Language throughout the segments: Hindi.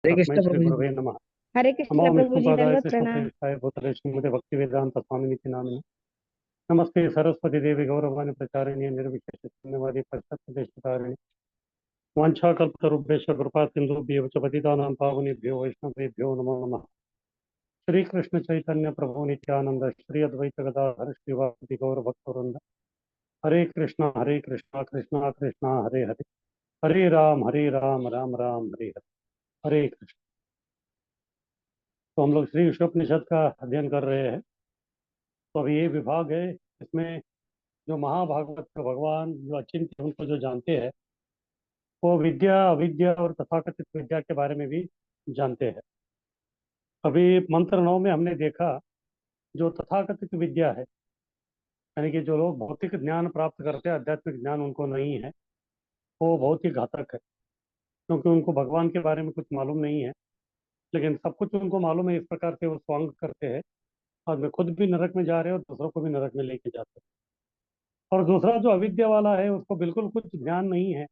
हरे तस्मै कृष्ण श्री प्रभु गुरवे जी। नमः। हरे नमो कृष्ण प्रभु जी, विष्णुपादाय दंडवत प्रणाम। कृष्णप्रेष्ठाय भूतले श्रीमते भक्तिवेदांत स्वामिनिति नामिने। नमस्ते सरस्वती देवी गौरवाणी प्रचारिणे निर्विशेष शून्यवादी पश्चात्देशकारिणे। वाञ्छाकल्पतरुभ्यश्च कृपा सिन्धुभ्यः च पतितानां पावनेभ्यो वैष्णवेभ्यो नमो नमः। श्री कृष्ण चैतन्य प्रभु नित्यानंद श्री अद्वैत गदाधर श्रीवासदि गौर भक्तवृंद। हरे कृष्णा कृष्णा कृष्णा हरे हरे, हरे राम राम राम हरे हरे। हरे कृष्ण। तो हम लोग श्री विश्वोपनिषद का अध्ययन कर रहे हैं। तो अभी ये विभाग है, इसमें जो महाभागवत का भगवान जो अचिंत्य उनको जो जानते हैं, वो विद्या अविद्या और तथाकथित विद्या के बारे में भी जानते हैं। अभी मंत्र 9 में हमने देखा जो तथाकथित विद्या है, यानी कि जो लोग भौतिक ज्ञान प्राप्त करते हैं, आध्यात्मिक ज्ञान उनको नहीं है, वो बहुत ही घातक है, क्योंकि उनको भगवान के बारे में कुछ मालूम नहीं है। लेकिन सब कुछ उनको मालूम है, इस प्रकार से वो स्वांग करते हैं और वे खुद भी नरक में जा रहे हैं और दूसरों को भी नरक में लेके जाते हैं। और दूसरा जो अविद्या वाला है, उसको बिल्कुल कुछ ज्ञान नहीं है,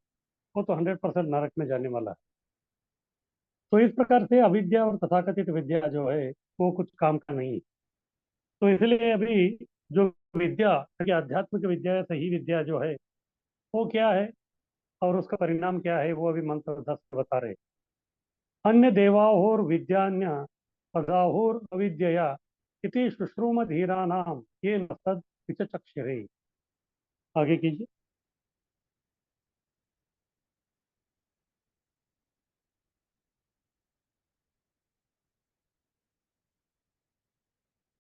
वो तो 100% नरक में जाने वाला है। तो इस प्रकार से अविद्या और तथाकथित विद्या जो है, वो कुछ काम का नहीं है। तो इसलिए अभी जो विद्या, कि आध्यात्मिक विद्या या सही विद्या जो है, वो क्या है और उसका परिणाम क्या है, वो अभी मंत्र 10 में बता रहे हैं। अन्य देवाहोर विद्यान्य अगाहोर अविद्यया इति शुश्रूम धीरा नाम ये न तद विचक्षरे। आगे कीजिए।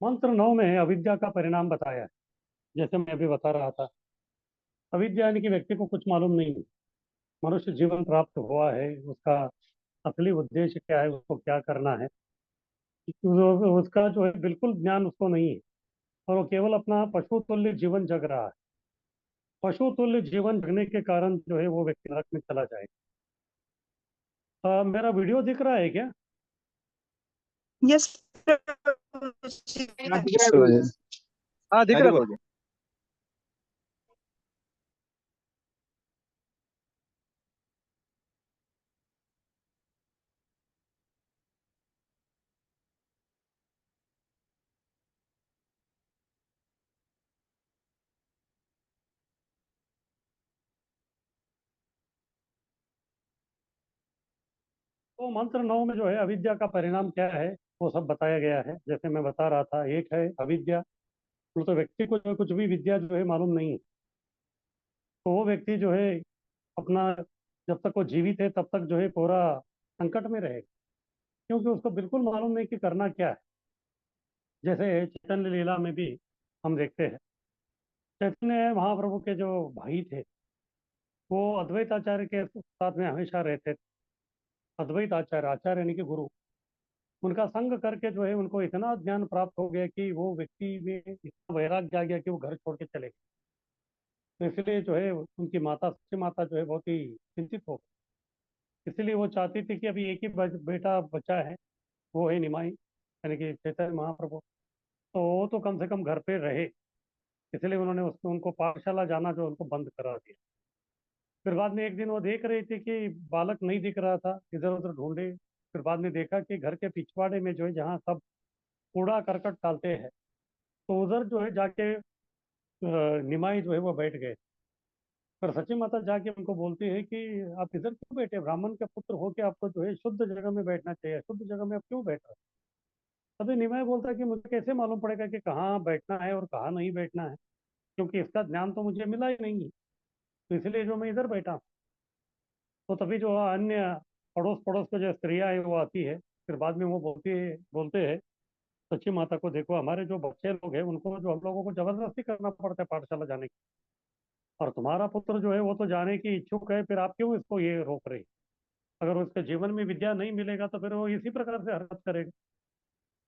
मंत्र 9 में अविद्या का परिणाम बताया है। जैसे मैं अभी बता रहा था, अविद्या यानी कि व्यक्ति को कुछ मालूम नहीं है। मनुष्य जीवन प्राप्त हुआ है, उसका असली उद्देश्य क्या है, उसको क्या करना है, उसका जो है बिल्कुल ज्ञान उसको नहीं है। और वो केवल अपना पशु तुल्य जीवन जग रहा है। पशु तुल्य जीवन जगने के कारण जो है वो व्यक्ति नरक में चला जाएगा। मेरा वीडियो दिख रहा है क्या? यस। हाँ, दिख रहा है प्रभु जी। हाँ, दिख रहा है प्रभु जी। तो मंत्र 9 में जो है अविद्या का परिणाम क्या है, वो सब बताया गया है। जैसे मैं बता रहा था, एक है अविद्या, तो व्यक्ति को जो है कुछ भी विद्या जो है मालूम नहीं है। तो वो व्यक्ति जो है अपना, जब तक वो जीवित है तब तक जो है पूरा संकट में रहेगा, क्योंकि उसको बिल्कुल मालूम नहीं कि करना क्या है। जैसे चैतन्य लीला में भी हम देखते हैं, चैतन्य महाप्रभु के जो भाई थे, वो अद्वैत आचार्य के साथ में हमेशा रहते थे। अद्वैत आचार्य, आचार्य यानी कि गुरु, उनका संग करके जो है उनको इतना ज्ञान प्राप्त हो गया कि वो व्यक्ति में इतना वैराग्य आ गया कि वो घर छोड़ के चले गए। तो इसलिए जो है उनकी माता, सच्ची माता जो है बहुत ही चिंतित हो गई। इसलिए वो चाहती थी कि अभी एक ही बेटा बचा है, वो है निमाई, यानी कि चैतन्य महाप्रभु। तो वो तो कम से कम घर पे रहे, इसलिए उन्होंने उसको, उनको पाठशाला जाना जो उनको बंद करा दिया। फिर बाद में एक दिन वो देख रही थी कि बालक नहीं दिख रहा था, इधर उधर ढूंढे। फिर बाद में देखा कि घर के पिछवाड़े में जो है, जहाँ सब कूड़ा करकट डालते हैं, तो उधर जो है जाके निमाई जो है वो बैठ गए। पर सची माता जाके उनको बोलती है कि आप इधर क्यों बैठे, ब्राह्मण के पुत्र हो के आपको जो है शुद्ध जगह में बैठना चाहिए, शुद्ध जगह में आप क्यों बैठ रहे हो? तभी निमाई बोलता है कि मुझे कैसे मालूम पड़ेगा कि कहाँ बैठना है और कहाँ नहीं बैठना है, क्योंकि इसका ज्ञान तो मुझे मिला ही नहीं है। तो इसलिए जो मैं इधर बैठा हूँ। तो तभी जो अन्य पड़ोस पड़ोस में जो स्त्रियाँ है वो आती है। फिर बाद में वो बोलते हैं सच्ची माता को, देखो हमारे जो बच्चे लोग हैं उनको जो हम लोगों को जबरदस्ती करना पड़ता है पाठशाला जाने की, और तुम्हारा पुत्र जो है वो तो जाने की इच्छुक है, फिर आप क्यों इसको ये रोक रहे हैं? अगर उसके जीवन में विद्या नहीं मिलेगा तो फिर वो इसी प्रकार से हरकत करेगा,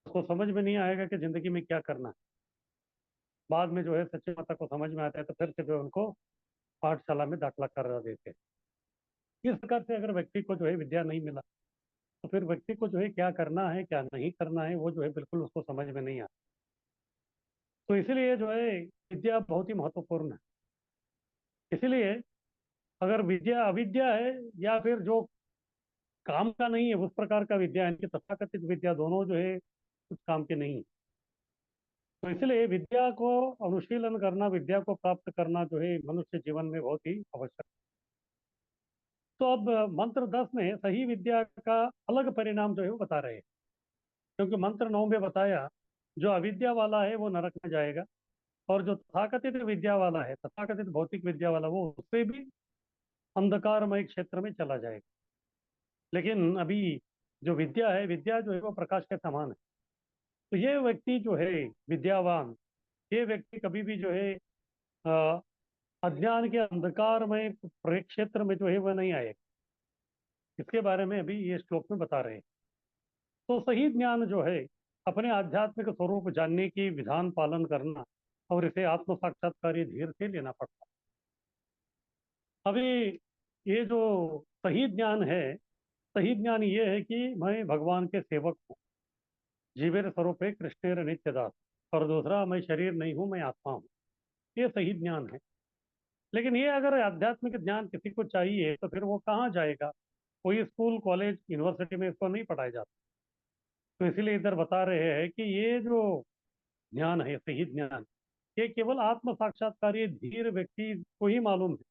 उसको समझ में नहीं आएगा कि जिंदगी में क्या करना है। बाद में जो है सच्ची माता को समझ में आता है, तो फिर से जो है उनको पाठशाला में दाखिला करा देते हैं। इस प्रकार से अगर व्यक्ति को जो है विद्या नहीं मिला, तो फिर व्यक्ति को जो है क्या करना है क्या नहीं करना है, वो जो है बिल्कुल उसको समझ में नहीं आता। तो इसीलिए जो है विद्या बहुत ही महत्वपूर्ण है। इसीलिए अगर विद्या अविद्या है, या फिर जो काम का नहीं है, उस प्रकार का विद्या यानी कि तथाकथित विद्या दोनों जो है कुछ काम के नहीं है। तो इसलिए विद्या को अनुशीलन करना, विद्या को प्राप्त करना जो है मनुष्य जीवन में बहुत ही आवश्यक है। तो अब मंत्र 10 में सही विद्या का अलग परिणाम जो है वो बता रहे हैं, क्योंकि मंत्र 9 में बताया जो अविद्या वाला है वो नरक में जाएगा, और जो तथाकथित विद्या वाला है, तथाकथित भौतिक विद्या वाला, वो उससे भी अंधकारमय क्षेत्र में चला जाएगा। लेकिन अभी जो विद्या है, विद्या जो है वो प्रकाश के समान है। तो ये व्यक्ति जो है विद्यावान, ये व्यक्ति कभी भी जो है अ, अज्ञान के अंधकारमय क्षेत्र में जो है वह नहीं आएगा। इसके बारे में अभी ये श्लोक में बता रहे हैं। तो सही ज्ञान जो है अपने आध्यात्मिक स्वरूप जानने की विधान पालन करना, और इसे आत्म साक्षात्कारी धीर से लेना पड़ता है। अभी ये जो सही ज्ञान है, सही ज्ञान ये है कि मैं भगवान के सेवक हूँ, जीवेर स्वरूपे कृष्णेर नित्यदास, और दूसरा मैं शरीर नहीं हूँ, मैं आत्मा हूँ। ये सही ज्ञान है। लेकिन ये अगर आध्यात्मिक ज्ञान किसी को चाहिए तो फिर वो कहाँ जाएगा? कोई स्कूल, कॉलेज, यूनिवर्सिटी में इसको नहीं पढ़ाया जाता। तो इसीलिए इधर बता रहे हैं कि ये जो ज्ञान है, सही ज्ञान, ये केवल आत्म साक्षात्कारी धीर व्यक्ति को ही मालूम है।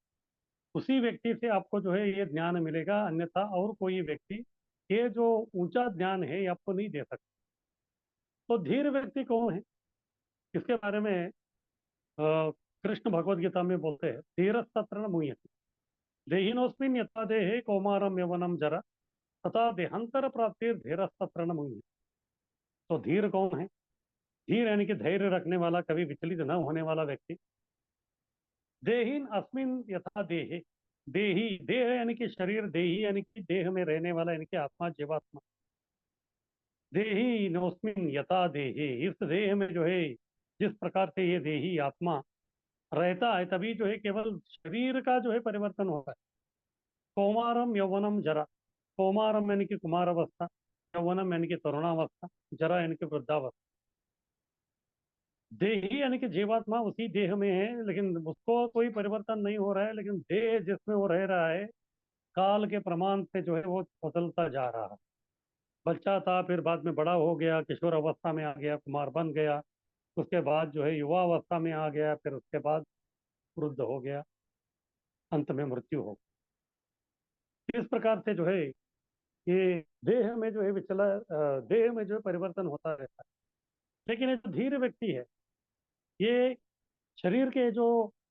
उसी व्यक्ति से आपको जो है ये ज्ञान मिलेगा, अन्यथा और कोई व्यक्ति ये जो ऊंचा ज्ञान है ये आपको नहीं दे सकता। तो धीर व्यक्ति कौन है? इसके बारे में कृष्ण भगवद गीता में बोलते हैं, धीरज तत्र न मुह्यते देहिनोस्मिन् यथा देहे कौमारम यवनम जरा तथा देहांतर प्राप्तिर धीरज तत्र न मुह्यते। तो धीर कौन है? धीर यानी कि धैर्य रखने वाला, कभी विचलित न होने वाला व्यक्ति। देहीन अस्मिन यथा देहे, देही देह यानी कि शरीर, देही यानी कि देह में रहने वाला, यानी कि आत्मा, जीवात्मा। देही नोस्मिन यथा देहे, इस देह में जो है जिस प्रकार से ये देही आत्मा रहता है, तभी जो है केवल शरीर का जो है परिवर्तन होता है। कौमारम यौवनम जरा, कौमारम यानी कि कुमार अवस्था, यौवनम यानी कि तरुणावस्था, जरा यानी कि वृद्धावस्था। देही यानी कि जीवात्मा उसी देह में है, लेकिन उसको कोई परिवर्तन नहीं हो रहा है, लेकिन देह जिसमें वो रह रहा है काल के प्रमाण से जो है वो बदलता जा रहा है। बच्चा था, फिर बाद में बड़ा हो गया, किशोर अवस्था में आ गया, कुमार बन गया, उसके बाद जो है युवा अवस्था में आ गया, फिर उसके बाद वृद्ध हो गया, अंत में मृत्यु हो गई। इस प्रकार से जो है ये देह में जो है देह में जो है परिवर्तन होता रहता है। लेकिन ये जो धीर व्यक्ति है, ये शरीर के जो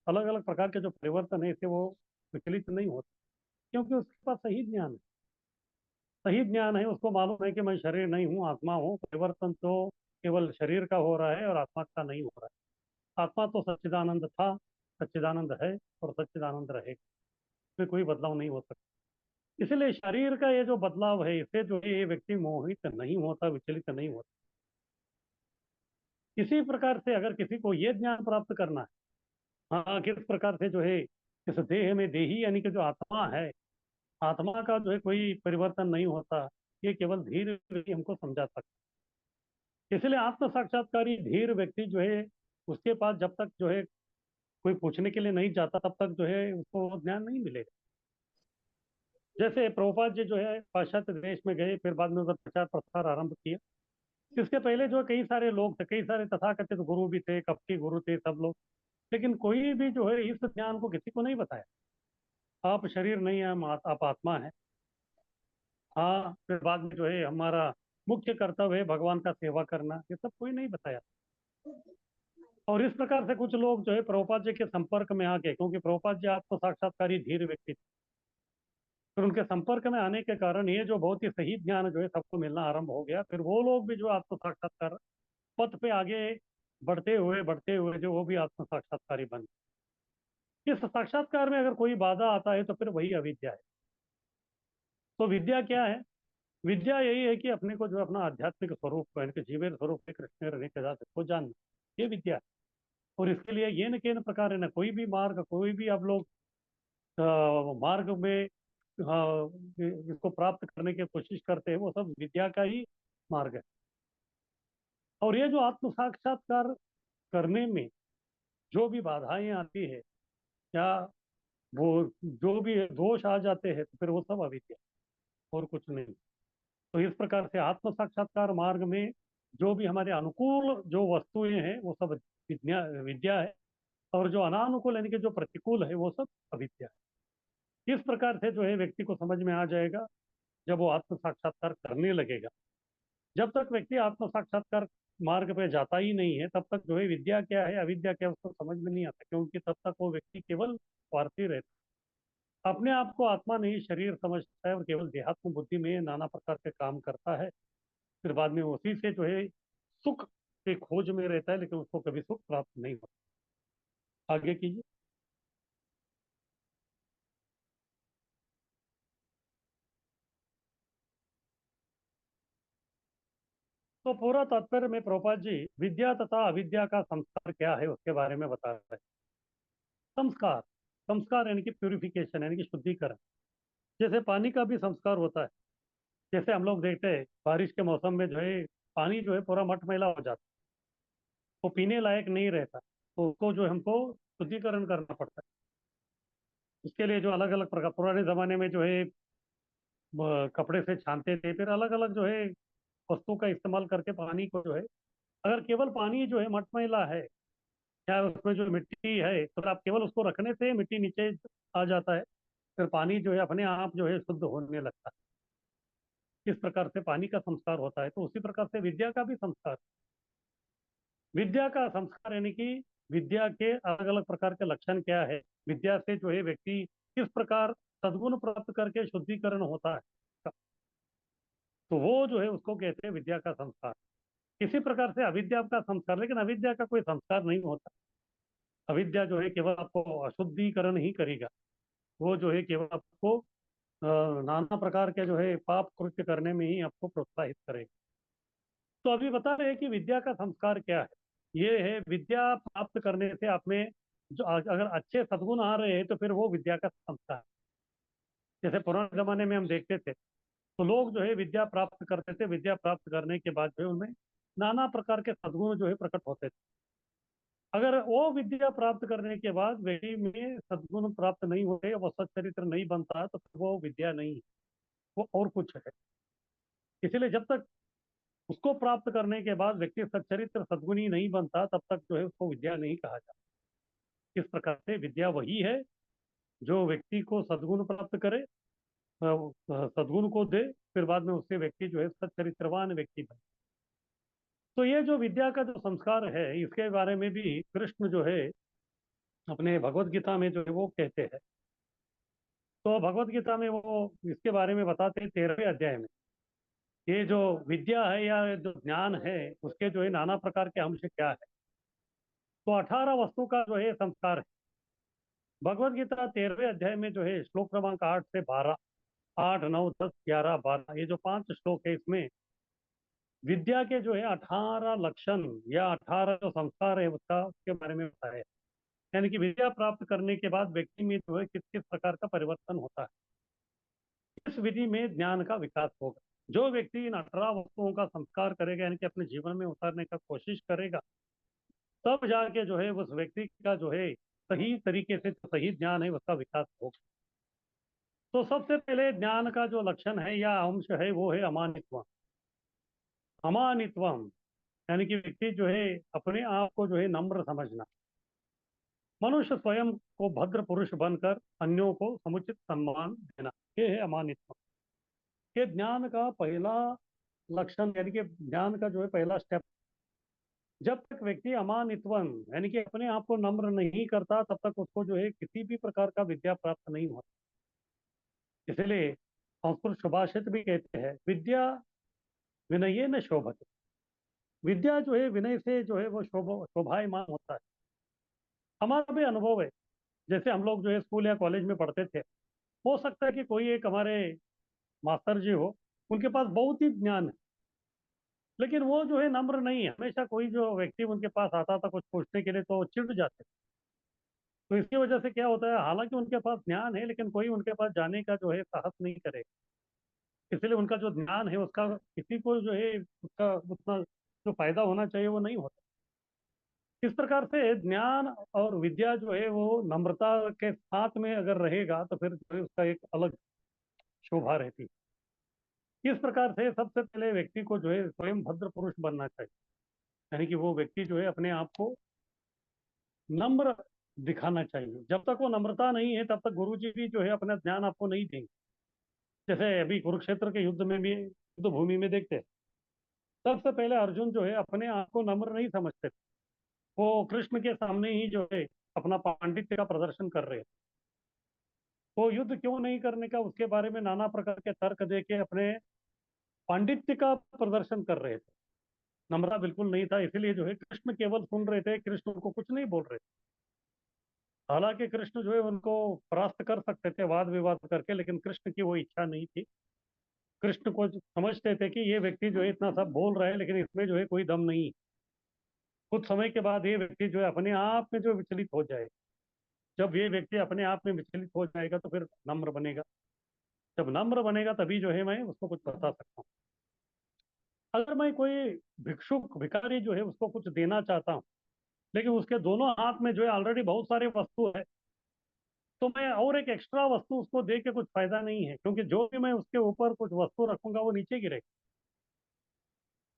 अलग अलग प्रकार के जो परिवर्तन है, इससे वो विचलित नहीं होता, क्योंकि उसके पास सही ज्ञान है। सही ज्ञान है, उसको मालूम है कि मैं शरीर नहीं हूँ, आत्मा हूँ। परिवर्तन तो केवल शरीर का हो रहा है और आत्मा का नहीं हो रहा है। आत्मा तो सच्चिदानंद था, सच्चिदानंद है, और सच्चिदानंद रहेगा, इसमें कोई बदलाव नहीं हो सकता। इसलिए शरीर का ये जो बदलाव है, इससे जो है ये व्यक्ति मोहित नहीं होता, विचलित नहीं होता। इसी प्रकार से अगर किसी को ये ज्ञान प्राप्त करना है, हाँ, किस प्रकार से जो है इस देह में, देही यानी कि जो आत्मा है, आत्मा का जो है कोई परिवर्तन नहीं होता, ये केवल धीर व्यक्ति हमको समझा सकता है। इसलिए आत्म साक्षात्कारी धीर व्यक्ति जो है, उसके पास जब तक जो है कोई पूछने के लिए नहीं जाता, तब तक जो है उसको वो ज्ञान नहीं मिलेगा। जैसे प्रभुपाद जी जो है पाश्चात्य देश में गए, फिर बाद में उधर प्रचार प्रसार आरंभ किया। इसके पहले जो कई सारे लोग थे, कई सारे तथाकथित गुरु भी थे, कपटी गुरु थे, सब लोग, लेकिन कोई भी जो है इस ज्ञान को किसी को नहीं बताया। आप शरीर नहीं है, आप आत्मा है। हाँ, फिर बाद में जो है हमारा मुख्य कर्तव्य है भगवान का सेवा करना, ये सब कोई नहीं बताया। और इस प्रकार से कुछ लोग जो है प्रभुपाद जी के संपर्क में आके, क्योंकि प्रभुपाद जी आत्म साक्षात्कारी धीर व्यक्ति थे, फिर उनके संपर्क में आने के कारण ये जो बहुत ही सही ज्ञान जो है सबको मिलना आरंभ हो गया। फिर वो लोग भी जो आत्म साक्षात्कार पथ पे आगे बढ़ते हुए जो वो भी आत्म साक्षात्कारी बन गए। इस साक्षात्कार में अगर कोई बाधा आता है तो फिर वही अविद्या है। तो विद्या क्या है? विद्या यही है कि अपने को जो अपना आध्यात्मिक स्वरूप को, यानी कि जीवन स्वरूप से कृष्ण रहने के साथ को जानना, ये विद्या है। और इसके लिए ये न के न प्रकार है, ना कोई भी मार्ग, कोई भी आप लोग मार्ग में इसको प्राप्त करने की कोशिश करते हैं, वो सब विद्या का ही मार्ग है। और ये जो आत्म साक्षात्कार करने में जो भी बाधाएं आती है, या वो जो भी दोष आ जाते हैं, तो फिर वो सब अविद्या। और कुछ नहीं। तो इस प्रकार से आत्म साक्षात्कार मार्ग में जो भी हमारे अनुकूल जो वस्तुएं हैं वो सब विद्या विद्या है, और जो अनानुकूल यानी कि जो प्रतिकूल है वो सब अविद्या है। इस प्रकार से जो है व्यक्ति को समझ में आ जाएगा जब वो आत्म साक्षात्कार करने लगेगा। जब तक व्यक्ति आत्म साक्षात्कार मार्ग पे जाता ही नहीं है तब तक जो है विद्या क्या है अविद्या क्या है उसको समझ में नहीं आता, क्योंकि तब तक वो व्यक्ति केवल स्वार्थी रहता है, अपने आप को आत्मा नहीं शरीर समझता है और केवल देहात्म बुद्धि में नाना प्रकार के काम करता है। फिर बाद में उसी से जो है सुख के खोज में रहता है, लेकिन उसको कभी सुख प्राप्त नहीं होता। आगे कीजिए। तो पूरा तात्पर्य में प्रभुपाद जी विद्या तथा अविद्या का संस्कार क्या है उसके बारे में बता रहे हैं। संस्कार, संस्कार यानी कि प्यूरिफिकेशन यानी कि शुद्धिकरण। जैसे पानी का भी संस्कार होता है। जैसे हम लोग देखते हैं बारिश के मौसम में जो है पानी जो है पूरा मटमैला हो जाता है, वो पीने लायक नहीं रहता, तो उसको जो है हमको शुद्धिकरण करना पड़ता है। उसके लिए जो अलग अलग प्रकार पुराने जमाने में जो है कपड़े से छानते थे, फिर अलग अलग जो है वस्तु का इस्तेमाल करके पानी को जो है, अगर केवल पानी जो है मटमैला है या उसमें जो मिट्टी है तो आप केवल उसको रखने से मिट्टी नीचे आ जाता है, फिर पानी जो है अपने आप जो है शुद्ध होने लगता है। इस प्रकार से पानी का संस्कार होता है, तो उसी प्रकार से विद्या का भी संस्कार। विद्या का संस्कार यानी कि विद्या के अलग अलग प्रकार के लक्षण क्या है, विद्या से जो है व्यक्ति किस प्रकार सद्गुण प्राप्त करके शुद्धिकरण होता है, तो वो जो है उसको कहते हैं विद्या का संस्कार। इसी प्रकार से अविद्या का संस्कार, लेकिन अविद्या का कोई संस्कार नहीं होता। अविद्या जो है केवल आपको अशुद्धिकरण ही करेगा, वो जो है केवल आपको नाना प्रकार के जो है पाप कृत्य करने में ही आपको प्रोत्साहित करेगा। तो अभी बता रहे हैं कि विद्या का संस्कार क्या है। ये है विद्या प्राप्त करने से आप में जो अगर अच्छे सद्गुण आ रहे हैं तो फिर वो विद्या का संस्कार है। जैसे पुराने जमाने में हम देखते थे तो लोग जो है विद्या प्राप्त करते थे, विद्या प्राप्त करने के बाद जो है उनमें नाना प्रकार के सद्गुण जो है प्रकट होते थे। अगर वो विद्या प्राप्त करने के बाद व्यक्ति में सद्गुण प्राप्त नहीं होते, वो सच्चरित्र नहीं बनता, तो फिर वो विद्या नहीं है, वो और कुछ है। इसलिए जब तक उसको प्राप्त करने के बाद व्यक्ति सच्चरित्र सद्गुणी नहीं बनता तब तक जो है उसको विद्या नहीं कहा जाता। इस प्रकार से विद्या वही है जो व्यक्ति को सद्गुण प्राप्त करे, सद्गुण को दे, फिर बाद में उससे व्यक्ति जो है सच्चरित्रवान व्यक्ति बने। तो ये जो विद्या का जो संस्कार है इसके बारे में भी कृष्ण जो है अपने भगवत गीता में जो है वो कहते हैं। तो भगवत गीता में वो इसके बारे में बताते हैं 13वें अध्याय में। ये जो विद्या है या जो ज्ञान है उसके जो है नाना प्रकार के अंश क्या है, तो 18 वस्तु का जो है संस्कार है। भगवत गीता 13वें अध्याय में जो है श्लोक क्रमांक 8 से 12, 8, 9, 10, 11, 12, ये जो 5 श्लोक है इसमें विद्या के जो है 18 लक्षण या 18 जो संस्कार है उसका उसके बारे में बताया है। यानी कि विद्या प्राप्त करने के बाद व्यक्ति में जो है किस किस प्रकार का परिवर्तन होता है, इस विधि में ज्ञान का विकास होगा। जो व्यक्ति इन 18 वस्तुओं का संस्कार करेगा यानी कि अपने जीवन में उतारने का कोशिश करेगा, तब जाके जो है उस व्यक्ति का जो है सही तरीके से सही ज्ञान है उसका विकास होगा। तो सबसे पहले ज्ञान का जो लक्षण है या अंश है वो है अमानित्व। अमानित्वम यानी कि व्यक्ति जो है अपने आप को जो है नम्र समझना। मनुष्य स्वयं को भद्र पुरुष बनकर अन्यों को समुचित सम्मान देना, ये है अमानित्व। ये ज्ञान का पहला लक्षण यानी कि ज्ञान का जो है पहला स्टेप। जब तक व्यक्ति अमानित्वम यानी कि अपने आप को नम्र नहीं करता तब तक उसको जो है किसी भी प्रकार का विद्या प्राप्त नहीं होता। इसलिए संस्कृत सुभाषित भी कहते हैं विद्या विनयेन शोभते। विद्या जो है विनय से जो है वो शोभायमान होता है। हमारा भी अनुभव है, जैसे हम लोग जो है स्कूल या कॉलेज में पढ़ते थे, हो सकता है कि कोई एक हमारे मास्टर जी हो, उनके पास बहुत ही ज्ञान है, लेकिन वो जो है नम्र नहीं है। हमेशा कोई जो व्यक्ति उनके पास आता था कुछ पूछने के लिए तो वो चिढ़ जाते। तो इसकी वजह से क्या होता है, हालांकि उनके पास ज्ञान है लेकिन कोई उनके पास जाने का जो है साहस नहीं करे। इसलिए उनका जो ज्ञान है उसका किसी को जो है उसका उतना जो फायदा होना चाहिए वो नहीं होता। इस प्रकार से ज्ञान और विद्या जो है वो नम्रता के साथ में अगर रहेगा तो फिर जो है उसका एक अलग शोभा रहती है। किस प्रकार से सबसे पहले व्यक्ति को जो है स्वयं भद्र पुरुष बनना चाहिए, यानी कि वो व्यक्ति जो है अपने आप को नम्र दिखाना चाहिए। जब तक वो नम्रता नहीं है तब तक गुरु जी भी जो है अपना ज्ञान आपको नहीं देंगे। जैसे अभी कुरुक्षेत्र के युद्ध में भी, युद्ध भूमि में देखते हैं, सबसे पहले अर्जुन जो है अपने आप को नम्र नहीं समझते थे। वो कृष्ण के सामने ही जो है अपना पांडित्य का प्रदर्शन कर रहे हैं। वो युद्ध क्यों नहीं करने का, उसके बारे में नाना प्रकार के तर्क दे के अपने पांडित्य का प्रदर्शन कर रहे थे। नम्रता बिल्कुल नहीं था, इसीलिए जो है कृष्ण केवल सुन रहे थे, कृष्ण उनको कुछ नहीं बोल रहे थे। हालांकि कृष्ण जो है उनको परास्त कर सकते थे वाद विवाद करके, लेकिन कृष्ण की वो इच्छा नहीं थी। कृष्ण को समझते थे कि ये व्यक्ति जो है इतना सब बोल रहा है लेकिन इसमें जो है कोई दम नहीं। कुछ समय के बाद ये व्यक्ति जो है अपने आप में जो विचलित हो जाए, जब ये व्यक्ति अपने आप में विचलित हो जाएगा तो फिर नम्र बनेगा। जब नम्र बनेगा तभी जो है मैं उसको कुछ बता सकता हूँ। अगर मैं कोई भिक्षुक भिखारी जो है उसको कुछ देना चाहता हूँ, लेकिन उसके दोनों हाथ में जो है ऑलरेडी बहुत सारे वस्तु है, तो मैं और एक एक्स्ट्रा वस्तु उसको दे के कुछ फायदा नहीं है, क्योंकि जो भी मैं उसके ऊपर कुछ वस्तु रखूंगा वो नीचे गिरेगी।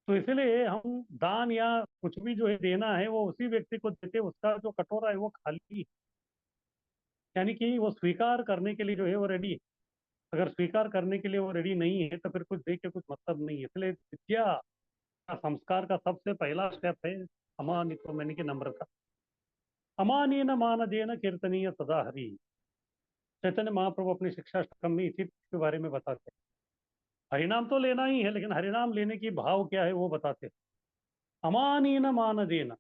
तो इसलिए हम दान या कुछ भी जो है देना है वो उसी व्यक्ति को देते, उसका जो कटोरा है वो खाली है। यानी कि वो स्वीकार करने के लिए जो है वो रेडी है। अगर स्वीकार करने के लिए वो रेडी नहीं है तो फिर कुछ दे के कुछ मतलब नहीं है। इसलिए विद्या का संस्कार का सबसे पहला स्टेप है अमानित्व, यानी कि नम्रता। अमानीन मानदेन कीर्तनीय सदा हरि। चैतन्य महाप्रभु अपनी शिक्षाष्टकम में इसी के बारे में बताते हैं। हरिनाम तो लेना ही है, लेकिन हरिनाम लेने की भाव क्या है वो बताते हैं। अमानीन मानदेन,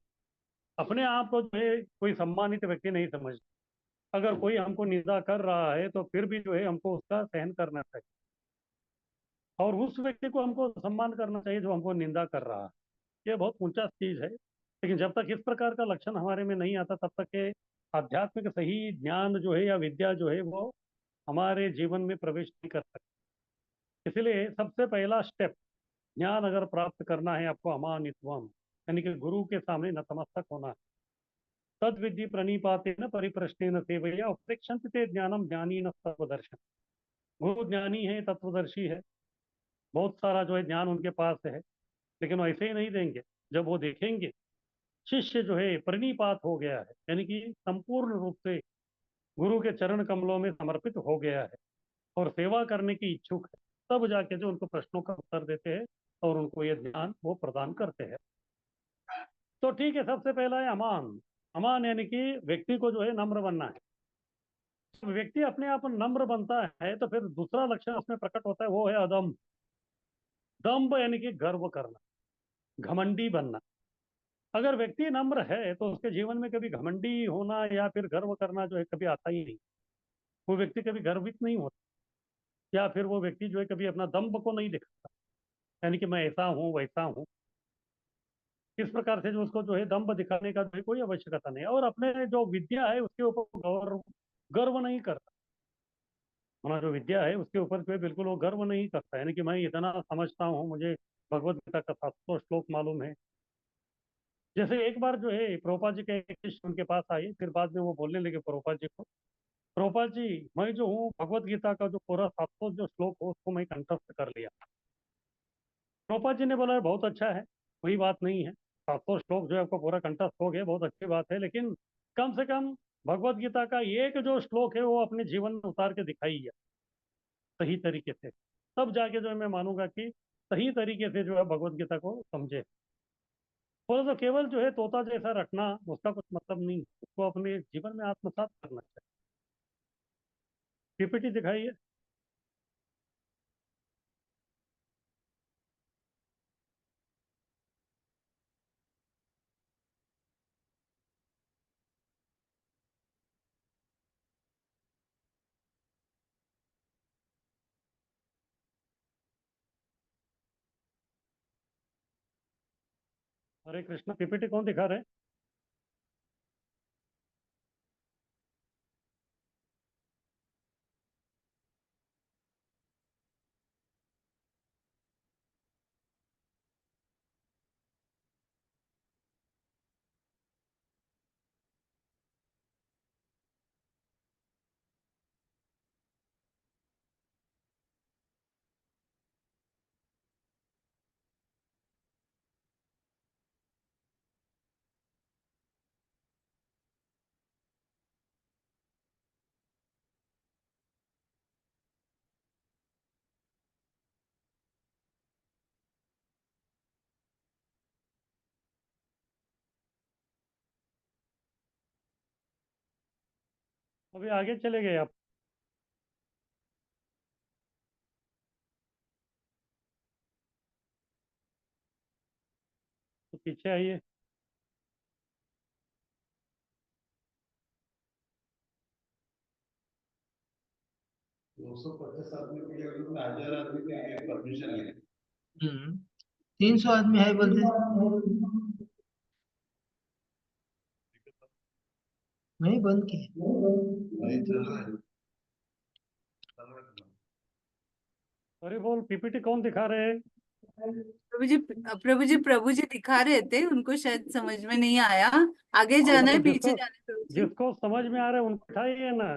अपने आप को जो है कोई सम्मानित व्यक्ति नहीं समझ। अगर कोई हमको निंदा कर रहा है तो फिर भी जो है हमको उसका सहन करना चाहिए, और उस व्यक्ति को हमको सम्मान करना चाहिए जो हमको निंदा कर रहा है। ये बहुत ऊंचा चीज है, लेकिन जब तक इस प्रकार का लक्षण हमारे में नहीं आता तब तक ये आध्यात्मिक सही ज्ञान जो है या विद्या जो है वो हमारे जीवन में प्रवेश नहीं कर सकती। इसलिए सबसे पहला स्टेप, ज्ञान अगर प्राप्त करना है आपको, अमानित्वम, यानी कि गुरु के सामने नतमस्तक होना है। तद विधि प्रणिपातेन परिप्रश्नेन सेवया उपदेक्षन्ति ते ज्ञानम ज्ञानीन तत्वदर्शन। गुरु ज्ञानी है, तत्वदर्शी है, बहुत सारा जो है ज्ञान उनके पास है, लेकिन वो ऐसे ही नहीं देंगे। जब वो देखेंगे शिष्य जो है प्रणिपात हो गया है, यानी कि संपूर्ण रूप से गुरु के चरण कमलों में समर्पित हो गया है और सेवा करने की इच्छुक है, तब जाके जो उनको प्रश्नों का उत्तर देते हैं और उनको ये ज्ञान वो प्रदान करते हैं। तो ठीक है, सबसे पहला है अमान। अमान यानी कि व्यक्ति को जो है नम्र बनना है। जब व्यक्ति अपने आप नम्र बनता है तो फिर दूसरा लक्षण उसमें प्रकट होता है, वो है अदम। दम्भ यानी कि गर्व करना, घमंडी बनना। अगर व्यक्ति नम्र है तो उसके जीवन में कभी घमंडी होना या फिर गर्व करना जो है कभी आता ही नहीं। वो व्यक्ति कभी गर्वित नहीं होता, या फिर वो व्यक्ति जो है कभी अपना दम्भ को नहीं दिखाता, यानी कि मैं ऐसा हूँ वैसा हूँ। इस प्रकार से जो उसको जो है दम्भ दिखाने का जो है कोई आवश्यकता नहीं है, और अपने जो विद्या है उसके ऊपर गर्व गर्व नहीं करता। हमारा जो विद्या है उसके ऊपर जो है बिल्कुल वो गर्व नहीं करता, यानी कि मैं इतना समझता हूँ, मुझे भगवत गीता का 700 श्लोक मालूम है। जैसे एक बार जो है प्रभुपाद जी के एक शिष्य उनके पास आए, फिर बाद में वो बोलने लगे प्रभुपाद जी को, प्रभुपाद जी मैं जो हूँ भगवत गीता का जो पूरा 700 जो श्लोक हो उसको मैं कंठस्थ कर लिया। प्रभुपाद जी ने बोला बहुत अच्छा है, कोई बात नहीं है, 700 श्लोक जो है आपको पूरा कंठस्थ हो गया, बहुत अच्छी बात है, लेकिन कम से कम भगवत गीता का एक जो श्लोक है वो अपने जीवन में उतार के दिखाइए सही तरीके से, तब जाके जो है मैं मानूंगा कि सही तरीके से जो है भगवत गीता को समझे। बोले तो केवल जो है तोता जैसा रखना उसका कुछ मतलब नहीं, उसको अपने जीवन में आत्मसात करना चाहिए। पीपीटी दिखाइए। हरे कृष्ण, पीपीटी कौन दिखा रहे हैं? अभी आगे चले गए आप। तो पीछे आइए। 250 आदमी के लिए अभी 1000 आदमी के लिए परमिशन है। 300 आदमी है बोलते, नहीं बंद किया। नहीं चल रहा है। अरे बोल, पीपीटी कौन दिखा रहे हैं? प्रभु जी दिखा रहे थे, उनको शायद समझ में नहीं आया। आगे जाना तो है, पीछे जिसको जाना है प्रभु जी। जिसको समझ में आ रहा है उनको उठाइए ना।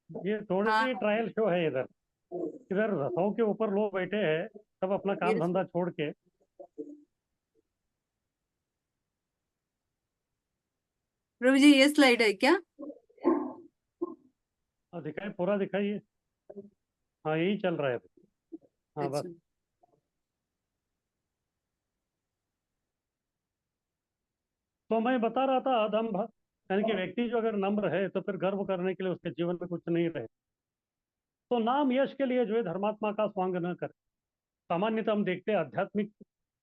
ये थोड़ी हाँ सी ट्रायल शो है इधर। इधर रथों के ऊपर लोग बैठे हैं, सब अपना काम यस धंधा छोड़ के। प्रभु जी, ये स्लाइड है क्या? दिखाइए, पूरा दिखाइए। हाँ, यही चल रहा है अभी। हाँ बस। अच्छा। तो मैं बता रहा था अदम्भ, यानी कि व्यक्ति जो अगर नम्र है तो फिर गर्व करने के लिए उसके जीवन में कुछ नहीं रहे। तो नाम यश के लिए जो है धर्मात्मा का स्वांग न करे। सामान्यतः हम देखते हैं आध्यात्मिक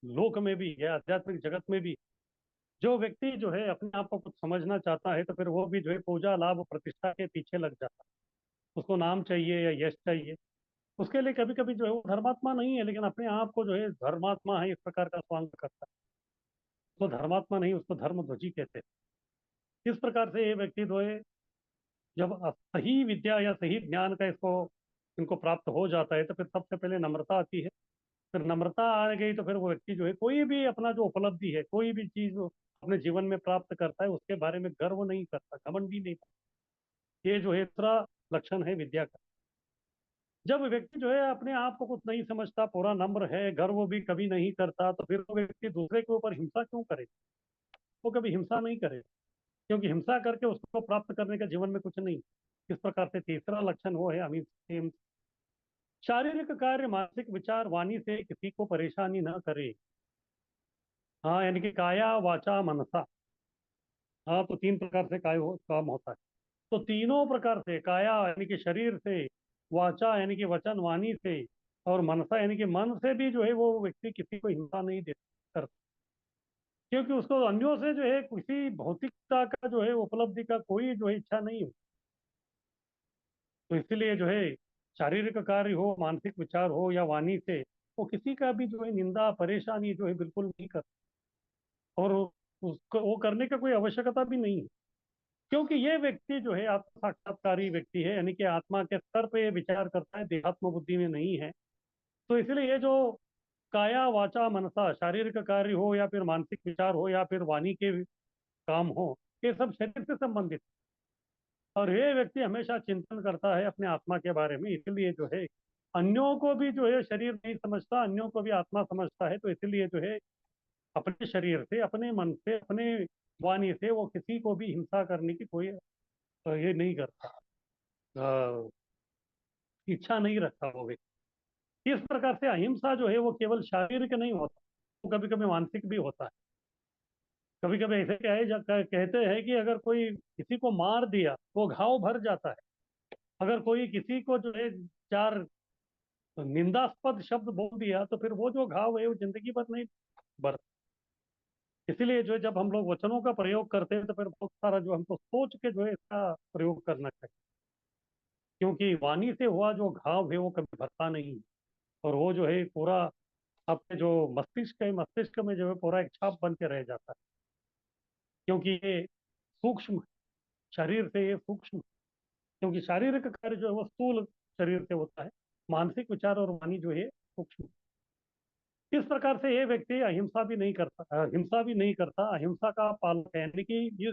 लोक में भी या आध्यात्मिक जगत में भी, जो व्यक्ति जो है अपने आप को कुछ समझना चाहता है तो फिर वो भी जो है पूजा लाभ प्रतिष्ठा के पीछे लग जाता है। उसको नाम चाहिए या यश चाहिए। उसके लिए कभी कभी जो है वो धर्मात्मा नहीं है, लेकिन अपने आप को जो है धर्मात्मा है इस प्रकार का स्वांग करता है। तो धर्मात्मा नहीं, उसको धर्मध्वजी कहते हैं। इस प्रकार से ये व्यक्ति जो है, जब सही विद्या या सही ज्ञान का इनको प्राप्त हो जाता है तो फिर सबसे पहले नम्रता आती है। फिर नम्रता आ गई तो फिर वो व्यक्ति जो है कोई भी अपना जो उपलब्धि है, कोई भी चीज वो अपने जीवन में प्राप्त करता है उसके बारे में गर्व नहीं करता, घमंड भी नहीं करता। ये जो है दूसरा लक्षण है विद्या का। जब व्यक्ति जो है अपने आप को कुछ नहीं समझता, पूरा नम्र है, गर्व भी कभी नहीं करता, तो फिर वो व्यक्ति दूसरे के ऊपर हिंसा क्यों करे? वो कभी हिंसा नहीं करे, क्योंकि हिंसा करके उसको प्राप्त करने का जीवन में कुछ नहीं। इस प्रकार से तीसरा लक्षण वो है अहिंसा। शारीरिक कार्य मानसिक विचार वाणी से किसी को परेशानी न करे। हाँ, यानी कि काया वाचा मनसा। हाँ, तो तीन प्रकार से काम होता है। तो तीनों प्रकार से, काया यानी कि शरीर से, वाचा यानी कि वचन वाणी से, और मनसा यानी कि मन से भी जो है वो व्यक्ति किसी को हिंसा नहीं दे करता, क्योंकि उसको अन्यों से जो है किसी भौतिकता का जो है उपलब्धि का कोई जो है इच्छा नहीं हो। तो इसलिए जो है शारीरिक कार्य हो, मानसिक विचार हो या वाणी से, वो किसी का भी जो है निंदा परेशानी जो है बिल्कुल नहीं करता। और उसको वो करने का कोई आवश्यकता भी नहीं है, क्योंकि ये व्यक्ति जो है आत्म साक्षात्कारी व्यक्ति है, यानी कि आत्मा के स्तर पे ये विचार करता है, देहात्म बुद्धि में नहीं है। तो इसलिए ये जो काया वाचा मनसा, शारीरिक कार्य हो या फिर मानसिक विचार हो या फिर वाणी के काम हो, ये सब शरीर से संबंधित है। और ये व्यक्ति हमेशा चिंतन करता है अपने आत्मा के बारे में, इसलिए जो है अन्यों को भी जो है शरीर नहीं समझता, अन्यों को भी आत्मा समझता है। तो इसलिए जो है अपने शरीर से, अपने मन से, अपने वाणी से वो किसी को भी हिंसा करने की कोई ये नहीं करता, अ, इच्छा नहीं रखता वो व्यक्ति। इस प्रकार से अहिंसा जो है वो केवल शारीरिक नहीं होता, वो कभी कभी मानसिक भी होता है। कभी कभी ऐसे कहते हैं कि अगर कोई किसी को मार दिया तो घाव भर जाता है। अगर कोई किसी को जो है चार निंदास्पद शब्द बोल दिया तो फिर वो जो घाव है वो जिंदगी भर नहीं भर। इसीलिए जो है जब हम लोग वचनों का प्रयोग करते हैं तो फिर बहुत सारा जो हमको सोच के जो है इसका प्रयोग करना चाहिए, क्योंकि वाणी से हुआ जो घाव है वो कभी भरता नहीं है। और वो जो है पूरा आपके जो मस्तिष्क है, मस्तिष्क में जो है पूरा एक छाप बन के रह जाता है, क्योंकि ये सूक्ष्म, शरीर से ये सूक्ष्म, क्योंकि शारीरिक कार्य जो है वो स्थूल शरीर से होता है, मानसिक विचार और वाणी जो है सूक्ष्म। इस प्रकार से ये व्यक्ति अहिंसा भी नहीं करता, हिंसा भी नहीं करता, अहिंसा का पालक है। यानी कि ये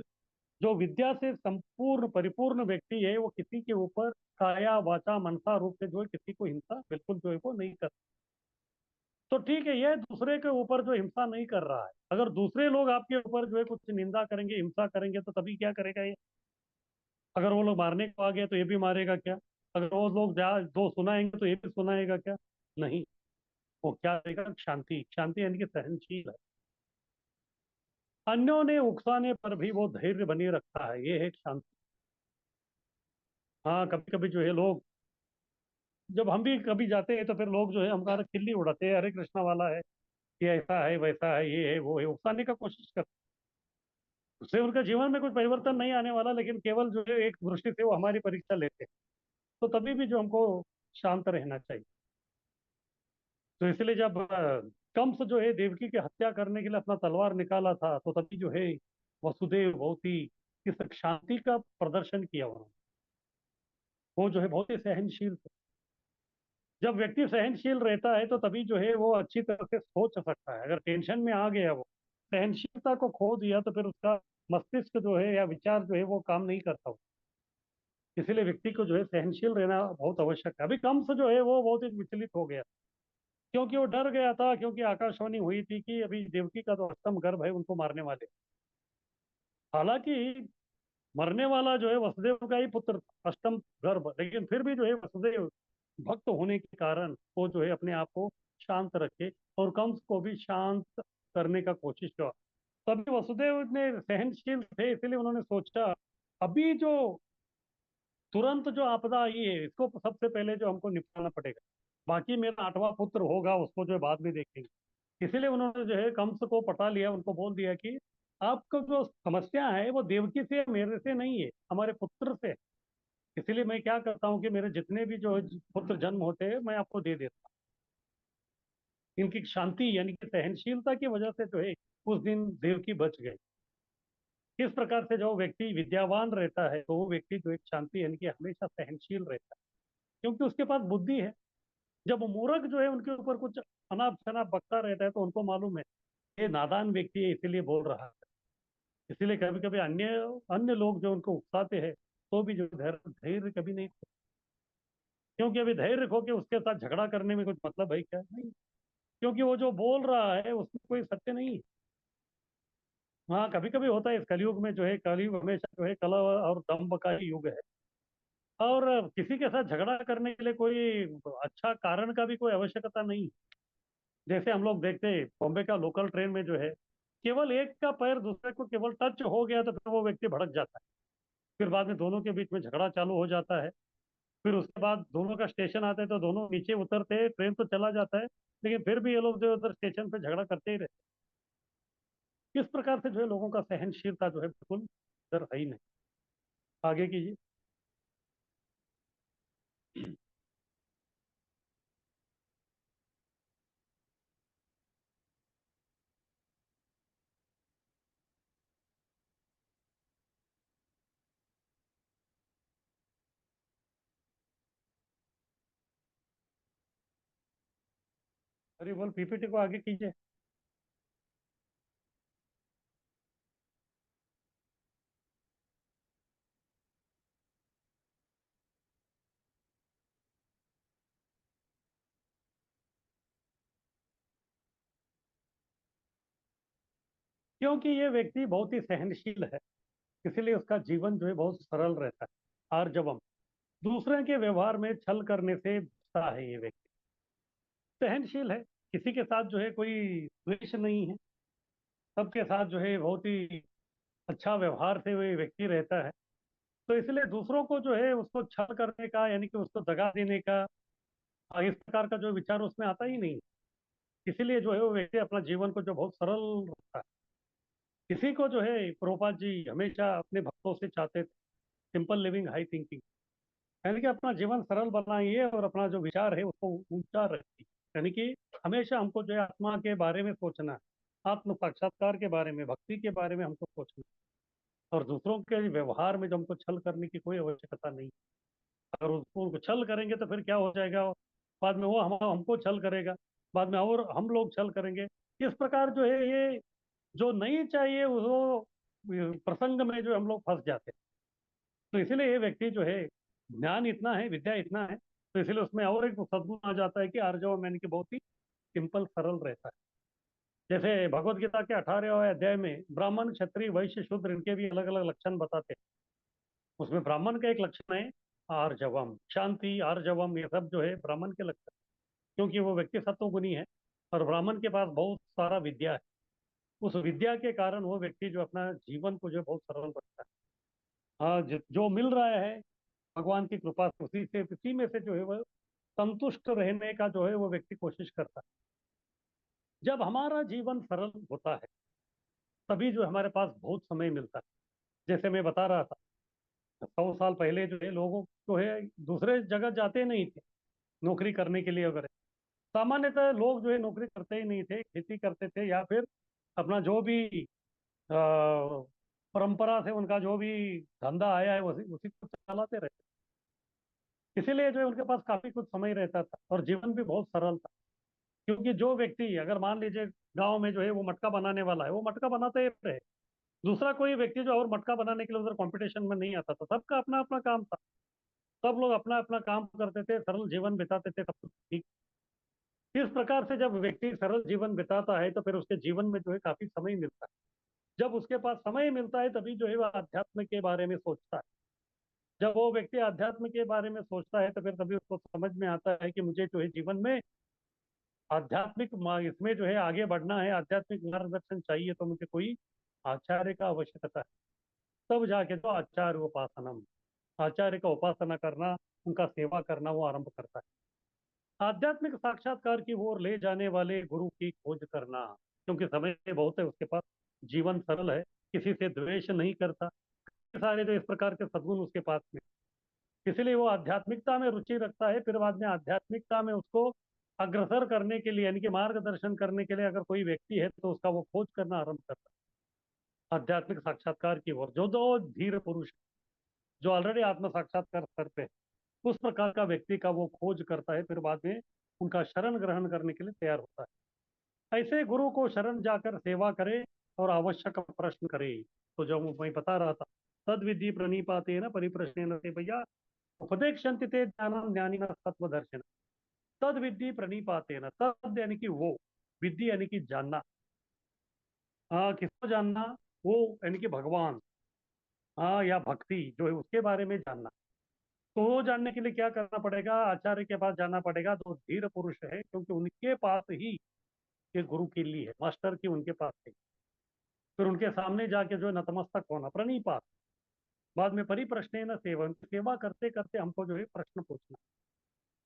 जो विद्या से संपूर्ण परिपूर्ण व्यक्ति है वो किसी के ऊपर काया वाचा मनसा रूप से जो है किसी को हिंसा बिल्कुल जो है वो नहीं करता। तो ठीक है, ये दूसरे के ऊपर जो हिंसा नहीं कर रहा है। अगर दूसरे लोग आपके ऊपर जो है कुछ निंदा करेंगे, हिंसा करेंगे, तो तभी क्या करेगा ये? अगर वो लोग मारने को आ गए तो ये भी मारेगा क्या? अगर वो लोग दो सुनाएंगे तो ये भी सुनाएगा क्या? नहीं। वो क्या करेगा? शांति। शांति यानी कि सहनशील है। अन्यों ने उकसाने पर भी वो धैर्य बनी रखता है, ये है शांति। हाँ, कभी कभी जो है लोग, जब हम भी कभी जाते हैं तो फिर लोग जो है हमारा खिल्ली उड़ाते हैं, हरे कृष्णा वाला है, ये ऐसा है वैसा है, ये है वो है, उकसाने का कोशिश करते हैं। उससे उनका जीवन में कुछ परिवर्तन नहीं आने वाला, लेकिन केवल जो है एक दृष्टि से वो हमारी परीक्षा लेते हैं। तो तभी भी जो हमको शांत रहना चाहिए। तो इसलिए जब कंस जो है देवकी की हत्या करने के लिए अपना तलवार निकाला था, तो तभी जो है वसुदेव बहुत ही इस शांति का प्रदर्शन किया उन्होंने। वो जो है बहुत ही सहनशील थे। जब व्यक्ति सहनशील रहता है तो तभी जो है वो अच्छी तरह से सोच सकता है। अगर टेंशन में आ गया वो, सहनशीलता को खो दिया, तो फिर उसका मस्तिष्क जो है या विचार जो है वो काम नहीं करता। इसीलिए व्यक्ति को जो है सहनशील रहना बहुत आवश्यक है। अभी कंस जो है वो बहुत ही विचलित हो गया, क्योंकि वो डर गया था, क्योंकि आकाशवाणी हुई थी कि अभी देवकी का जो अष्टम गर्भ है उनको मारने वाले। हालांकि मरने वाला जो है वसुदेव का ही पुत्र था, अष्टम गर्भ, लेकिन फिर भी जो है वसुदेव भक्त होने के कारण वो जो है अपने आप को शांत रखे और कंस को भी शांत करने का कोशिश किया। तभी वसुदेव ने सहनशील थे, इसलिए उन्होंने सोचा अभी जो तुरंत जो आपदा आई है इसको सबसे पहले जो हमको निपटाना पड़ेगा। बाकी मेरा आठवां पुत्र होगा, उसको जो है बाद में देखेंगे। इसीलिए उन्होंने जो है कंस को पटा लिया, उनको बोल दिया कि आपको जो समस्या है वो देवकी से, मेरे से नहीं है, हमारे पुत्र से है। इसीलिए मैं क्या करता हूँ कि मेरे जितने भी जो पुत्र जन्म होते हैं मैं आपको दे देता हूँ। इनकी शांति यानी कि सहनशीलता की वजह से जो है उस दिन देवकी बच गई। इस प्रकार से जो व्यक्ति विद्यावान रहता है तो वो व्यक्ति जो एक शांति यानी कि हमेशा सहनशील रहता है, क्योंकि उसके पास बुद्धि है। जब मूर्ख जो है उनके ऊपर कुछ अनाप शनाप बकता रहता है तो उनको मालूम है ये नादान व्यक्ति है, इसीलिए बोल रहा है। इसीलिए कभी कभी अन्य अन्य लोग जो उनको उकसाते हैं तो भी जो धैर्य धैर्य कभी नहीं, क्योंकि अभी धैर्य खो के उसके साथ झगड़ा करने में कुछ मतलब है क्या? नहीं। क्योंकि वो जो बोल रहा है उसमें कोई सत्य नहीं है। हाँ, कभी कभी होता है इस कलयुग में जो है, कलयुग हमेशा जो है कला और दंभ का ही युग है। और किसी के साथ झगड़ा करने के लिए कोई अच्छा कारण का भी कोई आवश्यकता नहीं। जैसे हम लोग देखते हैं बॉम्बे का लोकल ट्रेन में जो है, केवल एक का पैर दूसरे को केवल टच हो गया तो फिर वो व्यक्ति भड़क जाता है। फिर बाद में दोनों के बीच में झगड़ा चालू हो जाता है। फिर उसके बाद दोनों का स्टेशन आता है तो दोनों नीचे उतरते हैं, ट्रेन तो चला जाता है, लेकिन फिर भी ये लोग जो उधर स्टेशन पे झगड़ा करते ही रहते हैं। इस प्रकार से जो है लोगों का सहनशीलता जो है बिल्कुल इधर है ही नहीं। आगे कीजिए। अरे बोल, पीपीटी को आगे कीजिए। क्योंकि ये व्यक्ति बहुत ही सहनशील है, इसीलिए उसका जीवन जो है बहुत सरल रहता है। आर्जवम, दूसरे के व्यवहार में छल करने से बचता है ये व्यक्ति। सहनशील है, किसी के साथ जो है कोई द्वेष नहीं है, सबके साथ जो है बहुत ही अच्छा व्यवहार से वो व्यक्ति रहता है। तो इसलिए दूसरों को जो है उसको छल करने का यानी कि उसको दगा देने का इस प्रकार का जो विचार उसमें आता ही नहीं। इसीलिए जो है वो व्यक्ति अपना जीवन को जो बहुत सरल रखता है। इसी को जो है प्रभुपाद जी हमेशा अपने भक्तों से चाहते थे, सिंपल लिविंग हाई थिंकिंग, यानी कि अपना जीवन सरल बनाइए और अपना जो विचार है उसको ऊंचा रखिए। यानी कि हमेशा हमको जो है आत्मा के बारे में सोचना है, आत्म साक्षात्कार के बारे में, भक्ति के बारे में हमको सोचना है। और दूसरों के व्यवहार में जो हमको छल करने की कोई आवश्यकता नहीं। अगर उसको छल करेंगे तो फिर क्या हो जाएगा, बाद में वो हमको छल करेगा, बाद में और हम लोग छल करेंगे। इस प्रकार जो है ये जो नहीं चाहिए वो प्रसंग में जो हम लोग फंस जाते हैं। तो इसीलिए ये व्यक्ति जो है ज्ञान इतना है, विद्या इतना है, तो इसलिए उसमें और एक सद्गुण आ जाता है कि आर्जव यानी कि बहुत ही सिंपल सरल रहता है। जैसे भगवत गीता के 18वें अध्याय में ब्राह्मण क्षत्रिय वैश्य शूद्र इनके भी अलग अलग लक्षण बताते हैं। उसमें ब्राह्मण का एक लक्षण है आर्जवम, शांति, आर्जवम, ये सब जो है ब्राह्मण के लक्षण, क्योंकि वो व्यक्ति सत्वगुणी है और ब्राह्मण के पास बहुत सारा विद्या है। उस विद्या के कारण वो व्यक्ति जो अपना जीवन को जो बहुत सरल रखता है। हाँ, जो मिल रहा है भगवान की कृपा से उसी में से जो है वह संतुष्ट रहने का जो है वो व्यक्ति कोशिश करता है। जब हमारा जीवन सरल होता है तभी जो हमारे पास बहुत समय मिलता है। जैसे मैं बता रहा था, 100 साल पहले जो है लोगों जो है दूसरे जगह जाते नहीं थे नौकरी करने के लिए वगैरह। सामान्यतः लोग जो है नौकरी करते ही नहीं थे, खेती करते थे या फिर अपना जो भी परंपरा से उनका जो भी धंधा आया है उसी उसी को चलाते रहते। इसीलिए जो है उनके पास काफी कुछ समय रहता था और जीवन भी बहुत सरल था। क्योंकि जो व्यक्ति अगर मान लीजिए गांव में जो है वो मटका बनाने वाला है, वो मटका बनाते ही रहे। दूसरा कोई व्यक्ति जो और मटका बनाने के लिए उधर कंपटीशन में नहीं आता था। सबका अपना अपना काम था, सब लोग अपना अपना काम करते थे, सरल जीवन बिताते थे, सब कुछ ठीक। इस प्रकार से जब व्यक्ति सरल जीवन बिताता है तो फिर उसके जीवन में जो है काफी समय मिलता है। जब उसके पास समय मिलता है तभी जो है वह अध्यात्म के बारे में सोचता है। जब वो व्यक्ति अध्यात्म के बारे में सोचता है तो फिर तभी उसको समझ में आता है कि मुझे जो है जीवन में इसमें जो है आगे बढ़ना है, आध्यात्मिक मार्गदर्शन चाहिए, तो मुझे कोई आचार्य का आवश्यकता है। तब जाके तो आचार्य उपासनम, आचार्य का उपासना करना, उनका सेवा करना वो आरंभ करता है। आध्यात्मिक साक्षात्कार की ओर ले जाने वाले गुरु की खोज करना। क्योंकि समय बहुत है उसके पास, जीवन सरल है, किसी से द्वेष नहीं करता, सारे जो इस प्रकार के सद्गुण उसके पास में, इसलिए वो आध्यात्मिकता में रुचि रखता है। फिर बाद में आध्यात्मिकता में उसको अग्रसर करने के लिए यानी कि मार्गदर्शन करने के लिए अगर कोई व्यक्ति है तो उसका वो खोज करना आरंभ करता है आध्यात्मिक साक्षात्कार की ओर। जो दो धीर पुरुष जो ऑलरेडी आत्म साक्षात्कार स्तर पे है, उस प्रकार का व्यक्ति का वो खोज करता है, फिर बाद में उनका शरण ग्रहण करने के लिए तैयार होता है। ऐसे गुरु को शरण जाकर सेवा करे और आवश्यक प्रश्न करे। तो जो मैं बता रहा था, तद विधि प्रणिपाते न परिप्रश्न से भैया उपदेक्षन्ति ते ज्ञानम ज्ञानिन तत्वदर्शिन। तद विधि प्रणिपाते न, तद यानी कि वो, विधि यानी कि जानना। किसको जानना? वो यानी कि भगवान, या भक्ति जो है उसके बारे में जानना। तो वो जानने के लिए क्या करना पड़ेगा? आचार्य के पास जाना पड़ेगा, जो धीर पुरुष है, क्योंकि उनके पास ही ये गुरु की ली है, मास्टर की उनके पास है। फिर उनके सामने जाके जो है नतमस्तक होना, प्रणिपात। बाद में परिप्रश्न न सेवन, सेवा करते करते हमको जो है प्रश्न पूछना।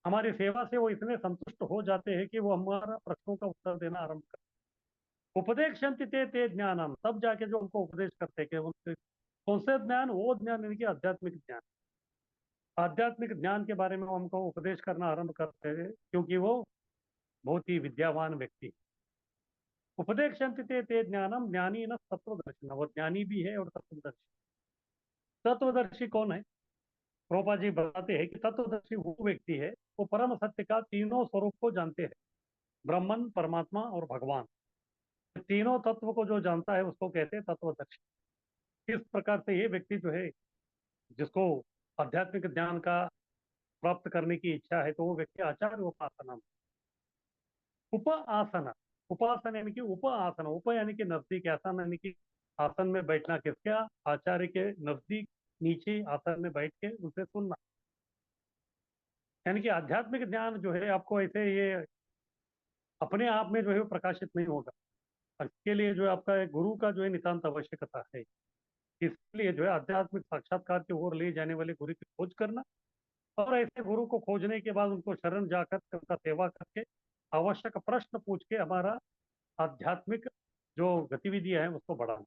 हमारी सेवा से वो इतने संतुष्ट हो जाते हैं कि वो हमारा प्रश्नों का उत्तर देना आरंभ करते। उपदेक्षन्ति ते ते ज्ञानम, तब जाके जो उनको उपदेश करते हैं कि उनसे कौन से ज्ञान? वो ज्ञान यानी कि आध्यात्मिक ज्ञान। आध्यात्मिक ज्ञान के बारे में वो हमको उपदेश करना आरंभ करते हैं, क्योंकि वो बहुत ही विद्यावान व्यक्ति। उपदेक्षन्ति ते ते ज्ञानम ज्ञानी न तत्वदर्शी, वो ज्ञानी भी है और तत्वदर्शी। तत्वदर्शी कौन है? प्रभुपाद जी बताते हैं कि तत्वदर्शी वो व्यक्ति है, वो परम सत्य का तीनों स्वरूप को जानते हैं, ब्रह्मन, परमात्मा और भगवान। तीनों तत्व को जो जानता है उसको कहते हैं तत्वदर्शी। इस प्रकार से ये व्यक्ति जो है, जिसको आध्यात्मिक ज्ञान का प्राप्त करने की इच्छा है, तो वो व्यक्ति आचार्य उपासना, उप आसना, उपासना यानी कि उप आसना, उप यानी कि नजदीक, आसन यानी कि आसन में बैठना, किसका? आचार्य के नजदीक नीचे आसन में बैठ के उनसे सुनना। यानी कि आध्यात्मिक ज्ञान जो है आपको ऐसे ये अपने आप में जो है वो प्रकाशित नहीं होगा, इसके लिए जो है आपका एक गुरु का जो है नितांत आवश्यकता है। इसलिए जो है आध्यात्मिक साक्षात्कार की ओर ले जाने वाले गुरु की खोज करना, और ऐसे गुरु को खोजने के बाद उनको शरण जाकर उनका सेवा करके आवश्यक प्रश्न पूछ के हमारा आध्यात्मिक जो गतिविधियां हैं उसको बढ़ाना।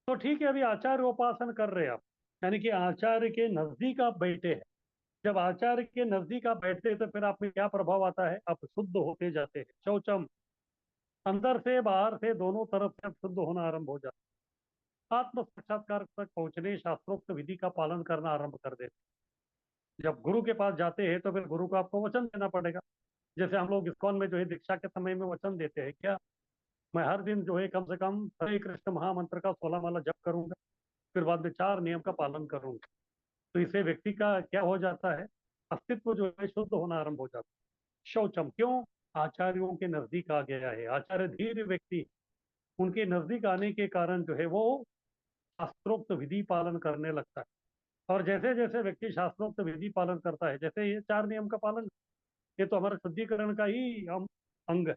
तो ठीक है, अभी आचार्य उपासन कर रहे हैं आप, यानी कि आचार्य के नजदीक आप बैठे हैं। जब आचार्य के नजदीक आप बैठते हैं तो फिर आप में क्या प्रभाव आता है? आप शुद्ध होते जाते हैं, शौचम, अंदर से बाहर से दोनों तरफ से आप शुद्ध होना आरंभ हो जाता है। आत्म साक्षात्कार तक पहुंचने शास्त्रोक्त विधि का पालन करना आरंभ कर देते हैं। जब गुरु के पास जाते हैं तो फिर गुरु को आपको वचन देना पड़ेगा। जैसे हम लोग इस्कॉन में जो है दीक्षा के समय में वचन देते हैं, क्या मैं हर दिन जो है कम से कम हरे कृष्ण महामंत्र का 16 माला जप करूंगा, फिर बाद में 4 नियम का पालन करूंगा। तो इससे व्यक्ति का क्या हो जाता है? अस्तित्व जो है शुद्ध होना आरंभ हो जाता है। शौचम, क्यों? आचार्यों के नजदीक आ गया है, आचार्य धीर व्यक्ति, उनके नजदीक आने के कारण जो है वो शास्त्रोक्त विधि पालन करने लगता है। और जैसे जैसे व्यक्ति शास्त्रोक्त विधि पालन करता है, जैसे ये 4 नियम का पालन, ये तो हमारे शुद्धिकरण का ही अंग है।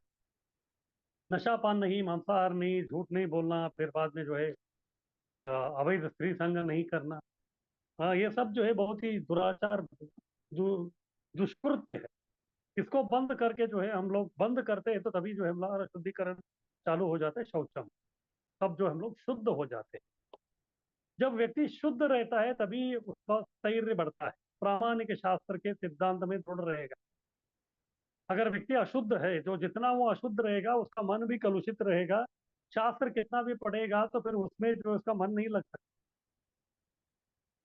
नशा पान नहीं, मांसाहार नहीं, झूठ नहीं बोलना, फिर बाद में जो है अवैध स्त्री संग नहीं करना, हाँ, ये सब जो है बहुत ही दुराचार, जो दुष्कृत्य है। इसको बंद करके जो है हम लोग बंद करते हैं, तो तभी जो है हमारा शुद्धिकरण चालू हो जाता है, शौचम। तब जो हम लोग शुद्ध हो जाते हैं। जब व्यक्ति शुद्ध रहता है तभी उसका स्थैर्य बढ़ता है, प्रामाणिक शास्त्र के सिद्धांत में दृढ़ रहेगा। अगर व्यक्ति अशुद्ध है, जो जितना वो अशुद्ध रहेगा उसका मन भी कलुषित रहेगा। शास्त्र कितना भी पढ़ेगा तो फिर उसमें जो उसका मन नहीं लगता।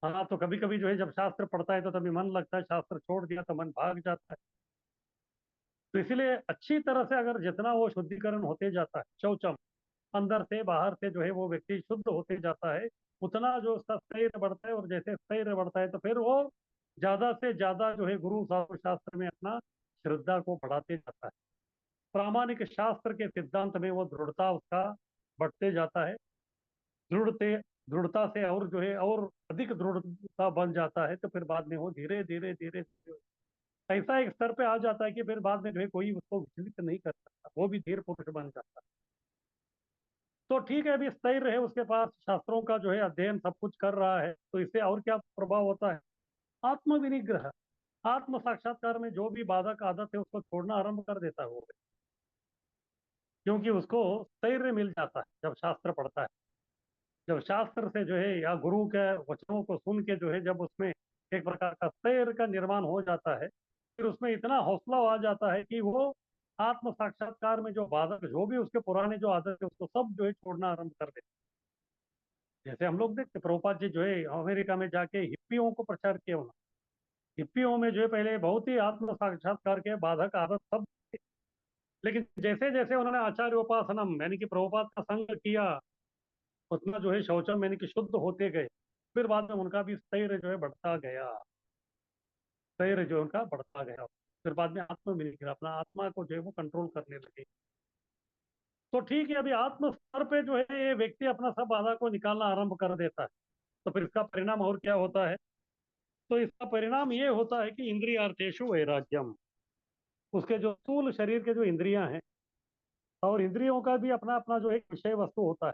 हाँ, तो कभी कभी जो है जब शास्त्र पढ़ता है तो तभी मन लगता है, शास्त्र छोड़ दिया तो मन भाग जाता है। तो इसीलिए अच्छी तरह से अगर जितना वो शुद्धिकरण होते जाता है, शौचम, अंदर से बाहर से जो है वो व्यक्ति शुद्ध होते जाता है, उतना जो उसका स्थैर्य बढ़ता है। और जैसे स्थैर्य बढ़ता है तो फिर वो ज्यादा से ज्यादा जो है गुरु शास्त्र में अपना श्रद्धा को बढ़ाते जाता है। प्रामाणिक शास्त्र के सिद्धांत में वो दृढ़ता उसका बढ़ते जाता है। दृढ़ते दृढ़ता से और जो है और अधिक दृढ़ता बन जाता है, तो फिर बाद में वो धीरे धीरे धीरे धीरे ऐसा एक स्तर पे आ जाता है कि फिर बाद में जो है कोई उसको विचलित नहीं कर सकता, वो भी धीर पुरुष बन जाता है। तो ठीक है, अभी स्थैर्य है, उसके पास शास्त्रों का जो है अध्ययन सब कुछ कर रहा है, तो इससे और क्या प्रभाव होता है? आत्म विनिग्रह, आत्म साक्षात्कार में जो भी बाधक आदत है उसको छोड़ना आरंभ कर देता है वो, क्योंकि उसको स्थैर्य मिल जाता है जब शास्त्र पढ़ता है। जब शास्त्र से जो है या गुरु के वचनों को सुन के जो है जब उसमें एक प्रकार का स्थैर्य का निर्माण हो जाता है, फिर उसमें इतना हौसला आ जाता है कि वो आत्म साक्षात्कार में जो बाधक, जो भी उसके पुराने जो आदत है उसको सब जो है छोड़ना आरंभ कर देते। जैसे हम लोग देखते प्रभुपाद जी जो है अमेरिका में जाके हिप्पियों को प्रचार किया उन्होंने। हिप्पियों में जो है पहले बहुत ही आत्म साक्षात्कार के बाधक आदत सब थे। लेकिन जैसे जैसे उन्होंने आचार्य उपासनम यानी कि प्रभुपाद का संग किया, उतना जो है शौचम यानी कि शुद्ध होते गए। फिर बाद में उनका भी स्थैर्य जो है बढ़ता गया, स्थैर्य जो है उनका बढ़ता गया। फिर बाद में आत्म विनिग्रह, अपना आत्मा को जो है वो कंट्रोल करने लगे। तो ठीक है, अभी आत्म स्तर पे जो है ये व्यक्ति अपना सब बाधा को निकालना आरंभ कर देता है। तो फिर इसका परिणाम और क्या होता है? तो इसका परिणाम ये होता है कि इंद्रियार्थेषु वैराग्यम, उसके जो स्थूल शरीर के जो इंद्रियां हैं, और इंद्रियों का भी अपना अपना जो एक विषय वस्तु होता है।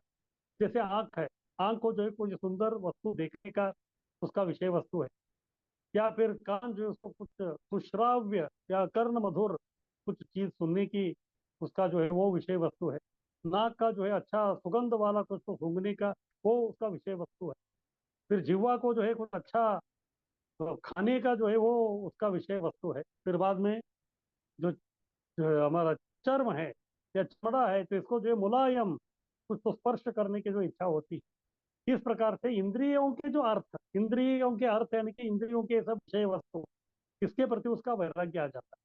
जैसे आंख है, आंख को जो है कोई सुंदर वस्तु देखने का उसका विषय वस्तु है। या फिर कान जो है उसको कुछ सुश्राव्य या कर्ण मधुर कुछ चीज सुनने की उसका जो है वो विषय वस्तु है। नाक का जो है अच्छा सुगंध वाला कुछ तो सूंघने का वो उसका विषय वस्तु है। फिर जिह्वा को जो है कुछ अच्छा तो खाने का जो है वो उसका विषय वस्तु है। फिर बाद में जो, जो हमारा चर्म है या चमड़ा है, तो इसको जो है मुलायम कुछ तो स्पर्श करने की जो इच्छा होती है। इस प्रकार से इंद्रियों के जो अर्थ, इंद्रियों के अर्थ यानी कि इंद्रियों के सब विषय वस्तु, इसके प्रति उसका वैराग्य आ जाता है।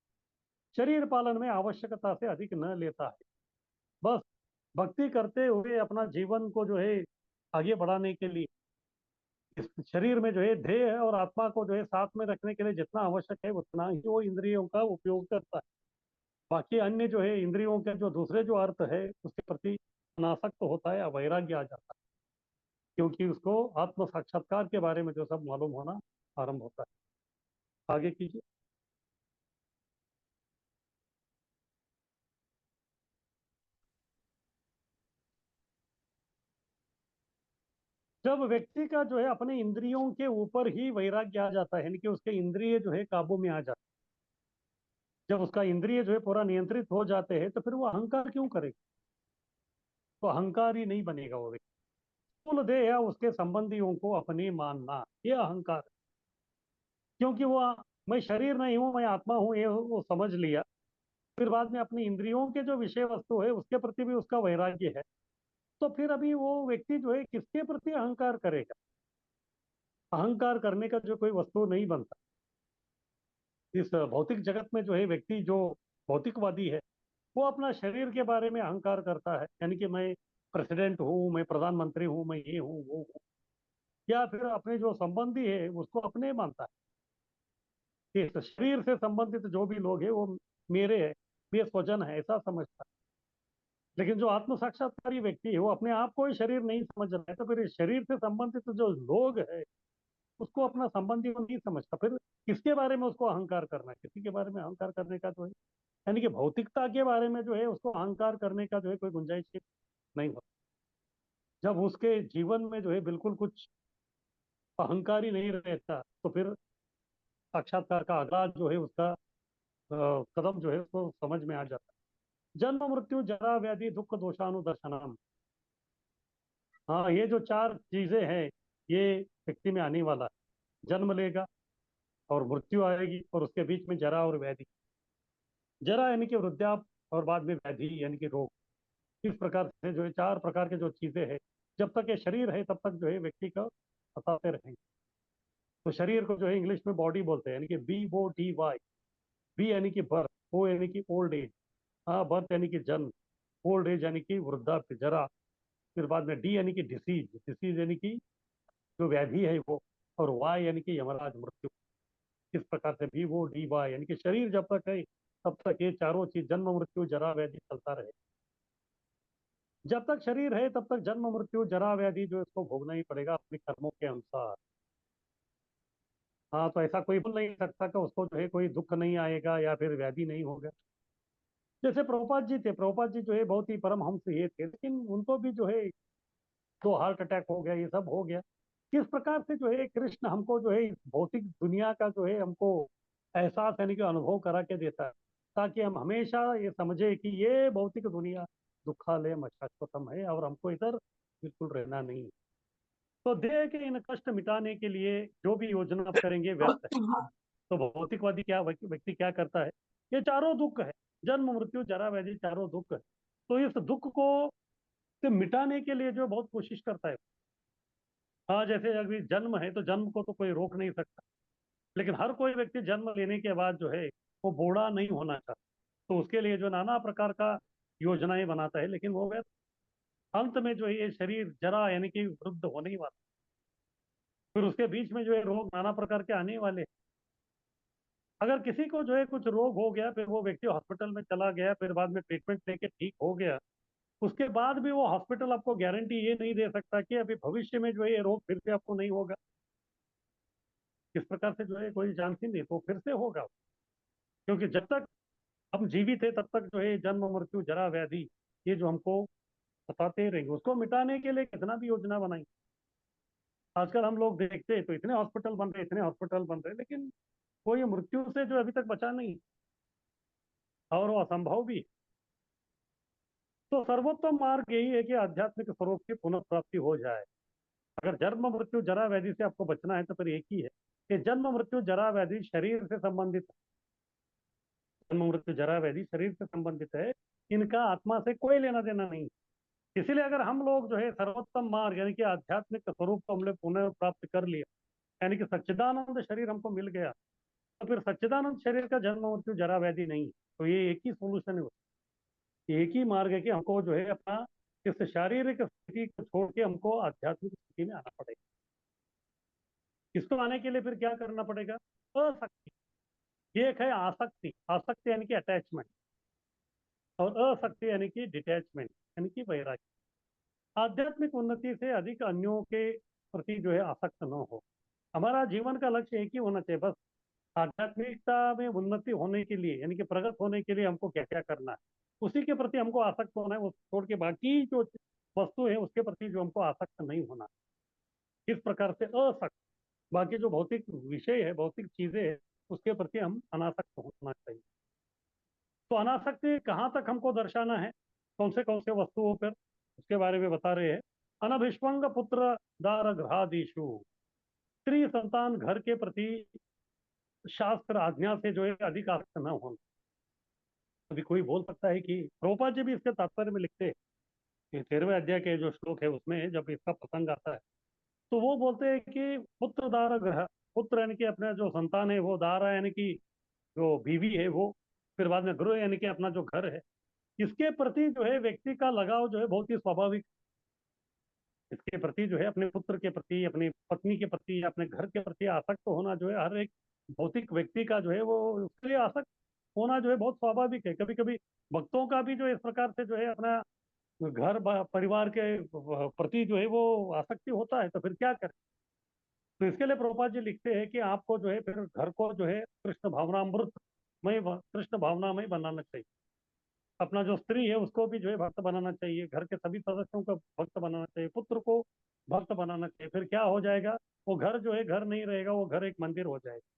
शरीर पालन में आवश्यकता से अधिक न लेता है। बस भक्ति करते हुए अपना जीवन को जो है आगे बढ़ाने के लिए इस शरीर में जो है देह और आत्मा को जो है साथ में रखने के लिए जितना आवश्यक है उतना ही वो इंद्रियों का उपयोग करता है। बाकी अन्य जो है इंद्रियों के जो दूसरे जो अर्थ है उसके प्रति अनासक्त होता है, वैराग्य आ जाता है, क्योंकि उसको आत्म साक्षात्कार के बारे में जो सब मालूम होना आरंभ होता है। आगे कीजिए। जब व्यक्ति का जो है अपने इंद्रियों के ऊपर ही वैराग्य आ जाता है, यानी कि उसके इंद्रिय जो है काबू में आ जाते हैं, जब उसका इंद्रिय जो है पूरा नियंत्रित हो जाते हैं, तो फिर वो अहंकार क्यों करेगा? तो अहंकार ही नहीं बनेगा वो व्यक्ति। स्थूल देह या उसके संबंधियों को अपने मानना, ये अहंकार है। क्योंकि वो मैं शरीर नहीं हूँ, मैं आत्मा हूँ, ये वो समझ लिया। फिर बाद में अपनी इंद्रियों के जो विषय वस्तु है उसके प्रति भी उसका वैराग्य है। तो फिर अभी वो व्यक्ति जो है किसके प्रति अहंकार करेगा? अहंकार करने का जो कोई वस्तु नहीं बनता। इस भौतिक जगत में जो है व्यक्ति जो भौतिकवादी है, वो अपना शरीर के बारे में अहंकार करता है, यानी कि मैं प्रेसिडेंट हूँ, मैं प्रधानमंत्री हूँ, मैं ये हूँ वो हूँ। या फिर अपने जो संबंधी है उसको अपने मानता है कि इस शरीर से संबंधित जो भी लोग हैं वो मेरे है, ये स्वजन है, ऐसा समझता है। लेकिन जो आत्म साक्षात्कारी व्यक्ति है वो अपने आप को ही शरीर नहीं समझ रहा है, तो फिर इस शरीर से संबंधित जो लोग है उसको अपना संबंधी वो नहीं समझता। फिर किसके बारे में उसको अहंकार करना है? किसी के बारे में अहंकार करने का जो है, यानी कि भौतिकता के बारे में जो है उसको अहंकार करने का जो है कोई गुंजाइश नहीं होती। जब उसके जीवन में जो है बिल्कुल कुछ अहंकारी नहीं रहता तो फिर साक्षात्कार का अगला जो है उसका कदम जो है उसको समझ में आ जाता है। जन्म मृत्यु जरा व्याधि दुख दोषानुदर्शनम। हाँ, ये जो चार चीजें हैं ये व्यक्ति में आने वाला है। जन्म लेगा और मृत्यु आएगी और उसके बीच में जरा और व्याधि। जरा यानी कि वृद्धाप और बाद में व्याधि यानी कि रोग। इस प्रकार से जो है चार प्रकार के जो चीजें हैं जब तक ये शरीर है तब तक जो है व्यक्ति का सताते रहेंगे। तो शरीर को जो है इंग्लिश में बॉडी बोलते हैं, यानी कि BODY। बी यानी कि बर्थ, ओ यानी कि ओल्ड एज, हाँ बर्थ यानी कि जन्म, ओल्ड एज यानी कि वृद्धाप्य जरा, फिर बाद में डी यानी कि डिसीज, डिसीज यानी कि जो व्याधि है वो, और वाई यानी कि यमराज मृत्यु। इस प्रकार से BODY यानी कि शरीर जब तक है तब तक ये चारों चीज जन्म मृत्यु जरा व्याधि चलता रहे। जब तक शरीर है तब तक जन्म मृत्यु जरा व्याधि जो है इसको भोगना ही पड़ेगा अपने कर्मों के अनुसार। हाँ, तो ऐसा कोई बोल नहीं सकता कि उसको जो है कोई दुख नहीं आएगा या फिर व्याधि नहीं होगा। जैसे प्रभुपाद जी थे, प्रभुपाद जी जो है बहुत ही परमहंस ये थे, लेकिन उनको भी जो है दो हार्ट अटैक हो गया, ये सब हो गया। किस प्रकार से जो है कृष्ण हमको जो है इस भौतिक दुनिया का जो है हमको एहसास यानी कि अनुभव करा के देता है, ताकि हम हमेशा ये समझे कि ये भौतिक दुनिया दुखालय अशाश्वतम है और हमको इधर बिल्कुल रहना नहीं है। तो देह के इन कष्ट मिटाने के लिए जो भी योजना आप करेंगे व्यर्थ है। तो भौतिकवादी क्या व्यक्ति क्या करता है, ये चारों दुख है, जन्म मृत्यु जरा व्याधि चारों दुख है, तो इस दुख को से मिटाने के लिए जो बहुत कोशिश करता है। हाँ, जैसे अभी जन्म है तो जन्म को तो कोई रोक नहीं सकता, लेकिन हर कोई व्यक्ति जन्म लेने के बाद जो है वो बूढ़ा नहीं होना चाहता, तो उसके लिए जो नाना प्रकार का योजनाएं बनाता है, लेकिन वो अंत में जो है ये शरीर जरा यानी कि वृद्ध होने ही वाला, फिर उसके बीच में जो है रोग नाना प्रकार के आने वाले। अगर किसी को जो है कुछ रोग हो गया, फिर वो व्यक्ति हॉस्पिटल में चला गया, फिर बाद में ट्रीटमेंट लेके ठीक हो गया, उसके बाद भी वो हॉस्पिटल आपको गारंटी ये नहीं दे सकता कि अभी भविष्य में जो है ये रोग फिर से आपको नहीं होगा। किस प्रकार से जो है कोई जानती नहीं, तो फिर से होगा, क्योंकि जब तक हम जीवित है तब तक जो है जन्म मृत्यु जरा व्याधि ये जो हमको सताते ही रहेंगे। उसको मिटाने के लिए कितना भी योजना बनाई, आजकल हम लोग देखते हैं तो इतने हॉस्पिटल बन रहे, इतने हॉस्पिटल बन रहे, लेकिन कोई मृत्यु से जो अभी तक बचा नहीं, और वो असंभव भी है। तो सर्वोत्तम मार्ग यही है कि आध्यात्मिक स्वरूप की पुनः प्राप्ति हो जाए। अगर जन्म मृत्यु जरा व्याधि से आपको बचना है तो फिर एक ही है कि जन्म मृत्यु जरा व्याधि शरीर से संबंधित है। जन्म मृत्यु जरा व्याधि शरीर से संबंधित है, इनका आत्मा से कोई लेना देना नहीं। इसीलिए अगर हम लोग जो है सर्वोत्तम मार्ग यानी कि आध्यात्मिक स्वरूप को हमने पुनः प्राप्त कर लिया, यानी कि सच्चिदानंद शरीर हमको मिल गया, तो फिर सच्चिदानंद शरीर का जन्म मृत्यु जरा व्याधि नहीं। तो ये एक ही सोल्यूशन है, एक ही मार्ग है कि हमको जो है अपना इस शारीरिक स्थिति को छोड़ के हमको आध्यात्मिक स्थिति में आना पड़ेगा। इसको आने के लिए फिर क्या करना पड़ेगा? अशक्ति। ये एक है आसक्ति, आसक्ति यानी कि अटैचमेंट, और अशक्ति यानी कि डिटैचमेंट यानी कि वैराग्य। आध्यात्मिक उन्नति से अधिक अन्यों के प्रति जो है आसक्त न हो। हमारा जीवन का लक्ष्य एक ही होना चाहिए बस, आध्यात्मिकता में उन्नति होने के लिए यानी कि प्रगत होने के लिए हमको क्या क्या करना है, उसी के प्रति हमको आसक्त होना है। वो छोड़ के बाकी जो वस्तु है उसके प्रति जो हमको आसक्त नहीं होना। इस प्रकार से असक्त, बाकी जो भौतिक विषय है, भौतिक चीजें है, उसके प्रति हम अनासक्त होना चाहिए। तो अनासक्ति कहाँ तक हमको दर्शाना है, कौन से वस्तुओं पर, उसके बारे में बता रहे हैं। अनभिष्वंग पुत्र दार गृहादिषु, स्त्री संतान घर के प्रति शास्त्र आज्ञा से जो है अधिक आसक्त न होना। अभी कोई बोल सकता है कि प्रभुपाद जी भी इसके तात्पर्य में लिखते हैं कि 13वें अध्याय के जो श्लोक है उसमें जब इसका प्रसंग आता है तो वो बोलते हैं कि पुत्र दार ग्रह, पुत्र यानी कि अपना जो संतान है वो, दारा यानी कि जो बीवी है वो, फिर बाद में गृह यानी कि अपना जो घर है, इसके प्रति जो है व्यक्ति का लगाव जो है बहुत ही स्वाभाविक। इसके प्रति जो है अपने पुत्र के प्रति, अपनी पत्नी के प्रति, अपने घर के प्रति आसक्त होना जो है हर एक भौतिक व्यक्ति का जो है वो उसके लिए आसक्त होना जो है बहुत स्वाभाविक है। कभी कभी भक्तों का भी जो इस प्रकार से जो है अपना घर परिवार के प्रति जो है वो आसक्ति होता है, तो फिर क्या करें? तो इसके लिए प्रभुपाद जी लिखते हैं कि आपको जो है फिर घर को जो है कृष्ण भावनामृत में, कृष्ण भावना में बनाना चाहिए। अपना जो स्त्री है उसको भी जो है भक्त बनाना चाहिए, घर के सभी सदस्यों को भक्त बनाना चाहिए, पुत्र को भक्त बनाना चाहिए। फिर क्या हो जाएगा, वो घर जो है घर नहीं रहेगा, वो घर एक मंदिर हो जाएगा।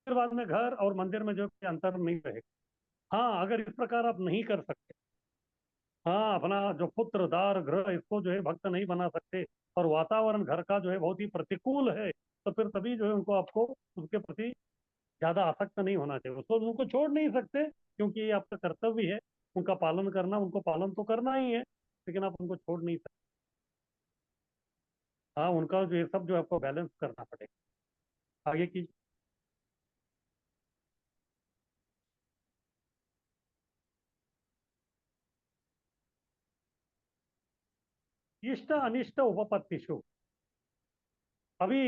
फिर बाद में घर और मंदिर में जो है अंतर नहीं रहेगा। हाँ, अगर इस प्रकार आप नहीं कर सकते, हाँ, अपना जो पुत्र दार गृह इसको जो है भक्त नहीं बना सकते, और वातावरण घर का जो है बहुत ही प्रतिकूल है, तो फिर तभी जो है उनको आपको उसके प्रति ज्यादा आसक्त नहीं होना चाहिए। उसको उनको छोड़ नहीं सकते, क्योंकि ये आपका कर्तव्य है उनका पालन करना, उनको पालन तो करना ही है, लेकिन आप उनको छोड़ नहीं सकते। हाँ, उनका जो ये सब जो है आपको बैलेंस करना पड़ेगा। आगे की। इष्ट अनिष्ट उपपत्तिषु। अभी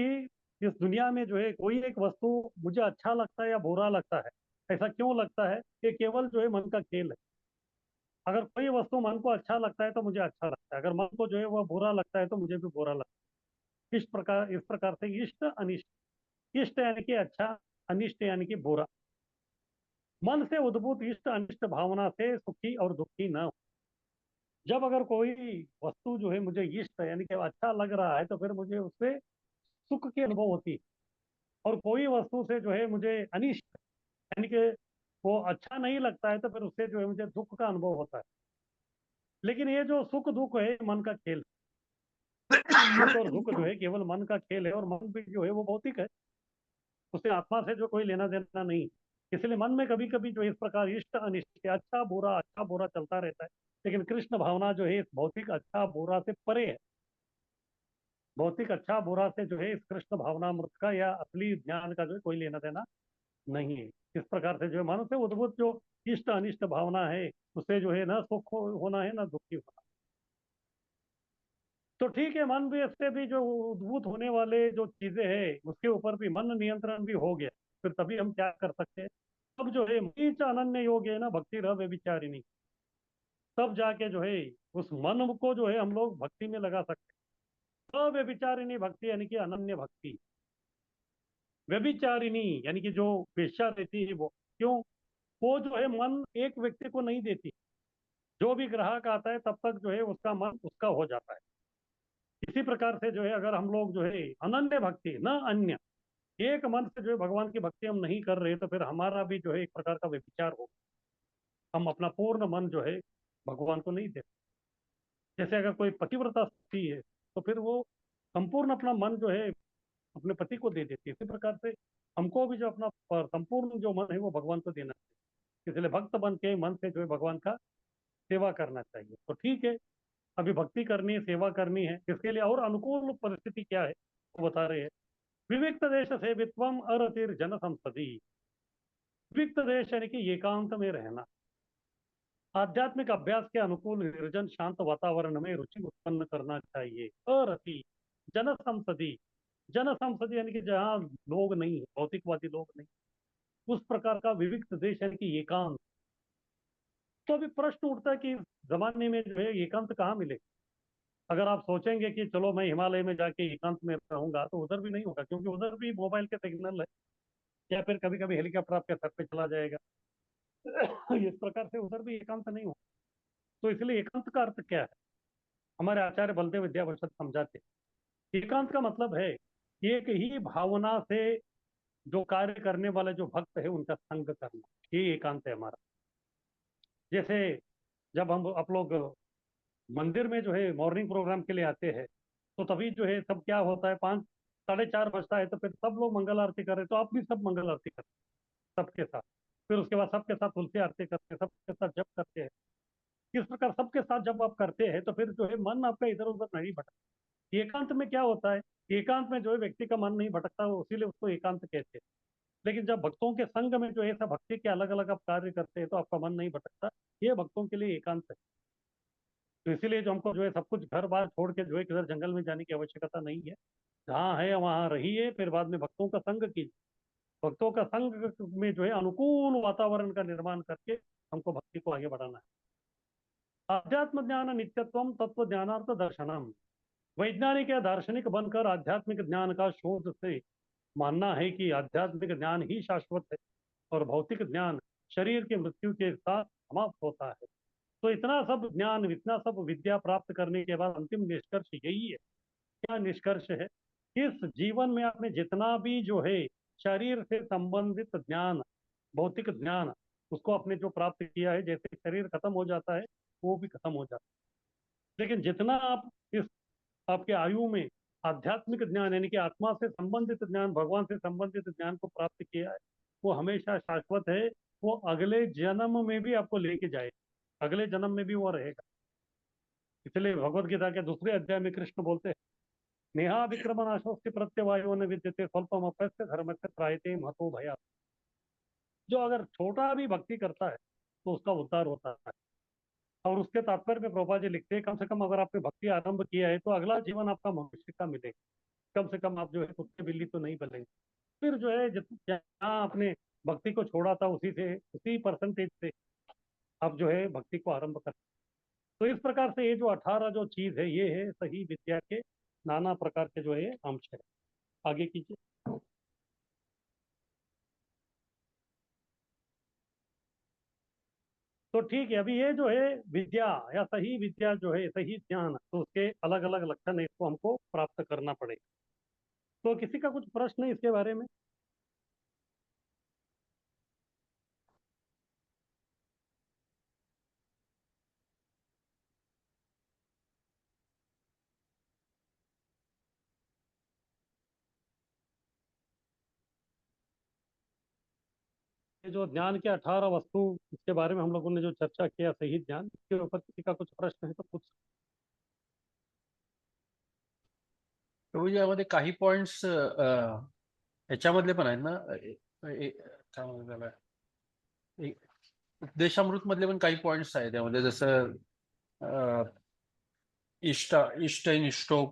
इस दुनिया में जो है कोई एक वस्तु मुझे अच्छा लगता है या बुरा लगता है, ऐसा क्यों लगता है? ये केवल जो है मन का खेल है। अगर कोई वस्तु मन को अच्छा लगता है तो मुझे अच्छा लगता है, अगर मन को जो है वह बुरा लगता है तो मुझे भी बुरा लगता है। इस प्रकार से इष्ट अनिष्ट। इष्ट यानी कि अच्छा, अनिष्ट यानी कि बुरा। मन से उद्भूत इष्ट अनिष्ट भावना से सुखी और दुखी न हो। जब अगर कोई वस्तु जो है मुझे इष्ट है यानी कि अच्छा लग रहा है, तो फिर मुझे उससे सुख की अनुभव होती है। और कोई वस्तु से जो है मुझे अनिष्ट यानी कि वो अच्छा नहीं लगता है, तो फिर उससे जो है मुझे दुख का अनुभव होता है। लेकिन ये जो सुख दुख है मन का खेल, सुख और दुख जो है केवल मन का खेल है, और मन भी जो है वो भौतिक है, उससे आत्मा से जो कोई लेना देना नहीं। इसलिए मन में कभी कभी जो इस प्रकार इष्ट अनिष्ट अच्छा बुरा चलता रहता है। लेकिन कृष्ण भावना जो है इस भौतिक अच्छा बुरा से परे है। भौतिक अच्छा बुरा से जो है इस कृष्ण भावनामृत का या असली ज्ञान का जो है कोई लेना देना नहीं है। इस प्रकार से जो है मन से उद्भूत जो इष्ट अनिष्ट भावना है, उससे जो है ना सुख होना है ना दुखी होना। तो ठीक है, मन भी इससे भी जो उद्भूत होने वाले जो चीजें हैं उसके ऊपर भी मन नियंत्रण भी हो गया, फिर तभी हम क्या कर सकते हैं? तब जो है नीच अनन्य योग है ना भक्ति रह व्यभिचारिणी, तब जाके जो है उस मन को जो है हम लोग भक्ति में लगा सकते हैं। अव्यभिचारिणी भक्ति यानी कि अनन्य भक्ति। व्यभिचारिणी यानी कि जो वेश्या देती है वो, क्यों? वो जो है मन एक व्यक्ति को नहीं देती, जो भी ग्राहक आता है तब तक जो है उसका मन उसका हो जाता है। इसी प्रकार से जो है अगर हम लोग जो है अनन्य भक्ति न अन्य, एक मन से जो है भगवान की भक्ति हम नहीं कर रहे, तो फिर हमारा भी जो है एक प्रकार का व्यभिचार हो, हम अपना पूर्ण मन जो है भगवान को नहीं देते। जैसे अगर कोई पतिव्रता स्त्री है, तो फिर वो संपूर्ण अपना मन जो है अपने पति को दे देती है। इसी प्रकार से हमको भी जो अपना संपूर्ण जो मन है वो भगवान को देना चाहिए। इसलिए भक्त बन के मन से जो है भगवान का सेवा करना चाहिए। तो ठीक है, अभी भक्ति करनी है, सेवा करनी है, इसके लिए और अनुकूल परिस्थिति क्या है वो बता रहे हैं। विविक्त देश सेवित्वम अरतिर जन संसदी। विविक्त देश यानी कि एकांत में रहना, आध्यात्मिक अभ्यास के अनुकूल निर्जन शांत वातावरण में रुचि उत्पन्न करना चाहिए। अरति जन संसदी, जन संसदी यानी कि जहाँ लोग नहीं है, भौतिकवादी लोग नहीं, उस प्रकार का विविक्त देश यानी कि एकांत। तो अभी प्रश्न उठता है कि इस जमाने में जो है एकांत कहाँ मिले? अगर आप सोचेंगे कि चलो मैं हिमालय में जाके एकांत में रहूंगा, तो उधर भी नहीं होगा, क्योंकि उधर भी मोबाइल के सिग्नल है, या फिर कभी कभी हेलीकॉप्टर आपके सर पे चला जाएगा। इस प्रकार से उधर भी एकांत नहीं होगा। तो इसलिए एकांत का अर्थ क्या है? हमारे आचार्य बलदेव विद्याभूषण समझाते हैं। एकांत का मतलब है एक ही भावना से जो कार्य करने वाले जो भक्त है उनका संग करना, ये एकांत है हमारा। जैसे जब हम आप लोग मंदिर में जो है मॉर्निंग प्रोग्राम के लिए आते हैं, तो तभी जो है सब क्या होता है, 5 साढ़े 4 बजता है, तो फिर सब लोग मंगल आरती कर रहे हैं, तो आप भी सब मंगल आरती करते हैं सबके साथ। फिर उसके बाद सबके साथ तुलसी आरती करते हैं, सबके साथ जप करते हैं। इस प्रकार सबके साथ जब आप करते हैं, तो फिर जो है मन आपका इधर उधर नहीं भटकता। एकांत में क्या होता है? एकांत में जो है व्यक्ति का मन नहीं भटकता, इसीलिए उसको एकांत कहते हैं। लेकिन जब भक्तों के संग में जो है सब भक्ति के अलग अलग आप कार्य करते हैं, तो आपका मन नहीं भटकता। ये भक्तों के लिए एकांत है। तो इसीलिए जो हमको जो है सब कुछ घर बार छोड़ के जो है किधर जंगल में जाने की आवश्यकता नहीं है। जहाँ है वहाँ रहिए, फिर बाद में भक्तों का संग कीजिए। भक्तों का संग में जो है अनुकूल वातावरण का निर्माण करके हमको भक्ति को आगे बढ़ाना है। आध्यात्म ज्ञान नित्यत्वम तत्व ज्ञानार्थ दर्शनम। वैज्ञानिक या दार्शनिक बनकर आध्यात्मिक ज्ञान का शोध से मानना है कि आध्यात्मिक ज्ञान ही शाश्वत है, और भौतिक ज्ञान शरीर की मृत्यु के साथ समाप्त होता है। तो इतना सब ज्ञान, इतना सब विद्या प्राप्त करने के बाद अंतिम निष्कर्ष यही है। क्या निष्कर्ष है? इस जीवन में आपने जितना भी जो है शरीर से संबंधित ज्ञान, भौतिक ज्ञान, उसको आपने जो प्राप्त किया है, जैसे शरीर खत्म हो जाता है वो भी खत्म हो जाता है। लेकिन जितना आप इस आपके आयु में आध्यात्मिक ज्ञान यानी कि आत्मा से संबंधित ज्ञान, भगवान से संबंधित ज्ञान को प्राप्त किया है, वो हमेशा शाश्वत है। वो अगले जन्म में भी आपको लेके जाएगा, अगले जन्म में भी वो रहेगा। इसलिए भगवत गीता के दूसरे अध्याय में कृष्ण बोलते हैं, नेहा विक्रमनाशोस्ति प्रत्यवायो न विद्यते स्वल्पम अपस्य धर्मस्य त्रायते महतो भया। जो अगर छोटा भी भक्ति करता है तो उसका उद्धार होता है। और उसके तात्पर्य में प्रभुपाद जी लिखते हैं, कम से कम अगर आपने भक्ति आरंभ किया है तो अगला जीवन आपका मनुष्य का मिलेगा। कम से कम आप जो है कुत्ते बिल्ली तो नहीं बनेंगे। फिर जो है जहाँ आपने भक्ति को छोड़ा था उसी परसेंटेज से आप जो है भक्ति को आरंभ कर। तो इस प्रकार से ये जो 18 जो चीज है, ये है सही विद्या के नाना प्रकार के जो है अंश है। आगे कीजिए। तो ठीक है, अभी ये जो है विद्या या सही विद्या जो है, सही ज्ञान, तो उसके अलग अलग लक्षण है, इसको हमको प्राप्त करना पड़ेगा। तो किसी का कुछ प्रश्न है इसके बारे में? ये जो ज्ञान के 18 वस्तु, इसके बारे में हम लोगों ने जो चर्चा किया, सही ज्ञान, इसके ऊपर किसी का कुछ प्रश्न है तो कुछ। प्रभूजी यामध्ये काही पॉइंट्स ह्याच्यामधले पण आहेत ना, काय म्हणतात त्याला, उपदेशामृत मधले पण काही पॉइंट्स आहेत त्यामध्ये, जसं इष्ट इष्ट निष्ठो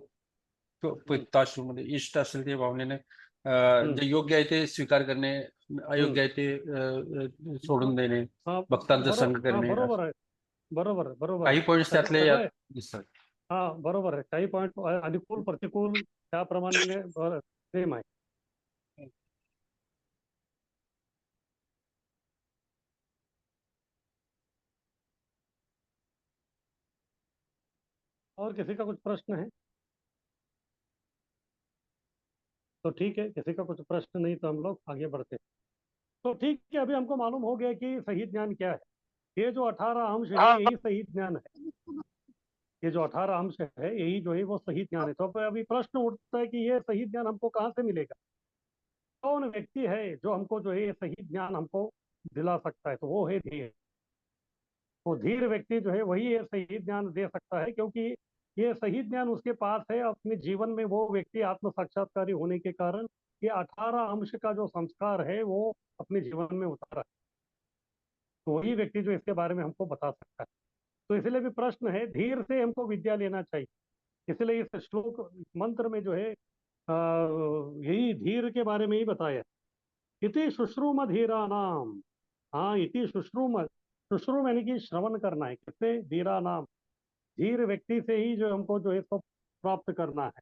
पित्ताश्रूमध्ये इष्ट असेल ते भावनेने जे योग्य आहे ते स्वीकार करणे, अयोग्य आहे ते सोडून देणे, हाँ भक्तांचा संग करणे, बरोबर आहे, बरोबर आहे, बरोबर काही आहे. पॉइंट्स त्यातले सगळं आहे. दिसतात. हा बरोबर आहे. काही पॉईंट अनुकूल प्रतिकूल त्याप्रमाणे सेम आहे. और किसी का कुछ प्रश्न है तो ठीक है, किसी का कुछ प्रश्न नहीं तो हम लोग आगे बढ़ते हैं. तो ठीक है, अभी हमको मालूम हो गया कि सही ज्ञान क्या है. ये जो 18 अंश है यही सही ज्ञान है. ये जो 18 अंश है यही जो है वो सही ज्ञान है. तो अभी प्रश्न उठता है कि ये सही ज्ञान हमको कहाँ से मिलेगा? कौन व्यक्ति है जो हमको जो है ये सही ज्ञान हमको दिला सकता है? तो वो है धीर. तो धीर व्यक्ति जो है वही ये सही ज्ञान दे सकता है, क्योंकि ये सही ज्ञान उसके पास है. अपने जीवन में वो व्यक्ति आत्म साक्षात्कारी होने के कारण ये 18 अंश का जो संस्कार है वो अपने जीवन में उतारा है. तो वही व्यक्ति जो इसके बारे में हमको बता सकता है. तो इसलिए भी प्रश्न है, धीर से हमको विद्या लेना चाहिए. इसलिए इस श्लोक मंत्र में जो है यही धीर के बारे में ही बताया. इति शुश्रूम धीरा नाम. हाँ, इति शुश्रूम, शुश्रूम यानी कि श्रवण करना है. किससे? धीरा नाम. धीर व्यक्ति से ही जो हमको जो है इसको प्राप्त करना है.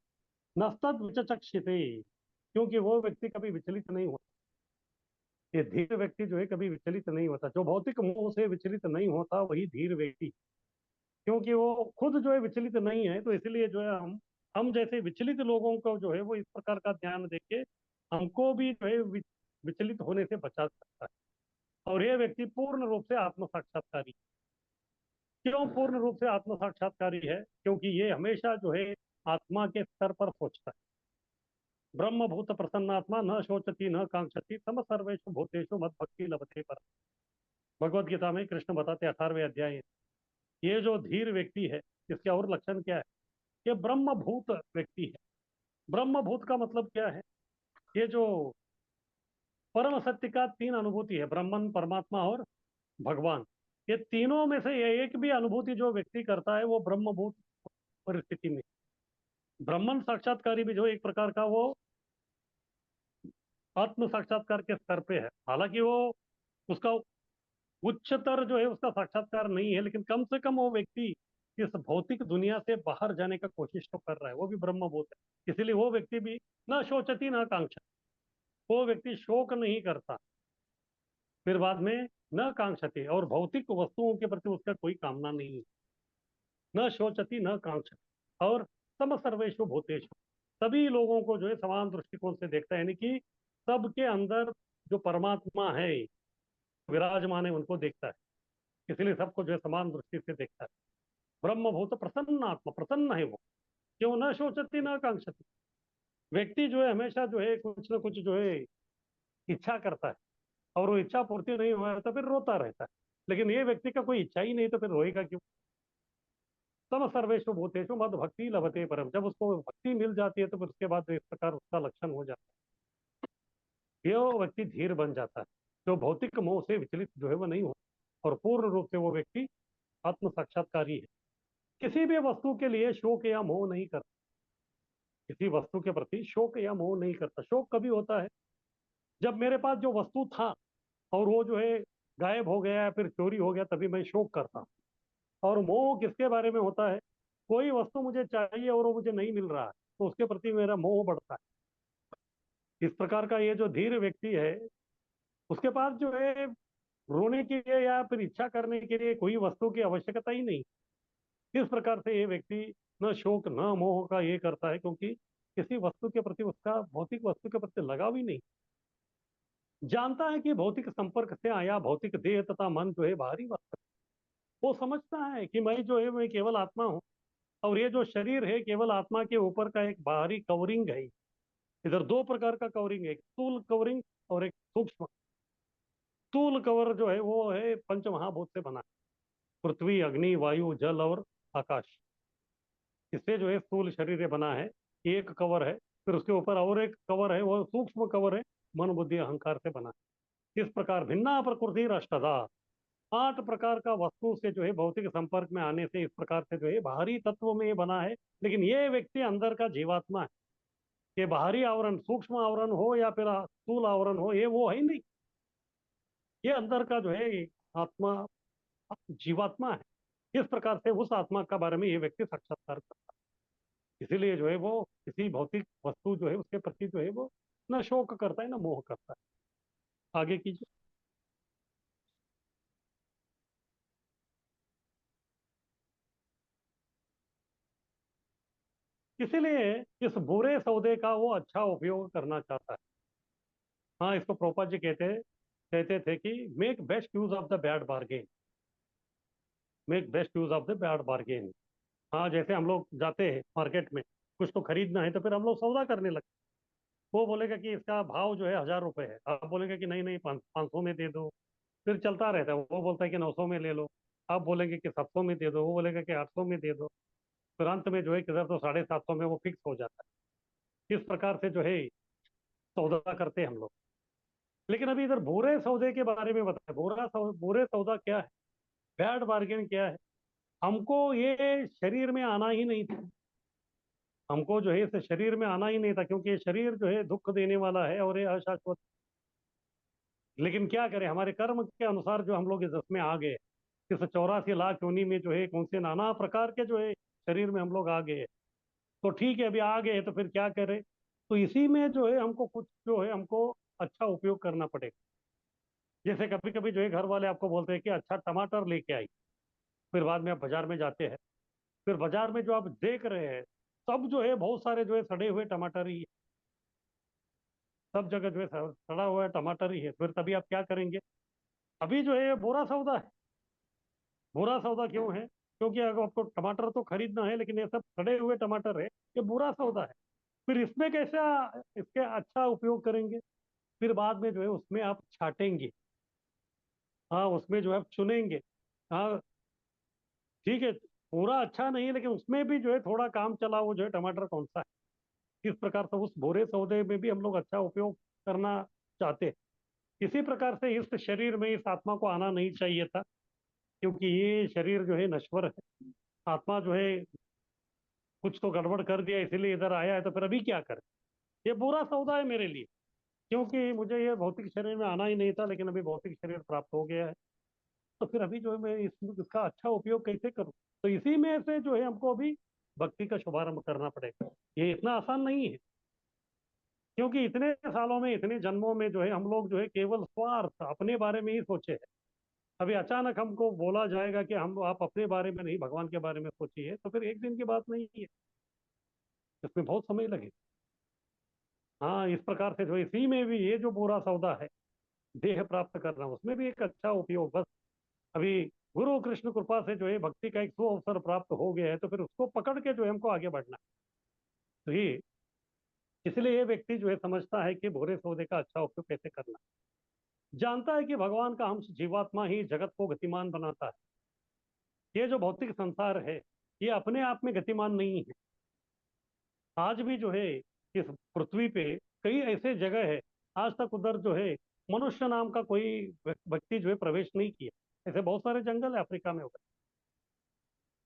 नस्तद विचक्षिते, क्योंकि वो व्यक्ति कभी विचलित नहीं होता. ये धीर व्यक्ति जो है कभी विचलित नहीं होता. जो भौतिक मोह से विचलित नहीं होता वही धीर व्यक्ति, क्योंकि वो खुद जो है विचलित नहीं है. तो इसलिए जो है हम जैसे विचलित लोगों को जो है वो इस प्रकार का ध्यान देके हमको भी जो है विचलित होने से बचा सकता है. और ये व्यक्ति पूर्ण रूप से आत्म साक्षात्कारी. क्यों पूर्ण रूप से आत्म साक्षात्कारी है? क्योंकि ये हमेशा जो है आत्मा के स्तर पर सोचता है. ब्रह्म भूत प्रसन्नात्मा न शोचती न कांक्षती सम सर्वेषु भूतेषु मद भक्ति लभते पर. भगवत गीता में कृष्ण बताते 18वें अध्याय. ये जो धीर व्यक्ति है इसके और लक्षण क्या है? ये ब्रह्मभूत व्यक्ति है. ब्रह्मभूत का मतलब क्या है? ये जो परम सत्य का 3 अनुभूति है, ब्रह्मन, परमात्मा और भगवान, ये तीनों में से एक भी अनुभूति जो व्यक्ति करता है वो ब्रह्मभूत परिस्थिति में. ब्रह्मन साक्षात्कारी भी जो एक प्रकार का वो आत्म साक्षात्कार के स्तर पे है. हालांकि वो उसका उच्चतर जो है उसका साक्षात्कार नहीं है, लेकिन कम से कम वो व्यक्ति इस भौतिक दुनिया से बाहर जाने का कोशिश तो कर रहा है. वो भी ब्रह्मभूत है. इसीलिए वो व्यक्ति भी ना शोचती ना कांक्षा. वो व्यक्ति शोक नहीं करता. फिर बाद में न कांक्षति, और भौतिक वस्तुओं के प्रति उसका कोई कामना नहीं है। न शोचति न कांक्षति, और सम सर्वेषु भूतेषु, सभी लोगों को जो है समान दृष्टिकोण से देखता है, यानी कि सबके अंदर जो परमात्मा है विराजमान है उनको देखता है, इसलिए सबको जो है समान दृष्टि से देखता है। ब्रह्मभूत प्रसन्न आत्मा, प्रसन्न है वो, क्यों? न शोचति न कांक्षति। व्यक्ति जो है हमेशा जो है कुछ न कुछ जो है इच्छा करता है, और वो इच्छा पूर्ति नहीं हुआ तो फिर रोता रहता है। लेकिन ये व्यक्ति का कोई इच्छा ही नहीं तो फिर रोएगा क्यों? तम सर्वेषु भूतेषु मद भक्ति लभते परम, जब उसको भक्ति मिल जाती है तो फिर उसके बाद इस प्रकार उसका लक्षण हो जाता है, ये वो व्यक्ति धीर बन जाता है, जो भौतिक मोह से विचलित जो है वो नहीं हो, और पूर्ण रूप से वो व्यक्ति आत्म साक्षात्कारी है। किसी भी वस्तु के लिए शोक या मोह नहीं करता, किसी वस्तु के प्रति शोक या मोह नहीं करता। शोक कभी होता है जब मेरे पास जो वस्तु था और वो जो है गायब हो गया या फिर चोरी हो गया, तभी मैं शोक करता हूँ। और मोह किसके बारे में होता है? कोई वस्तु मुझे चाहिए और वो मुझे नहीं मिल रहा है तो उसके प्रति मेरा मोह बढ़ता है। इस प्रकार का ये जो धीर व्यक्ति है उसके पास जो है रोने के लिए या फिर इच्छा करने के लिए कोई वस्तु की आवश्यकता ही नहीं। इस प्रकार से ये व्यक्ति न शोक न मोह का ये करता है, क्योंकि किसी वस्तु के प्रति उसका भौतिक वस्तु के प्रति लगाव ही नहीं। जानता है कि भौतिक संपर्क से आया भौतिक देह तथा मन जो है बाहरी वस्तु, वो समझता है कि मैं जो है मैं केवल आत्मा हूँ, और ये जो शरीर है केवल आत्मा के ऊपर का एक बाहरी कवरिंग है। इधर दो प्रकार का कवरिंग है, एक स्थूल कवरिंग और एक सूक्ष्म। स्थूल कवर जो है वो है पंच महाभूत से बना है, पृथ्वी अग्नि वायु जल और आकाश, इससे जो है स्थूल शरीर बना है, एक कवर है। फिर उसके ऊपर और एक कवर है, वो सूक्ष्म कवर है, मन बुद्धि अहंकार से बना है। इस प्रकार भिन्ना प्रकृति अष्टधा, 8 प्रकार का वस्तु से जो है भौतिक संपर्क में आने से इस प्रकार से जो है बाहरी तत्व में ये बना है। लेकिन ये व्यक्ति अंदर का जीवात्मा है, ये बाहरी आवरण सूक्ष्म आवरण हो या फिर स्थूल आवरण हो, ये वो है ही नहीं, ये अंदर का जो है आत्मा जीवात्मा है। इस प्रकार से उस आत्मा का बारे में ये व्यक्ति साक्षात्कार करता है। इसीलिए जो है वो किसी भौतिक वस्तु जो है उसके प्रति जो है वो न शोक करता है न मोह करता है। आगे कीजिए। इसीलिए इस बुरे सौदे का वो अच्छा उपयोग करना चाहता है। हाँ, इसको प्रोपा जी कहते थे कि make best use of the bad bargain, make best use of the bad bargain. हाँ, जैसे हम लोग जाते हैं मार्केट में, कुछ तो खरीदना है तो फिर हम लोग सौदा करने लगते। वो बोलेगा कि इसका भाव जो है 1000 रुपए है, आप बोलेंगे कि नहीं नहीं 500 में दे दो, फिर चलता रहता है। वो बोलता है कि 900 में ले लो, आप बोलेंगे कि 700 में दे दो, वो बोलेगा कि 800 में दे दो। फिर अंत में जो है किधर तो 750 में वो फिक्स हो जाता है। इस प्रकार से जो है सौदा करते हैं हम लोग। लेकिन अभी इधर बुरे सौदे के बारे में बताए, बुरे सौदा क्या है, बैड बार्गेन क्या है। हमको ये शरीर में आना ही नहीं था, हमको जो है इस शरीर में आना ही नहीं था, क्योंकि ये शरीर जो है दुख देने वाला है और ये अशाश्वत। लेकिन क्या करें, हमारे कर्म के अनुसार जो हम लोग इस में आ गए, इस 84 लाख योनि में जो है कौन से नाना प्रकार के जो है शरीर में हम लोग आ गए। तो ठीक है, अभी आ गए तो फिर क्या करें? तो इसी में जो है हमको कुछ जो है हमको अच्छा उपयोग करना पड़ेगा। जैसे कभी कभी जो है घर वाले आपको बोलते हैं कि अच्छा टमाटर लेके आई, फिर बाद में आप बाजार में जाते हैं, फिर बाजार में जो आप देख रहे हैं सब जो है बहुत सारे जो है सड़े हुए टमाटर ही है, सब जगह जो है सड़ा हुआ टमाटर ही है। फिर तभी आप क्या करेंगे? अभी जो है ये बुरा सौदा है। बुरा सौदा क्यों है? क्योंकि अगर आपको टमाटर तो खरीदना है लेकिन ये सब सड़े हुए टमाटर है, ये बुरा सौदा है। फिर इसमें कैसा इसके अच्छा उपयोग करेंगे? फिर बाद में जो है उसमें आप छाटेंगे, हाँ उसमें जो है आप चुनेंगे। हाँ ठीक है, पूरा अच्छा नहीं है लेकिन उसमें भी जो है थोड़ा काम चला वो जो है टमाटर कौन सा है। इस प्रकार से उस बुरे सौदे में भी हम लोग अच्छा उपयोग करना चाहते हैं। इसी प्रकार से इस शरीर में इस आत्मा को आना नहीं चाहिए था, क्योंकि ये शरीर जो है नश्वर है। आत्मा जो है कुछ तो गड़बड़ कर दिया इसीलिए इधर आया है, तो फिर अभी क्या करें? ये बुरा सौदा है मेरे लिए, क्योंकि मुझे ये भौतिक शरीर में आना ही नहीं था, लेकिन अभी भौतिक शरीर प्राप्त हो गया है। तो फिर अभी जो है मैं इसका अच्छा उपयोग कैसे करूं? तो इसी में से जो है हमको अभी भक्ति का शुभारंभ करना पड़ेगा। ये इतना आसान नहीं है, क्योंकि इतने सालों में इतने जन्मों में जो है हम लोग जो है केवल स्वार्थ अपने बारे में ही सोचे हैं। अभी अचानक हमको बोला जाएगा कि हम आप अपने बारे में नहीं भगवान के बारे में सोचिए, तो फिर एक दिन की बात नहीं है, इसमें बहुत समय लगेगा। हाँ, इस प्रकार से जो इसी में भी ये जो बुरा सौदा है देह प्राप्त करना, उसमें भी एक अच्छा उपयोग, बस अभी गुरु कृष्ण कृपा से जो है भक्ति का एक अवसर प्राप्त हो गया है, तो फिर उसको पकड़ के जो है हमको आगे बढ़ना है। तो ये इसलिए ये व्यक्ति जो है समझता है कि बुरे सौदे का अच्छा उपयोग कैसे करना, जानता है कि भगवान का अंश जीवात्मा ही जगत को गतिमान बनाता है। ये जो भौतिक संसार है ये अपने आप में गतिमान नहीं है। आज भी जो है इस पृथ्वी पे कई ऐसे जगह है, आज तक उधर जो है मनुष्य नाम का कोई व्यक्ति जो है प्रवेश नहीं किया। ऐसे बहुत सारे जंगल है अफ्रीका में उधर।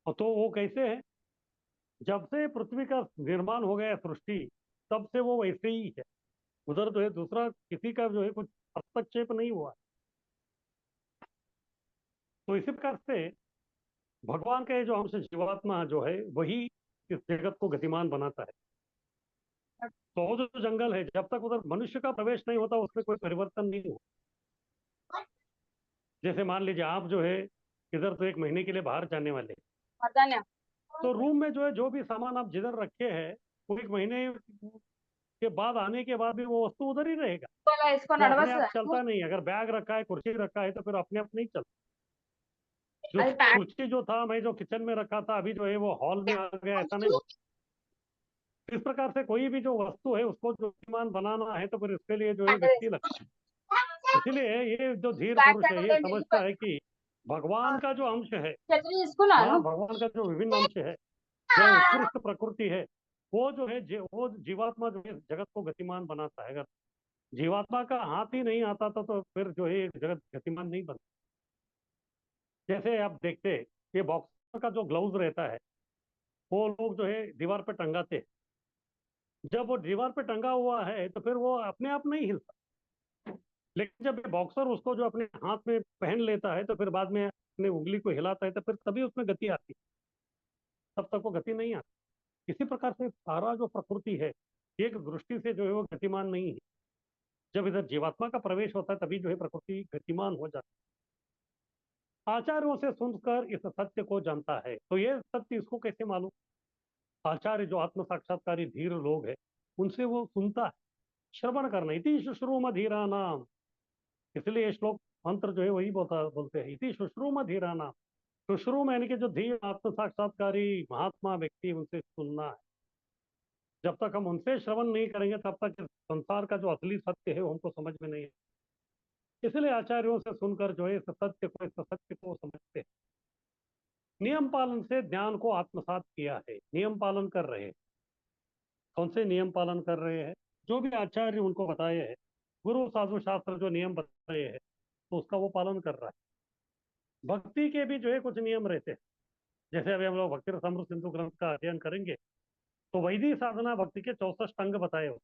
और तो वो कैसे है, जब से पृथ्वी का निर्माण हो गया सृष्टि, तब से वो वैसे ही है। उधर जो है दूसरा किसी का जो है कुछ हस्तक्षेप नहीं हुआ। तो इसी प्रकार से भगवान का ये जो अंश जीवात्मा जो है वही इस जगत को गतिमान बनाता है। तो वो जो जंगल है, जब तक उधर मनुष्य का प्रवेश नहीं होता उसमें कोई परिवर्तन नहीं होता। जैसे मान लीजिए आप जो है इधर तो 1 महीने के लिए बाहर जाने वाले हैं, तो रूम में जो है जो भी सामान आप जिधर रखे हैं वो 1 महीने के बाद आने के बाद भी वो वस्तु उधर ही रहेगा। वो अपने आप चलता नहीं। अगर बैग रखा है, कुर्सी रखा है, तो फिर अपने आप नहीं चलता। जो कुर्सी जो था, मैं जो किचन में रखा था, अभी जो है वो हॉल में आ गया, ऐसा नहीं होता। इस प्रकार से कोई भी जो वस्तु है उसको जो विमान बनाना है, तो फिर इसके लिए जो है व्यक्ति लगता है। इसीलिए ये जो धीर पुरुष है ये समझता है कि भगवान का जो अंश है, हाँ, भगवान का जो विभिन्न अंश है, जो उत्कृष्ट प्रकृति है, वो जो है वो जीवात्मा जो है जगत को गतिमान बनाता है। अगर जीवात्मा का हाथ ही नहीं आता था तो फिर जो है जगत गतिमान नहीं बनता। जैसे आप देखते हैं, ये बॉक्सर का जो ग्लव्स रहता है वो लोग जो है दीवार पे टंगाते हैं। जब वो दीवार पे टंगा हुआ है तो फिर वो अपने आप नहीं हिलता। लेकिन जब ये बॉक्सर उसको जो अपने हाथ में पहन लेता है तो फिर बाद में अपनी उंगली को हिलाता है, तो फिर तभी उसमें गति आती है, तब तक वो गति नहीं आती। इसी प्रकार से सारा जो प्रकृति है एक दृष्टि से जो है वो गतिमान नहीं है। जब इधर जीवात्मा का प्रवेश होता है तभी जो है प्रकृति गतिमान हो जाती है। आचार्यों से सुनकर इस सत्य को जानता है। तो ये सत्य इसको कैसे मालूम? आचार्य जो आत्म साक्षात्कारी धीर लोग हैं उनसे वो सुनता है। श्रवण करना, इति शुश्रूम धीरा नाम, इसलिए ये श्लोक मंत्र जो है वही बोलते हैं, इति शुश्रूम धीरा नाम। शुश्रूम यानी कि जो धीर आत्म साक्षात्कारी महात्मा व्यक्ति, उनसे सुनना है। जब तक हम उनसे श्रवण नहीं करेंगे तब तक इस संसार का जो असली सत्य है वो हमको समझ में नहीं है। इसलिए आचार्यों से सुनकर जो है इस सत्य को समझते हैं। नियम पालन से ज्ञान को आत्मसात किया है। नियम पालन कर रहे हैं। कौन से नियम पालन कर रहे हैं? जो भी आचार्य उनको बताए हैं, गुरु साधु शास्त्र जो नियम बता रहे हैं, तो उसका वो पालन कर रहा है। भक्ति के भी जो है कुछ नियम रहते हैं। जैसे अभी हम लोग भक्ति रसामृत सिंधु ग्रंथ का अध्ययन करेंगे तो वैदिक साधना भक्ति के 64 अंग बताए हो।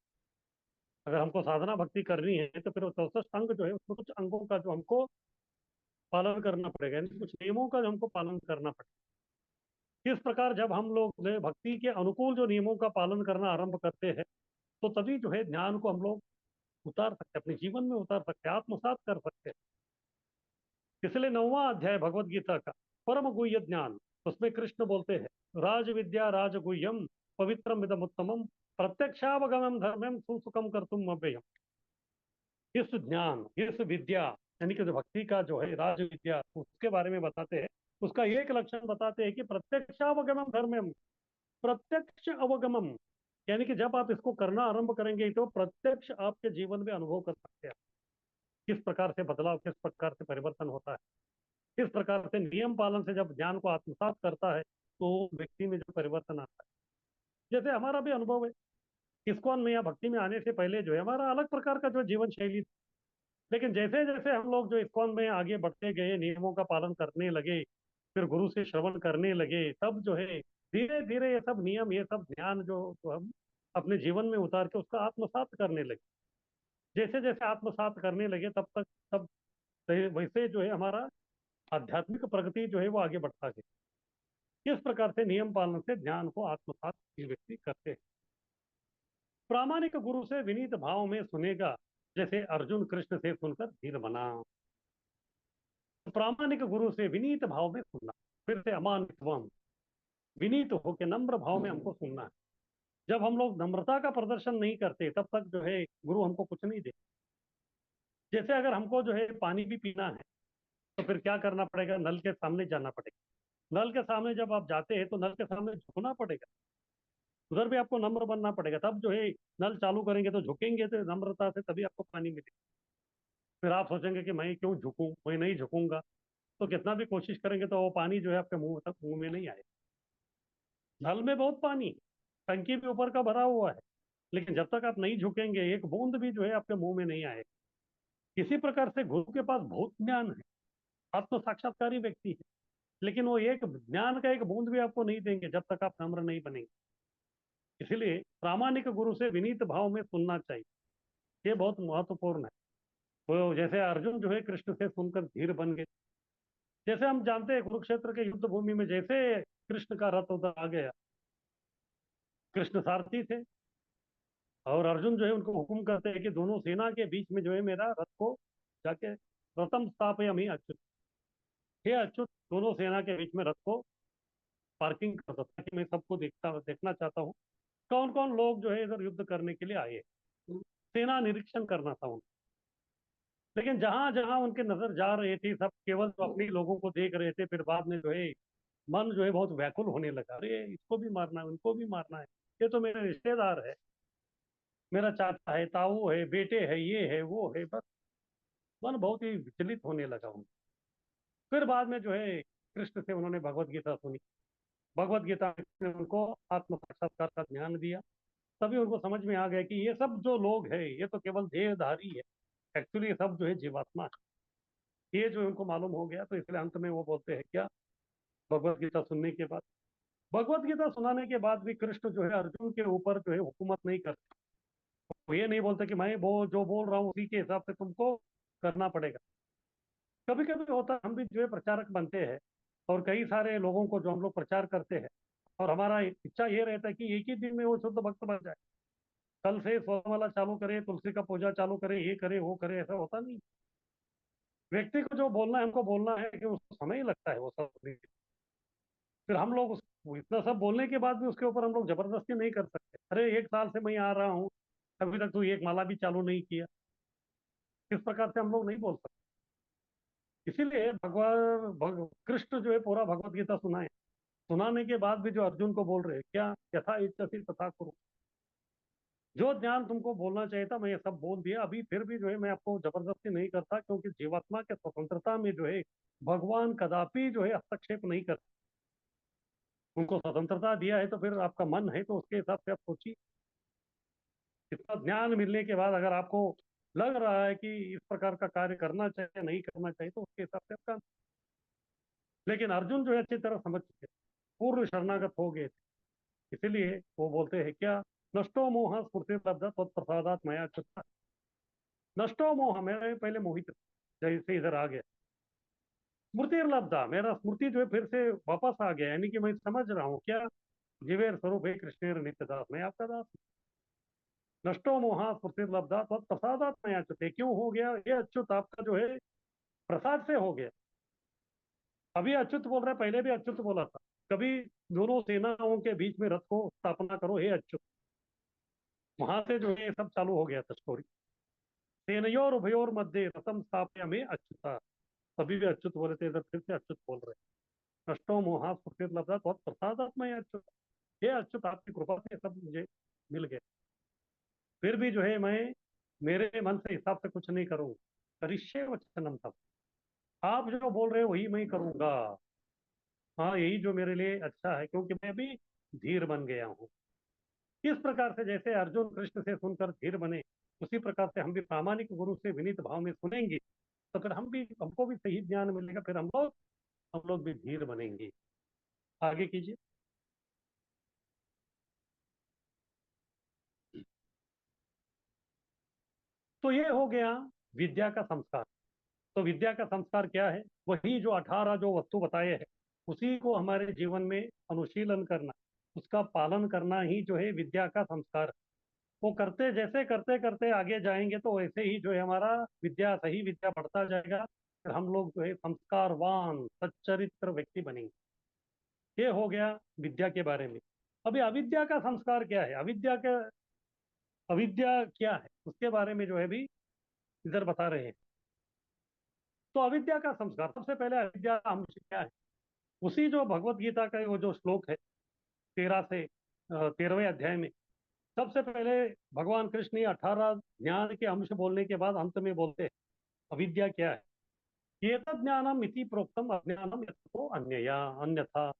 अगर हमको साधना भक्ति करनी है तो फिर वो 64 अंग जो है उसमें कुछ अंगों का जो हमको पालन करना पड़ेगा, यानी कुछ नियमों का जो हमको पालन करना पड़ेगा। इस प्रकार जब हम लोग भक्ति के अनुकूल जो नियमों का पालन करना आरंभ करते हैं तो तभी जो है ज्ञान को हम लोग उतार सकते हैं, अपने जीवन में उतार सकते हैं, आत्मसात कर सकते हैं। इसलिए 9वां अध्याय भगवत गीता का परम गुह्य ज्ञान, उसमें कृष्ण बोलते हैं राज विद्या राजगुह्यम पवित्रम इदम उत्तमम प्रत्यक्षावगमम धर्मम सुसुखम कर्तुम अव्ययम। इस ज्ञान, इस विद्या यानी कि जो भक्ति का जो है राज विद्या, उसके बारे में बताते हैं। उसका एक लक्षण बताते हैं कि प्रत्यक्षावगमम धर्मम, प्रत्यक्ष अवगमम, यानी कि जब आप इसको करना आरंभ करेंगे तो प्रत्यक्ष आपके जीवन में अनुभव कर सकते हैं किस प्रकार से बदलाव, किस प्रकार से परिवर्तन होता है। किस प्रकार से नियम पालन से जब ज्ञान को आत्मसात करता है तो व्यक्ति में जो परिवर्तन आता है। जैसे हमारा भी अनुभव है, इस्कॉन में या भक्ति में आने से पहले जो है हमारा अलग प्रकार का जो जीवन शैली, लेकिन जैसे जैसे हम लोग जो इस्कॉन में आगे बढ़ते गए, नियमों का पालन करने लगे, फिर गुरु से श्रवण करने लगे, तब जो है धीरे धीरे ये सब नियम, ये सब ज्ञान जो हम अपने जीवन में उतार के उसका आत्मसात करने लगे। जैसे जैसे आत्मसात करने लगे तब वैसे जो है हमारा आध्यात्मिक प्रगति जो है वो आगे बढ़ता गया। इस प्रकार से नियम पालन से ज्ञान को आत्मसात व्यक्ति करते हैं। प्रामाणिक गुरु से विनीत भाव में सुनेगा, जैसे अर्जुन कृष्ण से सुनकर धीर बना। तो प्रामाणिक गुरु से विनीत भाव में सुनना, फिर से अमानित्वम, विनीत होकर नम्र भाव में हमको सुनना है। जब हम लोग नम्रता का प्रदर्शन नहीं करते तब तक जो है गुरु हमको कुछ नहीं दे। जैसे अगर हमको जो है पानी भी पीना है तो फिर क्या करना पड़ेगा, नल के सामने जाना पड़ेगा। नल के सामने जब आप जाते हैं तो नल के सामने झुकना पड़ेगा, उधर भी आपको नम्र बनना पड़ेगा, तब जो है नल चालू करेंगे तो झुकेंगे तो नम्रता से तभी आपको पानी मिलेगा। फिर आप सोचेंगे कि मैं क्यों झुकूं, मैं नहीं झुकूंगा, तो कितना भी कोशिश करेंगे तो वो पानी जो है आपके मुंह तक, मुंह में नहीं आएगा। नल में बहुत पानी, टंकी भी ऊपर का भरा हुआ है, लेकिन जब तक आप नहीं झुकेंगे एक बूंद भी जो है आपके मुंह में नहीं आएगा। इसी प्रकार से गुरु के पास बहुत ज्ञान है, आत्म साक्षात्कारी व्यक्ति है, लेकिन वो एक ज्ञान का एक बूंद भी आपको नहीं देंगे जब तक आप नम्र नहीं बनेंगे। इसलिए प्रामाणिक गुरु से विनीत भाव में सुनना चाहिए, ये बहुत महत्वपूर्ण है। तो जैसे अर्जुन जो है कृष्ण से सुनकर धीर बन गए। जैसे हम जानते हैं कुरुक्षेत्र के युद्ध भूमि में जैसे कृष्ण का रथ उधर आ गया, कृष्ण सारथी थे और अर्जुन जो है उनको हुक्म करते हैं कि दोनों सेना के बीच में जो है मेरा रथ को जाके रथम स्थापयामि अच्युत, हे अच्युत दोनों सेना के बीच में रथ को पार्किंग कर दो, ताकि मैं सबको देखना चाहता हूँ कौन कौन लोग जो है इधर युद्ध करने के लिए आए। सेना निरीक्षण करना था उनको। लेकिन जहां जहां उनके नजर जा रहे थे सब केवल तो अपने लोगों को देख रहे थे। फिर बाद में जो है मन जो है बहुत व्याकुल होने लगा, अरे इसको भी मारना है, उनको भी मारना है, ये तो मेरे रिश्तेदार है, मेरा चाचा है, ताऊ है, बेटे है, ये है वो है, बस मन बहुत ही विचलित होने लगा उनको। फिर बाद में जो है कृष्ण से उन्होंने भगवत गीता सुनी, भगवत गीता ने उनको आत्म साक्षात्कार का ज्ञान दिया। तभी उनको समझ में आ गया कि ये सब जो लोग हैं ये तो केवल देहधारी है, एक्चुअली ये सब जो है जीवात्मा है, ये जो उनको मालूम हो गया। तो इसलिए अंत में वो बोलते हैं क्या, भगवत गीता सुनने के बाद, भगवत गीता सुनाने के बाद भी कृष्ण जो है अर्जुन के ऊपर जो है हुकूमत नहीं करते। वो ये नहीं बोलते कि मैं वो जो बोल रहा हूँ उसी के हिसाब से तुमको करना पड़ेगा। कभी कभी होता है हम भी जो है प्रचारक बनते हैं और कई सारे लोगों को जो हम लोग प्रचार करते हैं और हमारा इच्छा ये रहता है कि एक ही दिन में वो शुद्ध भक्त बन जाए, कल से सोमवाला चालू करे, तुलसी का पूजा चालू करे, ये करे वो करे, ऐसा होता नहीं। व्यक्ति को जो बोलना है हमको बोलना है कि उसको समय ही लगता है वो सब। फिर हम लोग इतना सब बोलने के बाद भी उसके ऊपर हम लोग जबरदस्ती नहीं कर सकते। अरे 1 साल से मैं आ रहा हूँ, अभी तक तू एक माला भी चालू नहीं किया, इस प्रकार से हम लोग नहीं बोल सकते। इसीलिए कृष्ण जो है पूरा भगवत गीता सुनाए, सुनाने के बाद भी जो अर्जुन को बोल रहे हैं क्या, यथा इच्छसि तथा कुरु, जो ज्ञान तुमको बोलना चाहिए था मैं ये सब बोल दिया। अभी फिर भी जो है मैं आपको जबरदस्ती नहीं करता, क्योंकि जीवात्मा के स्वतंत्रता में जो है भगवान कदापि जो है हस्तक्षेप नहीं करते। उनको स्वतंत्रता दिया है तो फिर आपका मन है तो उसके हिसाब से आप सोचिए। इतना ज्ञान मिलने के बाद अगर आपको लग रहा है कि इस प्रकार का कार्य करना चाहिए नहीं करना चाहिए तो उसके हिसाब से आपका। लेकिन अर्जुन जो है अच्छी तरह समझ चुके, पूर्ण शरणागत हो गए थे। इसीलिए वो बोलते हैं क्या, नष्टो मोह स्मृति लब्ध तत्प्रसादात मया च्युत। नष्टो मोह, मेरे पहले मोहित जैसे इधर आ गया, स्मृति लब्धा, मेरा स्मृति जो है फिर से वापस आ गया, यानी कि मैं समझ रहा हूँ क्या, जीवेर स्वरूप है कृष्णेर नित्य दास, मैं आपका दास हूँ। नष्टो मोहा स्मृति लब्धा तत्प्रसादात मया च्युत, क्यों हो गया ये अच्युत, आपका जो है प्रसाद से हो गया। अभी अच्युत बोल रहा है, पहले भी अच्युत बोला था। कभी दोनों सेनाओं के बीच में रथ को स्थापना करो हे अच्युत, वहां से जो है ये सब चालू हो गया था स्टोरी। सेनयोर उभयोर मध्य रथम स्थापयामि अच्युता, तभी भी अच्युत बोले थे, इधर फिर से अच्युत बोल रहे हैं। नष्टो मोहा स्फुर्तित लब्धा प्रसादात्मय अच्युत, हे अच्युत आपकी कृपा से सब मुझे मिल गए। फिर भी जो है मैं मेरे मन से हिसाब से कुछ नहीं करूंगा, करिष्ये वचनम तब, आप जो बोल रहे हो वही मैं करूंगा। हाँ यही जो मेरे लिए अच्छा है, क्योंकि मैं भी धीर बन गया हूँ। इस प्रकार से जैसे अर्जुन कृष्ण से सुनकर धीर बने, उसी प्रकार से हम भी प्रामाणिक गुरु से विनीत भाव में सुनेंगे तो फिर हमको भी सही ज्ञान मिलेगा, फिर हम लोग भी धीर बनेंगे। आगे कीजिए। तो ये हो गया विद्या का संस्कार। तो विद्या का संस्कार क्या है, वही जो 18 जो वस्तु बताए हैं उसी को हमारे जीवन में अनुशीलन करना, उसका पालन करना ही जो है विद्या का संस्कार है। वो करते जैसे करते करते आगे जाएंगे तो वैसे ही जो है हमारा विद्या, सही विद्या बढ़ता जाएगा फिर हम लोग जो है संस्कारवान सच्चरित्र व्यक्ति बनेंगे। ये हो गया विद्या के बारे में। अभी अविद्या का संस्कार क्या है, अविद्या क्या है उसके बारे में जो है भी इधर बता रहे हैं। तो अविद्या का संस्कार, सबसे पहले अविद्या का अंश क्या है, उसी जो भगवत गीता का वो जो श्लोक है 13वें अध्याय में, सबसे पहले भगवान कृष्ण ने 18 ज्ञान के अंश बोलने के बाद अंत में बोलते हैं अविद्या क्या है। ये ज्ञानम इति प्रोक्तम अज्ञानम यतो अन्यया अन्यथा।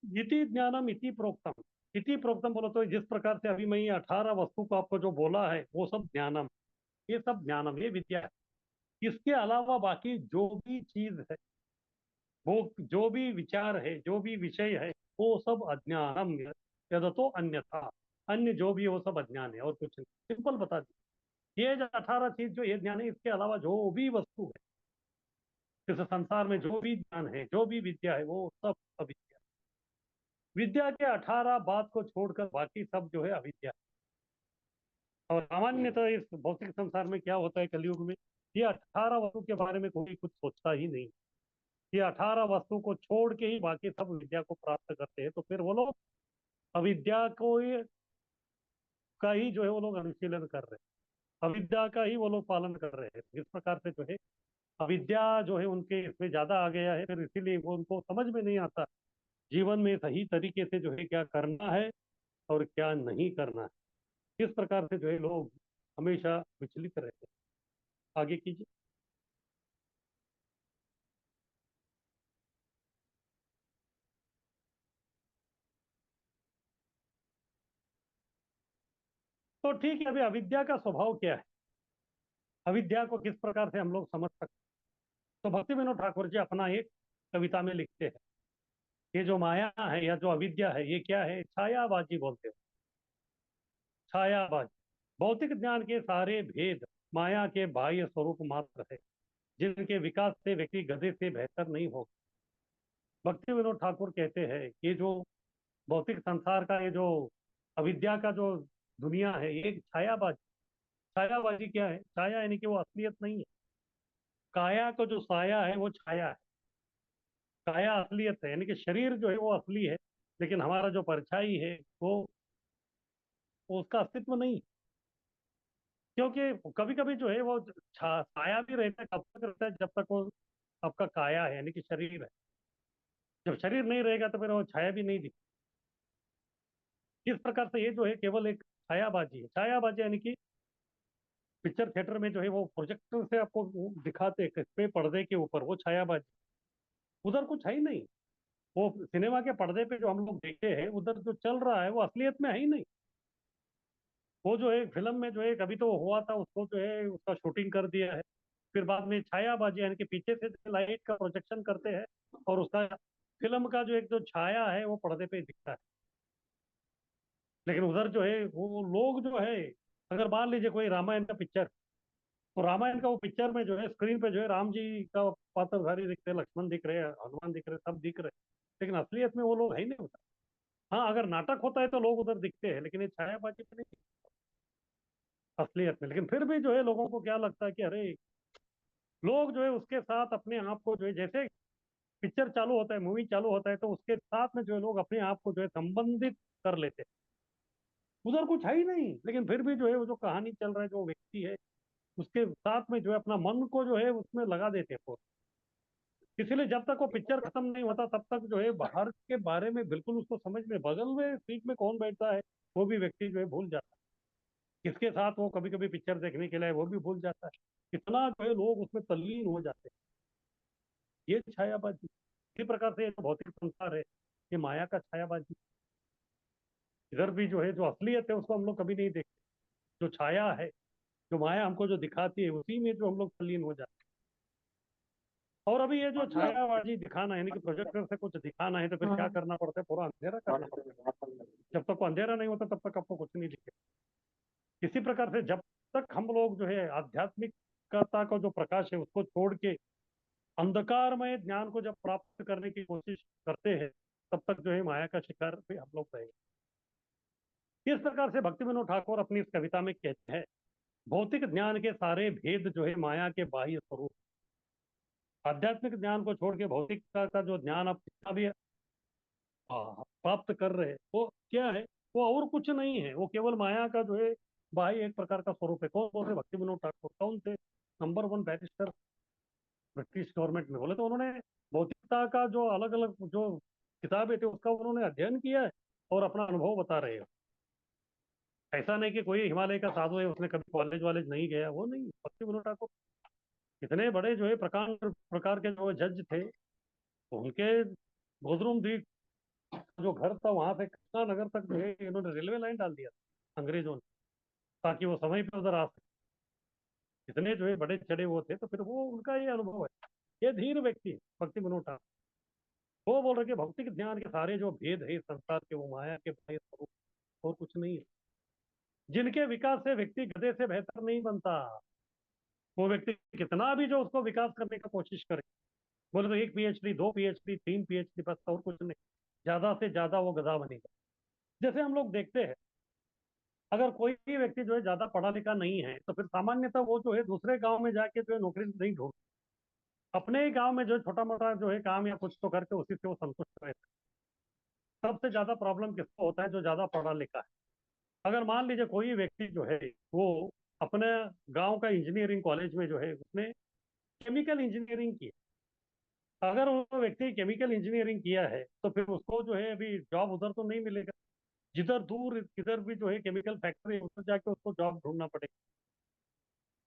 इति ज्ञानम इति प्रोक्तम, इति प्रोक्तम बोलो तो जिस प्रकार से अभी मैं ये 18 वस्तु को आपको जो बोला है वो सब ज्ञानम, ये सब ज्ञानम, ये विद्या है। इसके अलावा बाकी जो भी चीज है, वो जो भी विचार है, जो भी विषय है, वो सब अज्ञानम यदतो अन्यथा। अन्य जो भी है वो सब अज्ञान है और कुछ नहीं। सिंपल बता दी, ये जो 18 चीज जो ये ज्ञान है, इसके अलावा जो भी वस्तु है इस संसार में, जो भी ज्ञान है, जो भी विद्या है, वो सब अविद्या। विद्या के 18 बात को छोड़कर बाकी सब जो है अविद्या। और सामान्यतः इस भौतिक संसार में क्या होता है कलयुग में, ये 18 वस्तु के बारे में कोई कुछ सोचता ही नहीं। ये 18 वस्तु को छोड़ के ही बाकी सब विद्या को प्राप्त करते हैं। तो फिर वो लोग अविद्या का ही जो है वो लोग अनुशीलन कर रहे हैं, अविद्या का ही वो लोग पालन कर रहे हैं। इस प्रकार से जो है अविद्या जो है उनके इसमें ज्यादा आ गया है, फिर इसीलिए वो उनको समझ में नहीं आता जीवन में सही तरीके से जो है क्या करना है और क्या नहीं करना है। इस प्रकार से जो है लोग हमेशा विचलित रहते हैं। आगे कीजिए। तो ठीक है, अभी अविद्या का स्वभाव क्या है, अविद्या को किस प्रकार से हम लोग समझ सकते हैं। तो भक्ति विनोद ठाकुर जी अपना एक कविता में लिखते हैं, ये जो माया है या जो अविद्या है, ये क्या है, छायाबाजी बोलते हैं। छायाबाजी, भौतिक ज्ञान के सारे भेद माया के बाह्य स्वरूप मात्र है, जिनके विकास से व्यक्ति गधे से बेहतर नहीं होगा। भक्ति विनोद ठाकुर कहते हैं ये जो भौतिक संसार का ये जो अविद्या का जो दुनिया है, ये एक छायाबाजी। छायाबाजी क्या है, छाया यानी कि वो असलियत नहीं है। काया का जो साया है वो छाया है, काया असलियत है, यानी कि शरीर जो है वो असली है, लेकिन हमारा जो परछाई है वो उसका अस्तित्व नहीं है। क्योंकि कभी कभी जो है वो साया भी रहता है, कब तक रहता है, जब तक वो आपका काया है यानी कि शरीर है। जब शरीर नहीं रहेगा तो फिर वो छाया भी नहीं दिखती। इस प्रकार से ये जो है केवल एक छायाबाजी है। छायाबाजी यानी कि पिक्चर थिएटर में जो है वो प्रोजेक्टर से आपको वो दिखाते हैं पे पर्दे के ऊपर, वो छायाबाजी। उधर कुछ है ही नहीं। वो सिनेमा के पर्दे पे जो हम लोग देखते हैं, उधर जो चल रहा है वो असलियत में है ही नहीं। वो जो है फिल्म में जो है कभी तो हुआ था, उसको जो है उसका शूटिंग कर दिया है, फिर बाद में छायाबाजी यानी कि पीछे से लाइट का प्रोजेक्शन करते हैं और उसका फिल्म का जो एक जो छाया है वो पर्दे पे दिखता है। लेकिन उधर जो है वो लोग जो है, अगर मान लीजिए कोई रामायण का पिक्चर, तो रामायण का वो पिक्चर में जो है स्क्रीन पे जो है राम जी का पात्रधारी दिखते हैं, लक्ष्मण दिख रहे हैं, हनुमान दिख रहे हैं, सब दिख रहे हैं, लेकिन असलियत में वो लोग है ही नहीं होता। हाँ, अगर नाटक होता है तो लोग उधर दिखते हैं, लेकिन ये छायाबाजी में नहीं, असलियत में। लेकिन फिर भी जो है लोगों को क्या लगता है कि अरे, लोग जो है उसके साथ अपने आप को जो है, जैसे पिक्चर चालू होता है, मूवी चालू होता है, तो उसके साथ में जो है लोग अपने आप को जो है संबंधित कर लेते हैं। उधर कुछ है ही नहीं, लेकिन फिर भी जो है वो जो कहानी चल रहा है, जो व्यक्ति है उसके साथ में जो है अपना मन को जो है उसमें लगा देते हैं पूरा। इसीलिए जब तक वो पिक्चर खत्म नहीं होता तब तक जो है बाहर के बारे में बिल्कुल उसको समझ में, बगल में सीट में कौन बैठता है वो भी व्यक्ति जो है भूल जाता है, किसके साथ वो कभी कभी पिक्चर देखने के लिए वो भी भूल जाता है। इतना जो है लोग उसमें तल्लीन हो जाते हैं। ये छायाबाजी। इसी प्रकार से ये जो भौतिक संसार है, ये माया का छायाबाजी। इधर भी जो है जो असलियत है उसको हम लोग कभी नहीं देखते। जो छाया है, जो माया हमको जो दिखाती है, उसी में जो हम लोग तल्लीन हो जाते हैं। और अभी ये जो छायाबाजी दिखाना है, यानी कि प्रोजेक्टर से कुछ दिखाना है, तो फिर क्या करना पड़ता है, पूरा अंधेरा करना पड़ता है। जब तक वो अंधेरा नहीं होता तब तक आपको कुछ नहीं दिखेगा। इसी प्रकार से जब तक हम लोग जो है आध्यात्मिकता का जो प्रकाश है उसको छोड़ के अंधकारमय ज्ञान को जब प्राप्त करने की कोशिश करते हैं, तब तक जो है माया का शिकार भी हम लोग रहेंगे। इस प्रकार से भक्ति विनोद ठाकुर अपनी इस कविता में कहते हैं, भौतिक ज्ञान के सारे भेद जो है माया के बाह्य स्वरूप, आध्यात्मिक ज्ञान को छोड़ के भौतिकता का जो ज्ञान आप कितना भी प्राप्त कर रहे हैं, वो क्या है? वो और कुछ नहीं है, वो केवल माया का जो है बाह्य एक प्रकार का स्वरूप है। कौन बोल रहे? भक्ति विनोद ठाकुर। कौन थे? नंबर 1 बैरिस्टर ब्रिटिश गवर्नमेंट में। बोले तो उन्होंने भौतिकता का जो अलग अलग जो किताबें थे उसका उन्होंने अध्ययन किया है और अपना अनुभव बता रहे हैं। ऐसा नहीं कि कोई हिमालय का साधु है, उसने कभी कॉलेज वॉलेज नहीं गया, वो नहीं। भक्ति विनोद ठाकुर इतने बड़े जो है प्रकार प्रकार के जो जज थे, उनके गोदरूम द्वीप जो घर था वहां से कृष्णा नगर तक जो है इन्होंने रेलवे लाइन डाल दिया था अंग्रेजों ने, ताकि वो समय पे उधर आ सके। इतने जो है बड़े चढ़े वो थे, तो फिर वो उनका ये अनुभव है। ये धीर व्यक्ति है भक्ति विनोद ठाकुर। वो बोल रहे कि भौतिक ज्ञान के सारे जो भेद है इस संसार के, वो माया के बाह्य स्वरूप और कुछ नहीं है। जिनके विकास से व्यक्ति गधे से बेहतर नहीं बनता। वो व्यक्ति कितना भी जो उसको विकास करने का कोशिश करे, बोले तो 1 PhD 2 PhD 3 PhD बस, और कुछ नहीं। ज्यादा से ज्यादा वो गधा बनेगा। जैसे हम लोग देखते हैं, अगर कोई भी व्यक्ति जो है ज्यादा पढ़ा लिखा नहीं है, तो फिर सामान्यतः वो जो है दूसरे गांव में जाके जो है नौकरी नहीं ढूंढ, अपने ही गांव में जो है छोटा मोटा जो है काम या कुछ तो करके उसी से वो संतुष्ट रहता है। सबसे ज्यादा प्रॉब्लम किसको होता है? जो ज्यादा पढ़ा लिखा है। अगर मान लीजिए कोई व्यक्ति जो है वो अपने गांव का इंजीनियरिंग कॉलेज में जो है उसने केमिकल इंजीनियरिंग की, अगर वो व्यक्ति केमिकल इंजीनियरिंग किया है तो फिर उसको जो है अभी जॉब उधर तो नहीं मिलेगा। जिधर दूर किधर भी जो है केमिकल फैक्ट्री है उधर जाके उसको जॉब ढूंढना पड़ेगा।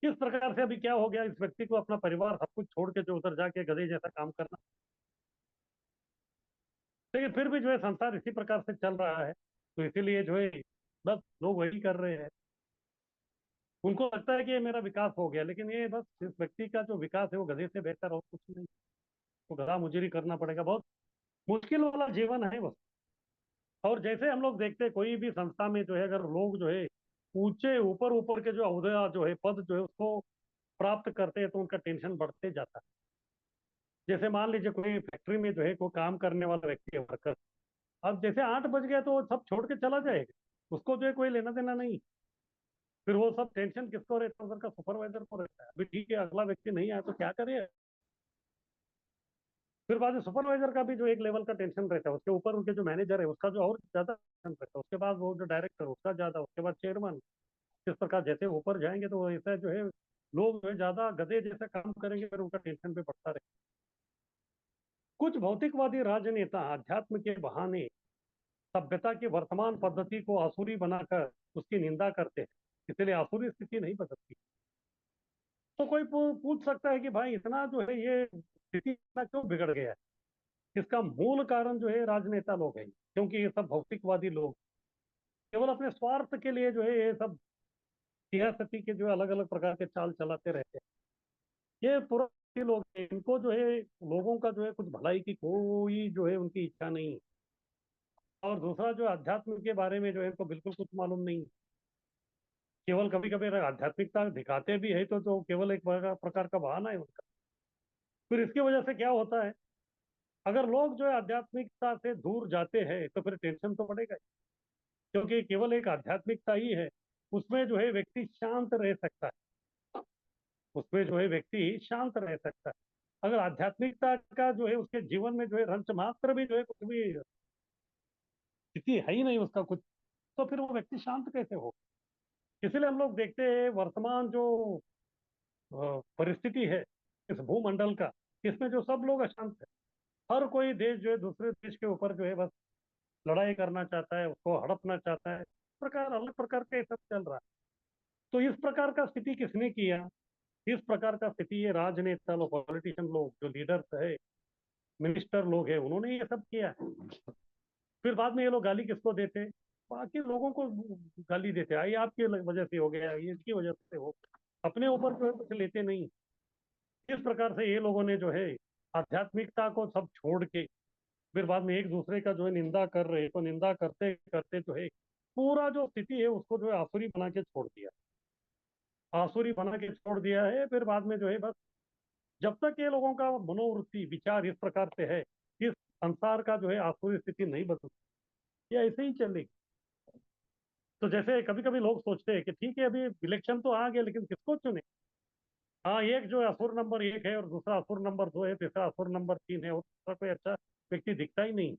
किस प्रकार से अभी क्या हो गया, इस व्यक्ति को अपना परिवार सब कुछ छोड़ के जो उधर जाके गधे जैसा काम करना। लेकिन फिर भी जो है संसार इसी प्रकार से चल रहा है, तो इसीलिए जो है बस लोग वही कर रहे हैं। उनको लगता है कि ये मेरा विकास हो गया, लेकिन ये बस इस व्यक्ति का जो विकास है वो गधे से बेहतर और कुछ नहीं। तो गधा मुजरी करना पड़ेगा, बहुत मुश्किल वाला जीवन है बस। और जैसे हम लोग देखते हैं कोई भी संस्था में जो है अगर लोग जो है ऊंचे ऊपर ऊपर के जो अहुदा जो है पद जो है उसको प्राप्त करते हैं, तो उनका टेंशन बढ़ते जाता है। जैसे मान लीजिए कोई फैक्ट्री में जो है कोई काम करने वाला व्यक्ति है, वर्कर। अब जैसे 8 बज गया तो वो सब छोड़ के चला जाएगा, उसको जो है कोई लेना देना नहीं। फिर वो सब टेंशन किसको रहता है? उधर का सुपरवाइजर को रहता है। अभी ठीक है अगला व्यक्ति नहीं आया तो क्या करे। फिर बाद में सुपरवाइजर का भी जो एक लेवल का टेंशन रहता है, उसके ऊपर उनके जो मैनेजर है उसका जो और ज्यादा टेंशन रहता है, उसके बाद वो जो डायरेक्टर उसका ज्यादा, उसके बाद चेयरमैन। इस प्रकार जैसे ऊपर जाएंगे तो ऐसा जो है लोग जो है ज्यादा गधे जैसा काम करेंगे, फिर उनका टेंशन भी बढ़ता रहेगा। कुछ भौतिकवादी राजनेता अध्यात्म के बहाने सभ्यता की वर्तमान पद्धति को आसुरी बनाकर उसकी निंदा करते हैं, इसलिए आसुरी स्थिति नहीं बदलती। तो कोई पूछ सकता है कि भाई इतना जो है ये स्थिति इतना क्यों बिगड़ गया है? इसका मूल कारण जो है राजनेता लोग हैं, क्योंकि ये सब भौतिकवादी लोग केवल अपने स्वार्थ के लिए जो है ये सब सियासती के जो अलग अलग प्रकार के चाल चलाते रहते हैं। ये पूरा लोग हैं, इनको जो है लोगों का जो है कुछ भलाई की कोई जो है उनकी इच्छा नहीं है। और दूसरा जो अध्यात्म के बारे में जो है इनको बिल्कुल कुछ मालूम नहीं है। केवल कभी कभी आध्यात्मिकता दिखाते भी है तो केवल एक प्रकार का बहाना है उनका। फिर इसकी वजह से क्या होता है, अगर लोग जो है आध्यात्मिकता से दूर जाते हैं तो फिर टेंशन तो बढ़ेगा ही। क्योंकि केवल एक आध्यात्मिकता ही है, उसमें जो है व्यक्ति शांत रह सकता है, उसमें जो है व्यक्ति शांत रह सकता है। अगर आध्यात्मिकता का जो है उसके जीवन में जो है रंच मात्र भी जो है कुछ भी स्थिति है ही नहीं उसका कुछ, तो फिर वो व्यक्ति शांत कैसे हो? इसलिए हम लोग देखते हैं वर्तमान जो परिस्थिति है इस भूमंडल का, इसमें जो सब लोग अशांत है। हर कोई देश जो है दूसरे देश के ऊपर जो है बस लड़ाई करना चाहता है, उसको हड़पना चाहता है। इस प्रकार अलग प्रकार का ये सब चल रहा है। तो इस प्रकार का स्थिति किसने किया? इस प्रकार का स्थिति ये राजनेता लोग, पॉलिटिशियन लोग, जो लीडर्स है, मिनिस्टर लोग हैं, उन्होंने ये सब किया है। फिर बाद में ये लोग गाली किसको देते? बाकी लोगों को गाली देते हैं, ये आपकी वजह से हो गया, ये इसकी वजह से हो, अपने ऊपर जो है कुछ लेते नहीं। इस प्रकार से ये लोगों ने जो है आध्यात्मिकता को सब छोड़ के फिर बाद में एक दूसरे का जो है निंदा कर रहे, तो निंदा करते करते जो है पूरा जो स्थिति है उसको जो है आसुरी बना के छोड़ दिया, आसुरी बना के छोड़ दिया है। फिर बाद में जो है बस जब तक ये लोगों का मनोवृत्ति विचार इस प्रकार से है, इस संसार का जो है आसुरी स्थिति नहीं बदलती, ये ऐसे ही चलेगी। तो जैसे कभी कभी लोग सोचते हैं कि ठीक है अभी इलेक्शन तो आ गया, लेकिन किसको चुने? हाँ, एक जो असुर नंबर 1 है और दूसरा असुर नंबर 2 है, तीसरा असुर नंबर 3 है, और दूसरा कोई अच्छा व्यक्ति दिखता ही नहीं।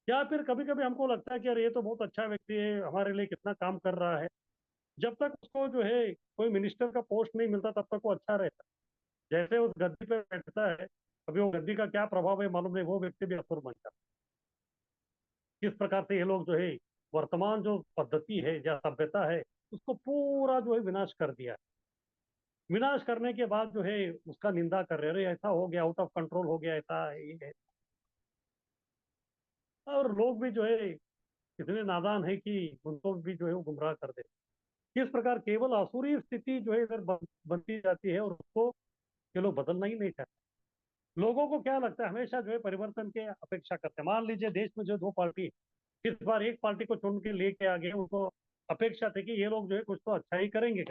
या फिर कभी कभी हमको लगता है कि अरे ये तो बहुत अच्छा व्यक्ति है, हमारे लिए कितना काम कर रहा है। जब तक उसको जो है कोई मिनिस्टर का पोस्ट नहीं मिलता तब तक वो अच्छा रहता है। जैसे उस गद्दी पे बैठता है, अभी वो गद्दी का क्या प्रभाव है मालूम नहीं, वो व्यक्ति भी असुर बन जाता है। किस प्रकार से ये लोग जो है वर्तमान जो पद्धति है या सभ्यता है उसको पूरा जो है विनाश कर दिया है। विनाश करने के बाद जो है उसका निंदा कर रहे हैं, अरे ऐसा हो गया, आउट ऑफ कंट्रोल हो गया, ऐसा ये है। और लोग भी जो है इतने नादान है कि उनको भी जो है वो गुमराह कर देते। किस प्रकार केवल आसुरी स्थिति जो है इधर बनती जाती है और उसको ये लोग बदलना ही नहीं चाहते। लोगों को क्या लगता है, हमेशा जो है परिवर्तन की अपेक्षा करते हैं। मान लीजिए देश में जो दो पार्टी है, इस बार एक पार्टी को चुन के लेके आ गए, उनको अपेक्षा थी कि ये लोग जो है कुछ तो अच्छा ही करेंगे।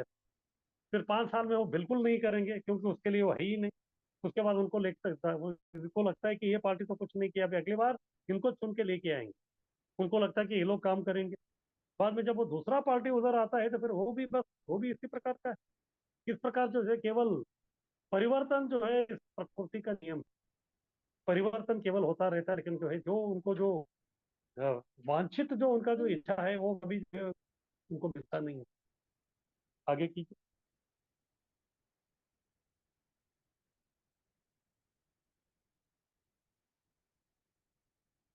फिर 5 साल में वो बिल्कुल नहीं करेंगे क्योंकि उसके लिए वो है ही नहीं। उसके बाद उनको लगता है कि ये पार्टी तो कुछ नहीं किया, अभी अगली बार इनको चुन के लेके आएंगे। उनको लगता है कि ये लोग काम करेंगे। बाद में जब वो दूसरा पार्टी उधर आता है तो फिर वो भी इसी प्रकार का है। इस प्रकार जो है केवल परिवर्तन जो है इस प्रकृति का नियम है। परिवर्तन केवल होता रहता है, लेकिन जो है जो उनको जो अ, वांछित जो उनका जो इच्छा है वो कभी जो है उनको मिलता नहीं है। आगे की।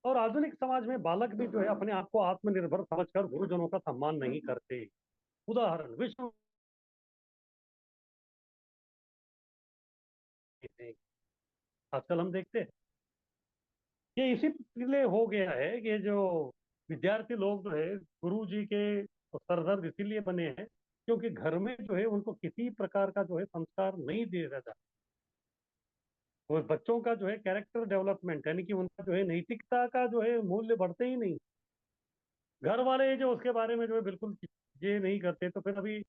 और आधुनिक समाज में बालक भी जो है अपने आप को आत्मनिर्भर समझकर गुरुजनों का सम्मान नहीं करते। उदाहरण विश्व में आजकल हम देखते हैं ये इसीलिए हो गया है कि जो विद्यार्थी लोग जो है गुरु जी के सरदर्द इसीलिए बने हैं क्योंकि घर में जो है उनको किसी प्रकार का जो है संस्कार नहीं दिया जाता। और बच्चों का जो है कैरेक्टर डेवलपमेंट यानी कि उनका जो है नैतिकता का जो है मूल्य बढ़ते ही नहीं। घर वाले जो उसके बारे में जो है बिल्कुल ये नहीं करते, तो फिर अभी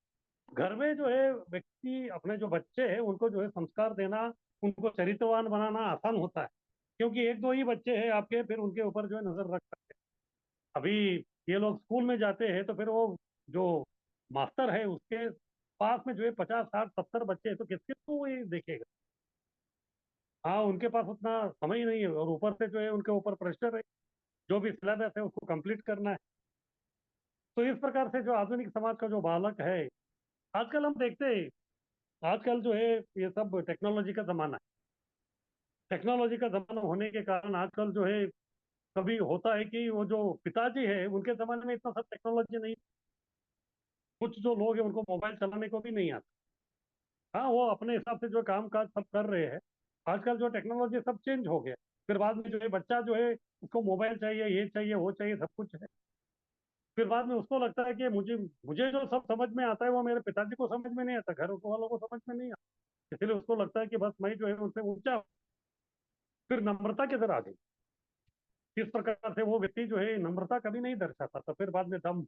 घर में जो है व्यक्ति अपने जो बच्चे हैं उनको जो है संस्कार देना, उनको चरित्रवान बनाना आसान होता है क्योंकि एक दो ही बच्चे हैं आपके, फिर उनके ऊपर जो है नजर रख सकते हैं। अभी ये लोग स्कूल में जाते हैं तो फिर वो जो मास्टर है उसके पास में जो है 50 60 70 बच्चे हैं, तो किस किस को वो ये देखेगा। हाँ, उनके पास उतना समय ही नहीं है और ऊपर से जो है उनके ऊपर प्रेशर है, जो भी सिलेबस है उसको कंप्लीट करना है। तो इस प्रकार से जो आधुनिक समाज का जो बालक है, आजकल हम देखते हैं, आजकल जो है ये सब टेक्नोलॉजी का जमाना है। टेक्नोलॉजी का जमाना होने के कारण आजकल जो है कभी होता है कि वो जो पिताजी है उनके जमाने में इतना सब टेक्नोलॉजी नहीं। कुछ जो लोग हैं उनको मोबाइल चलाने को भी नहीं आता। हाँ, वो अपने हिसाब से जो काम काज सब कर रहे हैं। आजकल जो टेक्नोलॉजी सब चेंज हो गया। फिर बाद में जो है बच्चा जो है उसको मोबाइल चाहिए, ये चाहिए, वो चाहिए, सब कुछ है। फिर बाद में उसको लगता है कि मुझे मुझे जो सब समझ में आता है वो मेरे पिताजी को समझ में नहीं आता, घर वालों को समझ में नहीं आता। इसलिए उसको लगता है कि बस मैं जो है उनसे ऊंचा हूं। फिर नम्रता किधर आ गई। इस प्रकार से वो व्यक्ति जो है नम्रता कभी नहीं दर्शाता, तो फिर बाद में दम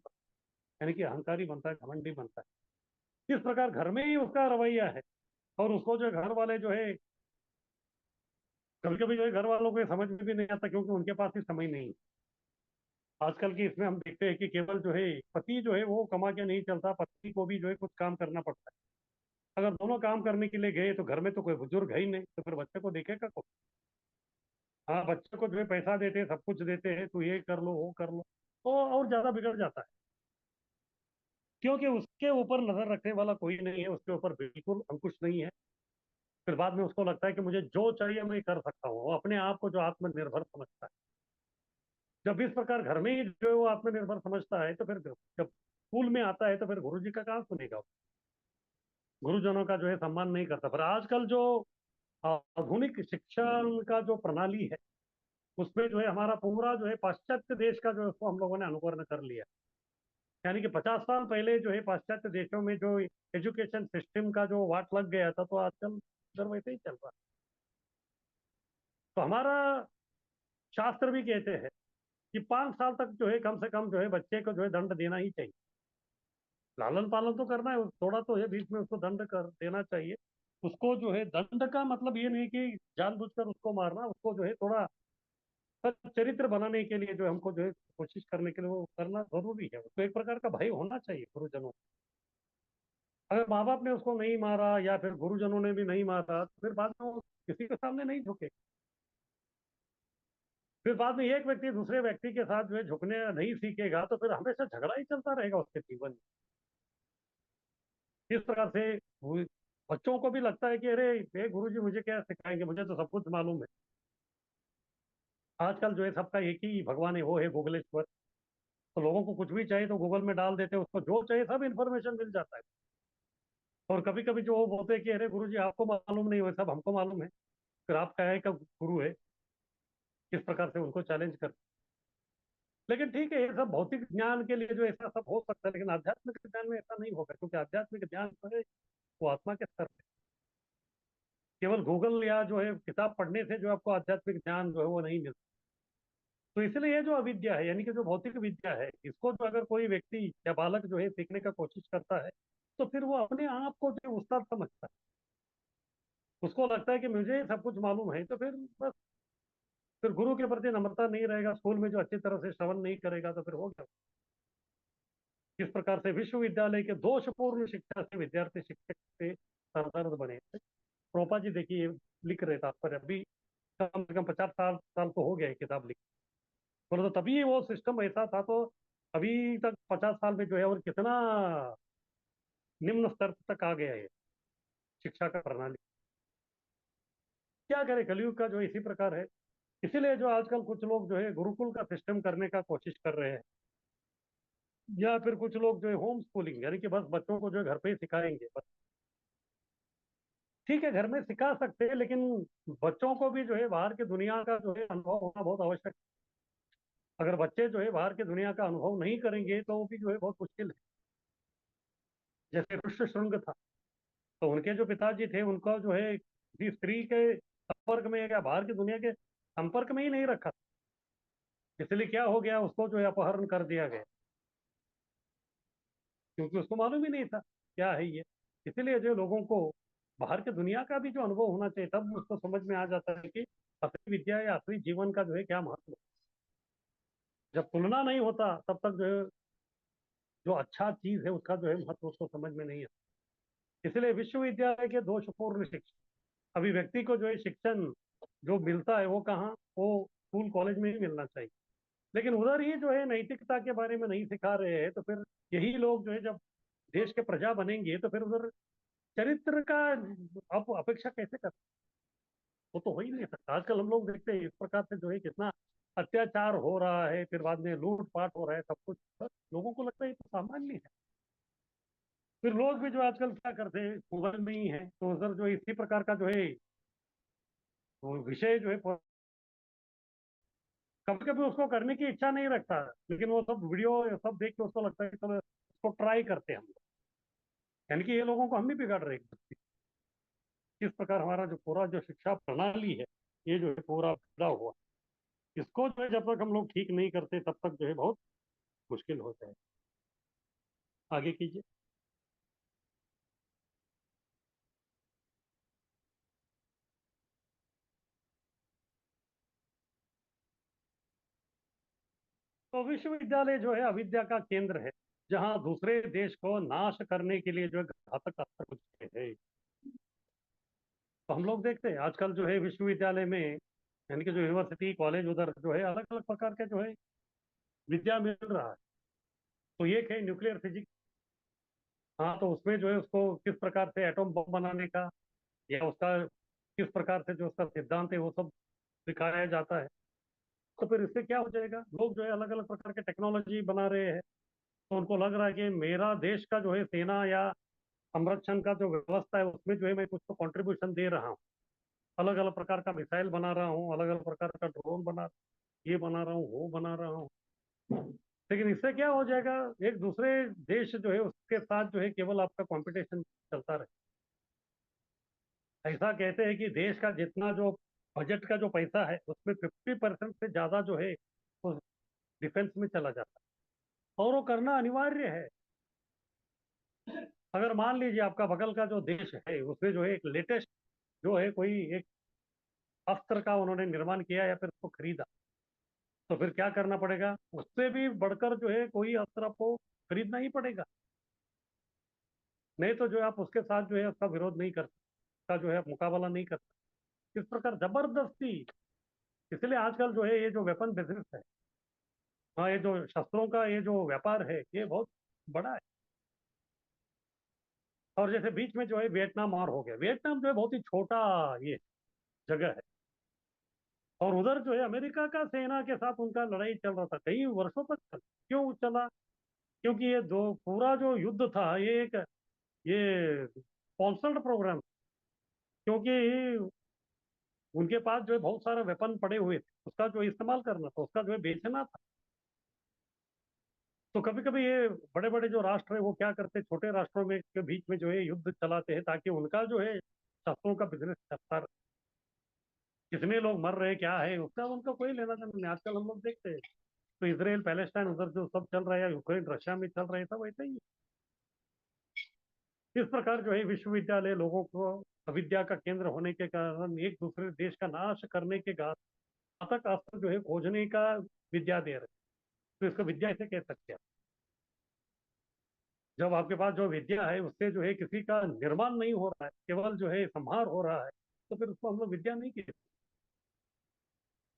यानी कि अहंकारी बनता है, घमंडी बनता है। इस प्रकार घर में ही उसका रवैया है। और उसको जो है घर वाले जो है कभी कभी जो है घर वालों को ये समझ में भी नहीं आता क्योंकि उनके पास ही समय नहीं है। आजकल की इसमें हम देखते हैं कि केवल जो है पति जो है वो कमा के नहीं चलता, पत्नी को भी जो है कुछ काम करना पड़ता है। अगर दोनों काम करने के लिए गए तो घर में तो कोई बुजुर्ग है ही नहीं, तो फिर बच्चे को देखेगा कौन। हाँ, बच्चे को जो है पैसा देते हैं, सब कुछ देते हैं, तू ये कर लो वो कर लो, तो और ज्यादा बिगड़ जाता है क्योंकि उसके ऊपर नजर रखने वाला कोई नहीं है, उसके ऊपर बिल्कुल अंकुश नहीं है। फिर बाद में उसको लगता है कि मुझे जो चाहिए मैं कर सकता हूँ, वो अपने आप को जो आत्मनिर्भर समझता है। जब इस प्रकार घर में ही जो है वो आत्मनिर्भर समझता है तो फिर जब स्कूल में आता है तो फिर गुरु जी का कहाँ सुनेगा। गुरुजनों का जो है सम्मान नहीं करता। पर आजकल जो आधुनिक शिक्षण का जो प्रणाली है उसमें जो है हमारा पूरा जो है पाश्चात्य देश का जो है उसको हम लोगों ने अनुकरण कर लिया। यानी कि 50 साल पहले जो है पाश्चात्य देशों में जो एजुकेशन सिस्टम का जो वाट लग गया था, तो आजकल इधर वैसे ही चल रहा है। तो हमारा शास्त्र भी कहते हैं कि 5 साल तक जो है कम से कम जो है बच्चे को जो है दंड देना ही चाहिए। लालन पालन तो करना है, थोड़ा तो है बीच में उसको दंड कर देना चाहिए। उसको जो है दंड का मतलब ये नहीं कि जानबूझकर उसको मारना, उसको जो है थोड़ा चरित्र बनाने के लिए जो है हमको जो है कोशिश करने के लिए वो करना जरूरी है। उसको एक प्रकार का भय होना चाहिए गुरुजनों अगर माँ बाप ने उसको नहीं मारा या फिर गुरुजनों ने भी नहीं मारा तो फिर बाद में वो किसी के सामने नहीं झुके। फिर बाद में एक व्यक्ति दूसरे व्यक्ति के साथ जो है झुकने नहीं सीखेगा तो फिर हमेशा झगड़ा ही चलता रहेगा उसके जीवन में। इस प्रकार से बच्चों को भी लगता है कि अरे ये गुरुजी मुझे क्या सिखाएंगे, मुझे तो सब कुछ मालूम है। आजकल जो है सबका एक ही भगवान है, वो है गूगलेश्वर। तो लोगों को कुछ भी चाहिए तो गूगल में डाल देते हैं, उसको जो चाहिए सब इन्फॉर्मेशन मिल जाता है। और कभी कभी जो वो बोलते हैं कि अरे गुरुजी आपको मालूम नहीं हो, सब हमको मालूम है, फिर आप क्या है का गुरु है, किस प्रकार से उनको चैलेंज कर। लेकिन ठीक है, ये सब भौतिक ज्ञान के लिए जो ऐसा सब हो सकता है, लेकिन आध्यात्मिक ज्ञान में ऐसा नहीं होगा, क्योंकि आध्यात्मिक ज्ञान जो है वो आत्मा के स्तर पे। केवल गूगल या जो है किताब पढ़ने से जो आपको आध्यात्मिक ज्ञान जो है वो नहीं मिलता। तो इसलिए ये जो अविद्या है, यानी कि जो भौतिक विद्या है, इसको जो अगर कोई व्यक्ति या बालक जो है सीखने का कोशिश करता है तो फिर वो अपने आप को जो है उस्ताद समझता है। उसको लगता है कि मुझे सब कुछ मालूम है, तो फिर बस फिर गुरु के प्रति नम्रता नहीं रहेगा, स्कूल में जो अच्छी तरह से श्रवण नहीं करेगा तो फिर हो गया। इस प्रकार से विश्वविद्यालय के दोषपूर्ण शिक्षा से विद्यार्थी शिक्षक से सरदर्द बने थे। प्रोपा जी देखिए लिख रहे तात्पर्य, अभी कम से कम 50 साल साल तो हो गया है किताब लिख। बोले तो तभी वो सिस्टम ऐसा था, तो अभी तक 50 साल में जो है और कितना निम्न स्तर तक आ गया है शिक्षा का प्रणाली। क्या करे, कलयुग का जो इसी प्रकार है। इसीलिए जो आजकल कुछ लोग जो है गुरुकुल का सिस्टम करने का कोशिश कर रहे हैं, या फिर कुछ लोग जो है होम स्कूलिंग, यानी कि बस बच्चों को जो है घर पे ही सिखाएंगे बस। ठीक है, घर में सिखा सकते हैं, लेकिन बच्चों को भी जो है बाहर की दुनिया का जो है अनुभव होना बहुत आवश्यक है। अगर बच्चे जो है बाहर की दुनिया का अनुभव नहीं करेंगे तो वो भी जो है बहुत मुश्किल है। जैसे ऋष्यशृंग था, तो उनके जो पिताजी थे उनको जो है किसी स्त्री के संपर्क में या बाहर की दुनिया के संपर्क में ही नहीं रखा था। इसलिए क्या हो गया, उसको जो है अपहरण कर दिया गया, क्योंकि उसको मालूम ही नहीं था क्या है ये। इसीलिए जो लोगों को बाहर की दुनिया का भी जो अनुभव होना चाहिए, तब उसको समझ में आ जाता है कि असली विद्या या असली जीवन का जो है क्या महत्व है। जब तुलना नहीं होता तब तक जो है जो अच्छा चीज है उसका जो है महत्व उसको समझ में नहीं आता। इसलिए विश्वविद्यालय के दोषपूर्ण शिक्षण, अभी व्यक्ति को जो है शिक्षण जो मिलता है वो कहाँ, वो स्कूल कॉलेज में ही मिलना चाहिए। लेकिन उधर ही जो है नैतिकता के बारे में नहीं सिखा रहे हैं, तो फिर यही लोग जो है जब देश के प्रजा बनेंगे तो फिर उधर चरित्र का आप अपेक्षा कैसे कर, वो तो हो ही नहीं सकता। आजकल हम लोग देखते हैं इस प्रकार से जो है कितना अत्याचार हो रहा है, फिर बाद में लूटपाट हो रहा है, सब कुछ बस लोगों को लगता है ये तो सामान्य है। फिर लोग भी जो आजकल क्या करते हैं, गूगल में ही है, तो उधर जो इसी प्रकार का जो है वो विषय जो है कभी कभी उसको करने की इच्छा नहीं रखता, लेकिन वो सब वीडियो सब देख के उसको लगता है कि चलो इसको ट्राई करते हैं हम लोग। यानी कि ये लोगों को हम भी बिगाड़ रहे हैं। इस प्रकार हमारा जो पूरा जो शिक्षा प्रणाली है ये जो है पूरा बिगड़ा हुआ, इसको जो है जब तक हम लोग ठीक नहीं करते तब तक जो है बहुत मुश्किल होता है। आगे कीजिए। तो विश्वविद्यालय जो है अविद्या का केंद्र है, जहाँ दूसरे देश को नाश करने के लिए जो है घातक अस्त्र कुछ है। तो हम लोग देखते हैं आजकल जो है विश्वविद्यालय में, यानी कि जो यूनिवर्सिटी कॉलेज उधर जो है अलग अलग प्रकार के जो है विद्या मिल रहा है। तो एक है न्यूक्लियर फिजिक्स। हाँ, तो उसमें जो है उसको किस प्रकार से एटॉम बम बनाने का या उसका किस प्रकार से जो उसका सिद्धांत है वो सब सिखाया जाता है। तो फिर इससे क्या हो जाएगा, लोग जो है अलग अलग प्रकार के टेक्नोलॉजी बना रहे हैं, तो उनको लग रहा है कि मेरा देश का जो है सेना या संरक्षण का जो व्यवस्था है उसमें जो है मैं कुछ तो कंट्रीब्यूशन दे रहा हूँ। अलग अलग प्रकार का मिसाइल बना रहा हूँ, अलग अलग प्रकार का ड्रोन बना, ये बना रहा हूँ, वो बना रहा हूँ। लेकिन इससे क्या हो जाएगा, एक दूसरे देश जो है उसके साथ जो है केवल आपका कंपटीशन चलता रहे। ऐसा कहते हैं कि देश का जितना जो बजट का जो पैसा है उसमें 50% से ज्यादा जो है वो डिफेंस में चला जाता है, और वो करना अनिवार्य है। अगर मान लीजिए आपका बगल का जो देश है उसमें जो है एक लेटेस्ट जो है कोई एक अस्त्र का उन्होंने निर्माण किया या फिर उसको खरीदा, तो फिर क्या करना पड़ेगा, उससे भी बढ़कर जो है कोई अस्त्र आपको खरीदना ही पड़ेगा। नहीं तो जो है आप उसके साथ जो है उसका विरोध नहीं कर सकता, जो है आप मुकाबला नहीं कर सकते। इस प्रकार जबरदस्ती, इसलिए आजकल जो है ये जो वेपन बिजनेस है, हाँ, ये जो शस्त्रों का ये जो व्यापार है, ये बहुत बड़ा है। और जैसे बीच में जो है वियतनाम वॉर हो गया, वियतनाम जो है बहुत ही छोटा ये जगह है, और उधर जो है अमेरिका का सेना के साथ उनका लड़ाई चल रहा था कई वर्षों तक क्यों चला? क्योंकि ये दो पूरा जो युद्ध था ये एक ये स्पॉन्सर्ड प्रोग्राम, क्योंकि उनके पास जो है बहुत सारे वेपन पड़े हुए थे, उसका जो इस्तेमाल करना था, उसका जो है बेचना था। तो कभी कभी ये बड़े बड़े जो राष्ट्र है वो क्या करते हैं, छोटे राष्ट्रों में के बीच में जो है युद्ध चलाते हैं, ताकि उनका जो है शस्त्रों का बिजनेस चलता रहे। कितने लोग मर रहे क्या है उसका उनका कोई लेना देना नहीं। आजकल हम लोग देखते हैं तो इसराइल पैलेस्टाइन उधर जो सब चल रहा है, या यूक्रेन रशिया में चल रहा है, सब वैसे ही है। इस प्रकार जो है विश्वविद्यालय लोगों को अविद्या का केंद्र होने के कारण एक दूसरे देश का नाश करने के घातक अस्त्र जो है खोजने का विद्या दे रहे हैं। तो इसको विद्या ऐसे कह सकते हैं। जब आपके पास जो विद्या है उससे जो है किसी का निर्माण नहीं हो रहा है, केवल जो है संहार हो रहा है, तो फिर उसको हम लोग विद्या नहीं कहते।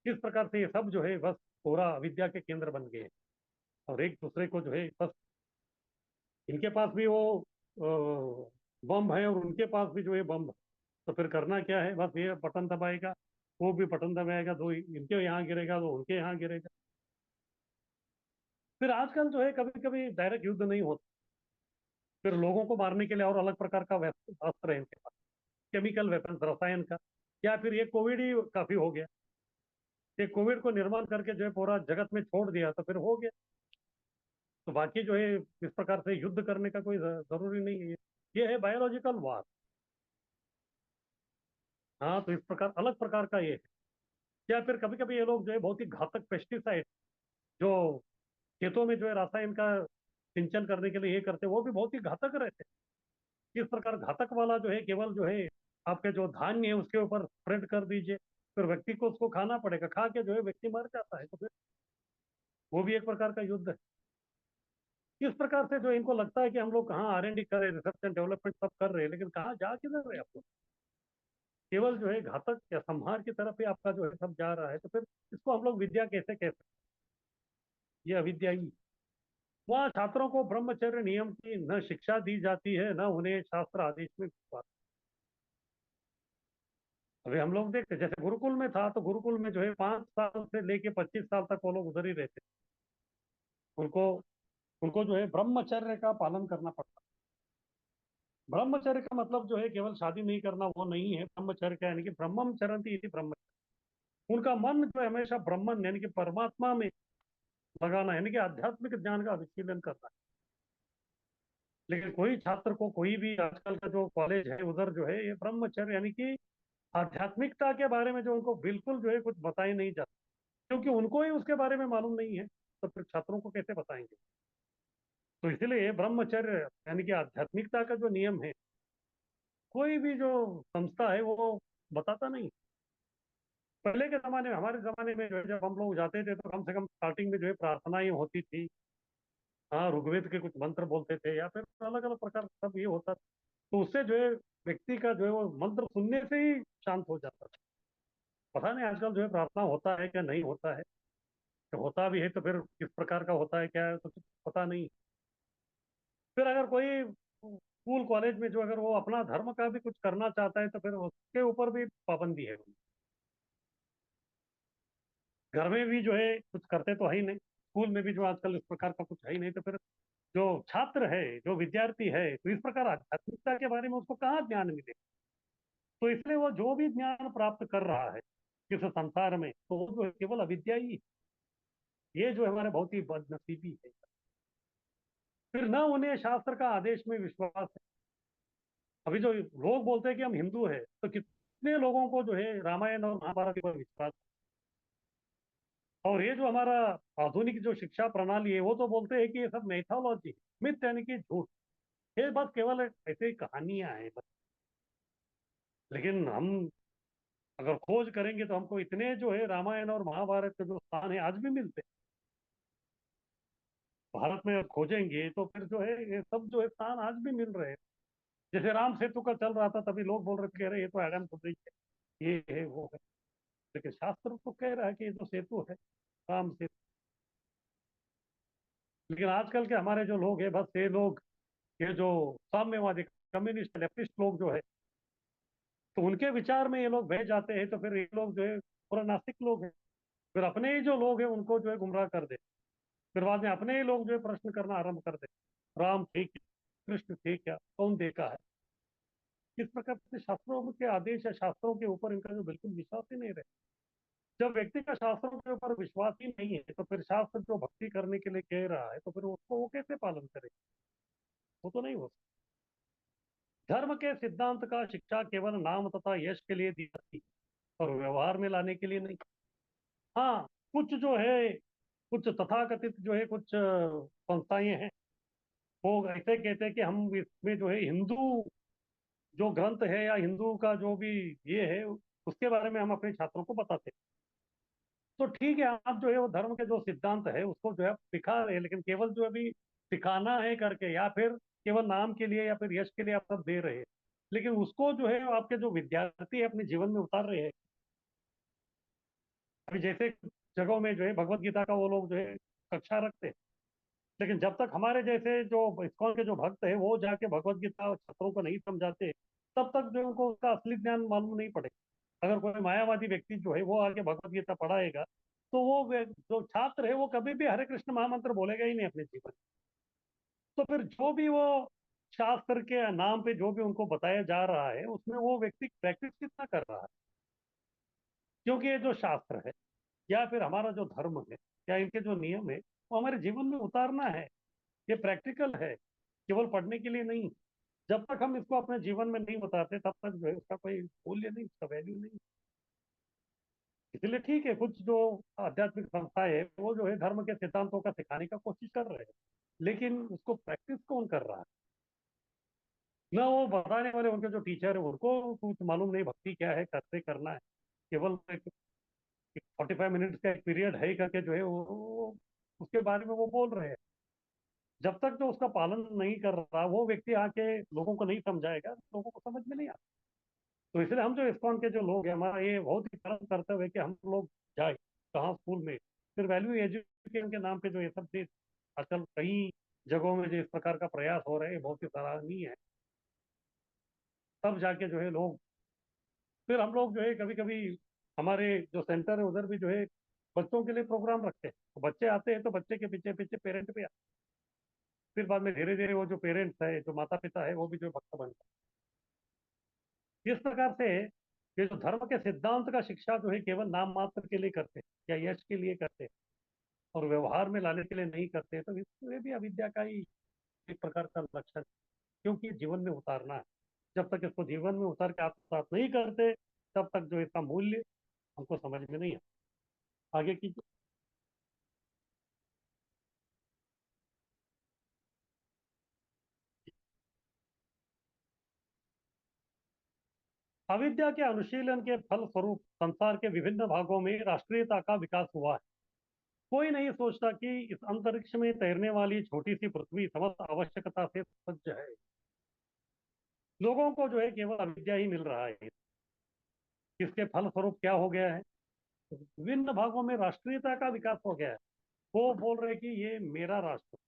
इस प्रकार से ये सब जो है बस पूरा अविद्या के केंद्र बन गए हैं, और एक दूसरे को जो है बस, इनके पास भी वो बम है और उनके पास भी जो है बम है, तो फिर करना क्या है, बस ये बटन दबाएगा, वो भी बटन दबाएगा, दो इनके यहाँ गिरेगा तो उनके यहाँ गिरेगा। फिर आजकल जो है कभी कभी डायरेक्ट युद्ध नहीं होता, फिर लोगों को मारने के लिए और अलग प्रकार का अस्त्र है इनके पास, केमिकल वेपन, रसायन का। या फिर ये कोविड ही काफी हो गया, ये कोविड को निर्माण करके जो है पूरा जगत में छोड़ दिया, तो फिर हो गया। तो बाकी जो है इस प्रकार से युद्ध करने का कोई जरूरी नहीं है। ये है बायोलॉजिकल वार। हाँ, तो इस प्रकार अलग प्रकार का ये है। या फिर कभी कभी ये लोग जो है बहुत ही घातक पेस्टिसाइड जो खेतों में जो है रासायन का सिंचन करने के लिए ये करते हैं, वो भी बहुत ही घातक रहते हैं। इस प्रकार घातक वाला जो है केवल जो है आपके जो धान्य है उसके ऊपर स्प्रेड कर दीजिए, फिर व्यक्ति को उसको खाना पड़ेगा, खा के जो है व्यक्ति मर जाता है, तो फिर वो भी एक प्रकार का युद्ध है। इस प्रकार से जो इनको लगता है कि हम लोग कहाँ R&D कर रहे हैं, रिसर्च एंड डेवलपमेंट सब कर रहे हैं, लेकिन कहाँ जा किधर रहे हैं आप लोग? केवल जो है घातक या संहार की तरफ ही आपका जो है सब जा रहा है। तो फिर इसको हम लोग विद्या कैसे कह सकते हैं? ये अविद्या ही। वहाँ छात्रों को ब्रह्मचर्य नियम की न शिक्षा दी जाती है, न उन्हें शास्त्र आदेश में विश्वास। अभी हम लोग देखते जैसे गुरुकुल में था, तो गुरुकुल में जो है 5 साल से लेके 25 साल तक वो लोग उधर ही रहते। उनको उनको जो है ब्रह्मचर्य का पालन करना पड़ता। ब्रह्मचर्य का मतलब जो है केवल शादी नहीं करना वो नहीं है। ब्रह्मचर्य क्या यानी कि ब्रह्मम चरंती इति ब्रह्मचर्य। उनका मन जो है हमेशा ब्रह्मन यानी कि परमात्मा में लगाना, यानी कि आध्यात्मिक ज्ञान का विशीलन करना। लेकिन कोई छात्र को कोई भी आजकल का जो कॉलेज है उधर जो है ये ब्रह्मचर्य यानी कि आध्यात्मिकता के बारे में जो उनको बिल्कुल जो है कुछ बताया नहीं जाता, क्योंकि उनको ही उसके बारे में मालूम नहीं है, तो फिर छात्रों को कैसे बताएंगे? तो इसलिए ब्रह्मचर्य यानी कि आध्यात्मिकता का जो नियम है कोई भी जो संस्था है वो बताता नहीं। पहले के जमाने में, हमारे जमाने में जो है जब हम लोग जाते थे तो कम से कम स्टार्टिंग में जो है प्रार्थनाएं होती थी। हाँ, ऋग्वेद के कुछ मंत्र बोलते थे, या फिर अलग अलग प्रकार सब ये होता था। तो उससे जो है व्यक्ति का जो है वो मंत्र सुनने से ही शांत हो जाता था। पता नहीं आजकल जो है प्रार्थना होता है क्या नहीं होता है, तो होता भी है तो फिर किस प्रकार का होता है क्या है तो कुछ पता नहीं। फिर अगर कोई स्कूल कॉलेज में जो अगर वो अपना धर्म का भी कुछ करना चाहता है तो फिर उसके ऊपर भी पाबंदी है। घर में भी जो है कुछ करते तो है ही नहीं, स्कूल में भी जो आजकल इस प्रकार का कुछ है ही नहीं, तो फिर जो छात्र है, जो विद्यार्थी है, तो इस प्रकार आध्यात्मिकता के बारे में उसको कहाँ ज्ञान मिले? तो इसलिए वो जो भी ज्ञान प्राप्त कर रहा है इस संसार में, तो वो जो है केवल अविद्या ही है। ये जो हमारे बहुत ही बदनसीबी है। फिर न उन्हें शास्त्र का आदेश में विश्वास है। अभी जो लोग बोलते हैं कि हम हिंदू है, तो कितने लोगों को जो है रामायण और महाभारत पर विश्वास है? और ये जो हमारा आधुनिक जो शिक्षा प्रणाली है वो तो बोलते हैं कि ये सब मैथोलॉजी, मिथ यानी कि झूठ, ये बस केवल ऐसे ही कहानियां हैं बस। लेकिन हम अगर खोज करेंगे तो हमको इतने जो है रामायण और महाभारत के जो स्थान है आज भी मिलते हैं। भारत में खोजेंगे तो फिर जो है ये सब जो है स्थान आज भी मिल रहे हैं। जैसे राम सेतु का चल रहा था, तभी लोग बोल रहे थे, कह रहे ये तो एडम ब्रिज है, ये है वो है। लेकिन शास्त्र तो कह रहा है कि ये तो सेतु है, राम सेतु। लेकिन आजकल के हमारे जो लोग हैं, बस ये लोग, ये जो साम्यवादी कम्युनिस्ट लेफ्टिस्ट लोग जो है, तो उनके विचार में ये लोग बह जाते हैं, तो फिर ये लोग जो है पूरा नास्तिक लोग हैं। फिर अपने ही जो लोग हैं उनको जो है गुमराह कर दे। फिर बाद में अपने ही लोग जो है प्रश्न करना आरंभ कर दे, राम थे क्या, कृष्ण थे क्या, कौन देखा है। इस प्रकार से शास्त्रों के आदेश या शास्त्रों के ऊपर इनका जो बिल्कुल विश्वास ही नहीं रहे। जब व्यक्ति का शास्त्रों के ऊपर विश्वास ही नहीं है, तो फिर शास्त्र जो भक्ति करने के लिए कह रहा है, तो फिर उसको वो कैसे पालन करे? वो तो नहीं हो सकता। धर्म के सिद्धांत का शिक्षा केवल नाम तथा यश के लिए दी जाती है, और व्यवहार में लाने के लिए नहीं। हाँ, कुछ जो है, कुछ तथाकथित जो है, कुछ संस्थाएं हैं, वो ऐसे कहते हैं कि हम इसमें जो है हिंदू जो ग्रंथ है या हिंदू का जो भी ये है, उसके बारे में हम अपने छात्रों को बताते हैं। तो ठीक है, आप जो है वो धर्म के जो सिद्धांत है उसको जो है आप सिखा रहे हैं, लेकिन केवल जो अभी सिखाना है करके, या फिर केवल नाम के लिए या फिर यश के लिए आप सब दे रहे हैं, लेकिन उसको जो है आपके जो विद्यार्थी है अपने जीवन में उतार रहे हैं। अभी जैसे जगहों में जो है भगवत गीता का वो लोग जो है कक्षा रखते हैं, लेकिन जब तक हमारे जैसे जो इस्कॉन के जो भक्त है वो जाके भगवत गीता छात्रों को नहीं समझाते, तब तक जो उनको उसका असली ज्ञान मालूम नहीं पड़ेगा। अगर कोई मायावादी व्यक्ति जो है वो आगे भगवत गीता पढ़ाएगा, तो वो जो छात्र है वो कभी भी हरे कृष्ण महामंत्र बोलेगा ही नहीं अपने जीवन में। तो फिर जो भी वो शास्त्र के नाम पे जो भी उनको बताया जा रहा है, उसमें वो व्यक्ति प्रैक्टिस कितना कर रहा है? क्योंकि ये जो शास्त्र है या फिर हमारा जो धर्म है या इनके जो नियम है, वो हमारे जीवन में उतारना है। ये प्रैक्टिकल है, केवल पढ़ने के लिए नहीं। जब तक हम इसको अपने जीवन में नहीं उतारते, तब तक जो है उसका कोई मूल्य नहीं, उसका वैल्यू नहीं। इसलिए ठीक है, कुछ जो आध्यात्मिक संस्थाएं है वो जो है धर्म के सिद्धांतों का सिखाने का कोशिश कर रहे हैं, लेकिन उसको प्रैक्टिस कौन कर रहा है? ना वो बताने वाले उनके जो टीचर है उनको कुछ मालूम नहीं भक्ति क्या है, कैसे करना है। केवल एक 45 मिनट्स का एक पीरियड है करके जो है वो उसके बारे में वो बोल रहे हैं। जब तक जो उसका पालन नहीं कर रहा वो व्यक्ति आके लोगों को नहीं समझाएगा, लोगों को समझ में नहीं आता। तो इसलिए हम जो इस्कॉन के जो लोग हैं, हमारा ये बहुत ही कर्म करते हुए कि हम लोग जाए कहाँ स्कूल में, फिर वैल्यू एजुकेशन के नाम पे जो ये सब चीज आजकल कई जगहों में जो इस प्रकार का प्रयास हो रहा है, ये बहुत ही सराहनीय है। तब जाके जो है लोग, फिर हम लोग जो है कभी कभी हमारे जो सेंटर है उधर भी जो है बच्चों के लिए प्रोग्राम रखते हैं। तो बच्चे आते हैं तो बच्चे के पीछे पीछे पेरेंट भी आते हैं। फिर बाद में धीरे धीरे वो जो पेरेंट्स है, जो माता पिता है, वो भी जो भक्त बनते हैं। इस प्रकार से ये जो धर्म के सिद्धांत का शिक्षा जो है केवल नाम मात्र के लिए करते हैं या यश के लिए करते हैं, और व्यवहार में लाने के लिए नहीं करते, तो इसमें भी अविद्या का ही एक प्रकार का लक्षण है। क्योंकि जीवन में उतारना है। जब तक इसको जीवन में उतार के आत्मसात नहीं करते, तब तक जो इसका मूल्य हमको समझ में नहीं आता। आगे की अविद्या के अनुशीलन के फल स्वरूप संसार के विभिन्न भागों में राष्ट्रीयता का विकास हुआ है। कोई नहीं सोचता कि इस अंतरिक्ष में तैरने वाली छोटी सी पृथ्वी समस्त आवश्यकता से सज्ज है। लोगों को जो है केवल अविद्या ही मिल रहा है। इसके फल स्वरूप क्या हो गया है? विभिन्न भागों में राष्ट्रीयता का विकास हो गया है। वो बोल रहे कि ये मेरा राष्ट्र,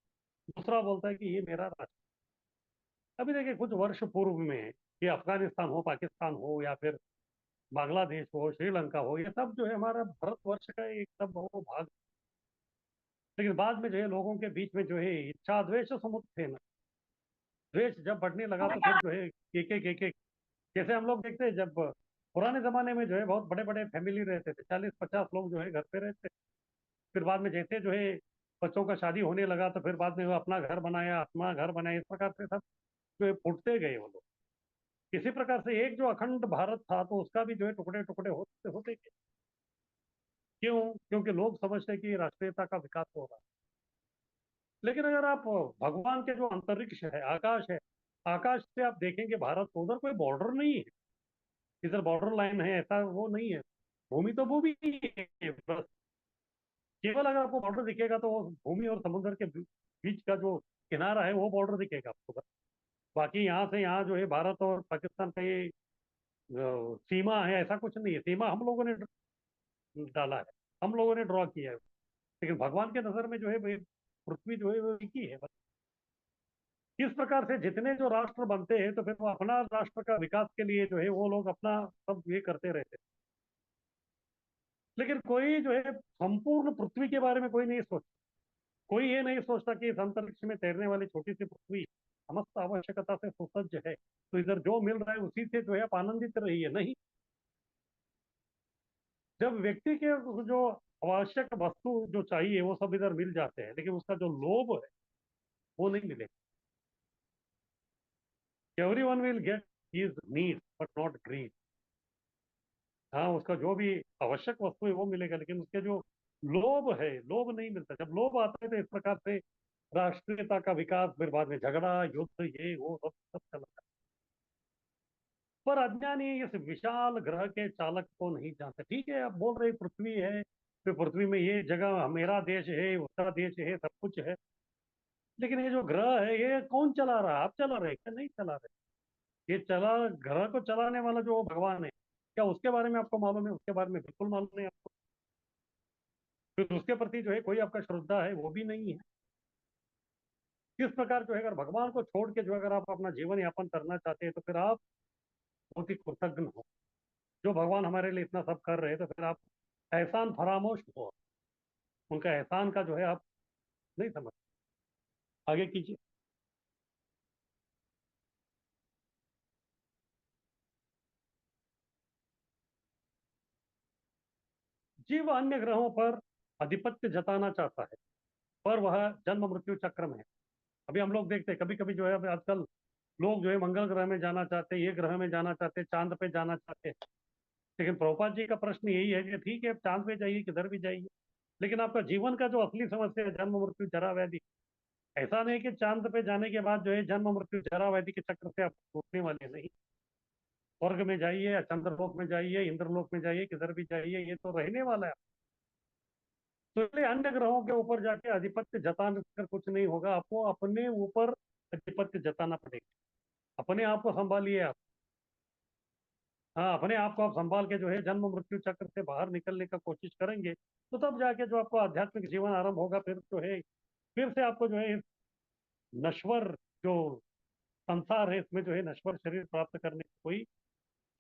दूसरा बोलता है कि ये मेरा राष्ट्र। अभी देखिए, कुछ वर्ष पूर्व में ये अफगानिस्तान हो, पाकिस्तान हो, या फिर बांग्लादेश हो, श्रीलंका हो, ये सब जो है हमारा भारतवर्ष का एक सब वो भाग। लेकिन बाद में जो है लोगों के बीच में जो है इच्छा द्वेष समुद्र थे ना, द्वेष जब बढ़ने लगा तो फिर जो है एक एक जैसे हम लोग देखते हैं, जब पुराने जमाने में जो है बहुत बड़े बड़े फैमिली रहते थे, 40-50 लोग जो है घर पे रहते। फिर बाद में जैसे जो है बच्चों का शादी होने लगा, तो फिर बाद में वो अपना घर बनाया, अपना घर बनाया, इस प्रकार से सब जो है फूटते गए वो लोग। इसी प्रकार से एक जो अखंड भारत था, तो उसका भी जो है टुकड़े टुकड़े होते होते गए। क्यों? क्योंकि लोग समझते हैं कि राष्ट्रीयता का विकास हो रहा है। लेकिन अगर आप भगवान के जो अंतरिक्ष है, आकाश है, आकाश से आप देखेंगे भारत, तो उधर कोई बॉर्डर नहीं है। इधर बॉर्डर लाइन है ऐसा वो नहीं है। भूमि तो भूमि ही है बस। केवल अगर आपको बॉर्डर दिखेगा तो वो भूमि और समुद्र के बीच का जो किनारा है वो बॉर्डर दिखेगा आपको बस। बाकी यहाँ से यहाँ जो है भारत और पाकिस्तान का ये सीमा है, ऐसा कुछ नहीं है। सीमा हम लोगों ने डाला है, हम लोगों ने ड्रॉ किया है। लेकिन भगवान के नजर में जो है भाई पृथ्वी जो है वो एक ही है बस। इस प्रकार से जितने जो राष्ट्र बनते हैं तो फिर वो अपना राष्ट्र का विकास के लिए जो है वो लोग अपना सब ये करते रहते हैं। लेकिन कोई जो है संपूर्ण पृथ्वी के बारे में कोई नहीं सोचता। कोई ये नहीं सोचता कि इस अंतरिक्ष में तैरने वाली छोटी सी पृथ्वी समस्त आवश्यकता से सुसज्ज है, तो इधर जो मिल रहा है उसी से जो है आप आनंदित रहिए। नहीं, जब व्यक्ति के जो आवश्यक वस्तु जो चाहिए वो सब इधर मिल जाते हैं, लेकिन उसका जो लोभ है वो नहीं मिलेगा। Everyone will get his need but not greed. हाँ, उसका जो भी आवश्यक वस्तु है वो मिलेगा, लेकिन उसके जो लोभ है, लोभ नहीं मिलता। जब लोभ आता है तो इस प्रकार से राष्ट्रीयता का विकास, फिर बाद में झगड़ा, युद्ध, ये वो सब सब चलता है। पर अज्ञानी इस विशाल ग्रह के चालक को नहीं जानते। ठीक है, आप बोल रहे पृथ्वी है, फिर पृथ्वी में ये जगह मेरा देश है, उसका देश है, सब कुछ है, लेकिन ये जो ग्रह है ये कौन चला रहा है? आप चला रहे क्या? नहीं चला रहे। ये चला, ग्रह को चलाने वाला जो भगवान है, क्या उसके बारे में आपको मालूम है? उसके बारे में बिल्कुल मालूम नहीं आपको। फिर उसके प्रति जो है कोई आपका श्रद्धा है वो भी नहीं है। किस प्रकार जो है अगर भगवान को छोड़ के जो अगर आप अपना जीवन यापन करना चाहते हैं तो फिर आप बहुत ही कृतज्ञ हो। जो भगवान हमारे लिए इतना सब कर रहे हैं तो फिर आप एहसान फरामोश हो। उनका एहसान का जो है आप नहीं समझ। आगे कीजिए। जीव अन्य ग्रहों पर आधिपत्य जताना चाहता है, पर वह जन्म मृत्यु चक्र में है। अभी हम लोग देखते हैं कभी कभी जो है अभी आजकल लोग जो है मंगल ग्रह में जाना चाहते हैं, ये ग्रह में जाना चाहते हैं, चांद पे जाना चाहते हैं। लेकिन प्रभुपाद जी का प्रश्न यही है कि ठीक है आप चांद पे जाइए, किधर भी जाइए, लेकिन आपका जीवन का जो असली समस्या है जन्म मृत्यु जरा व्याधि, ऐसा नहीं कि चांद पे जाने के बाद जो है जन्म मृत्यु जरा व्याधि के चक्र से आप छूटने वाले नहीं। स्वर्ग में जाइए या चंद्रलोक में जाइए, इंद्रलोक में जाइए, किधर भी जाइए, ये तो रहने वाला है। तो इसलिए अन्य ग्रहों के ऊपर जाके आधिपत्य जताने कर कुछ नहीं होगा। आपको अपने ऊपर आधिपत्य जताना पड़ेगा। अपने आप को संभालिए आप। हाँ, अपने आप को आप संभाल के जो है जन्म मृत्यु चक्र से बाहर निकलने का कोशिश करेंगे तो तब जाके जो आपको आध्यात्मिक जीवन आरंभ होगा। फिर जो है फिर से आपको जो है इस नश्वर जो संसार है इसमें जो है नश्वर शरीर प्राप्त करने की कोई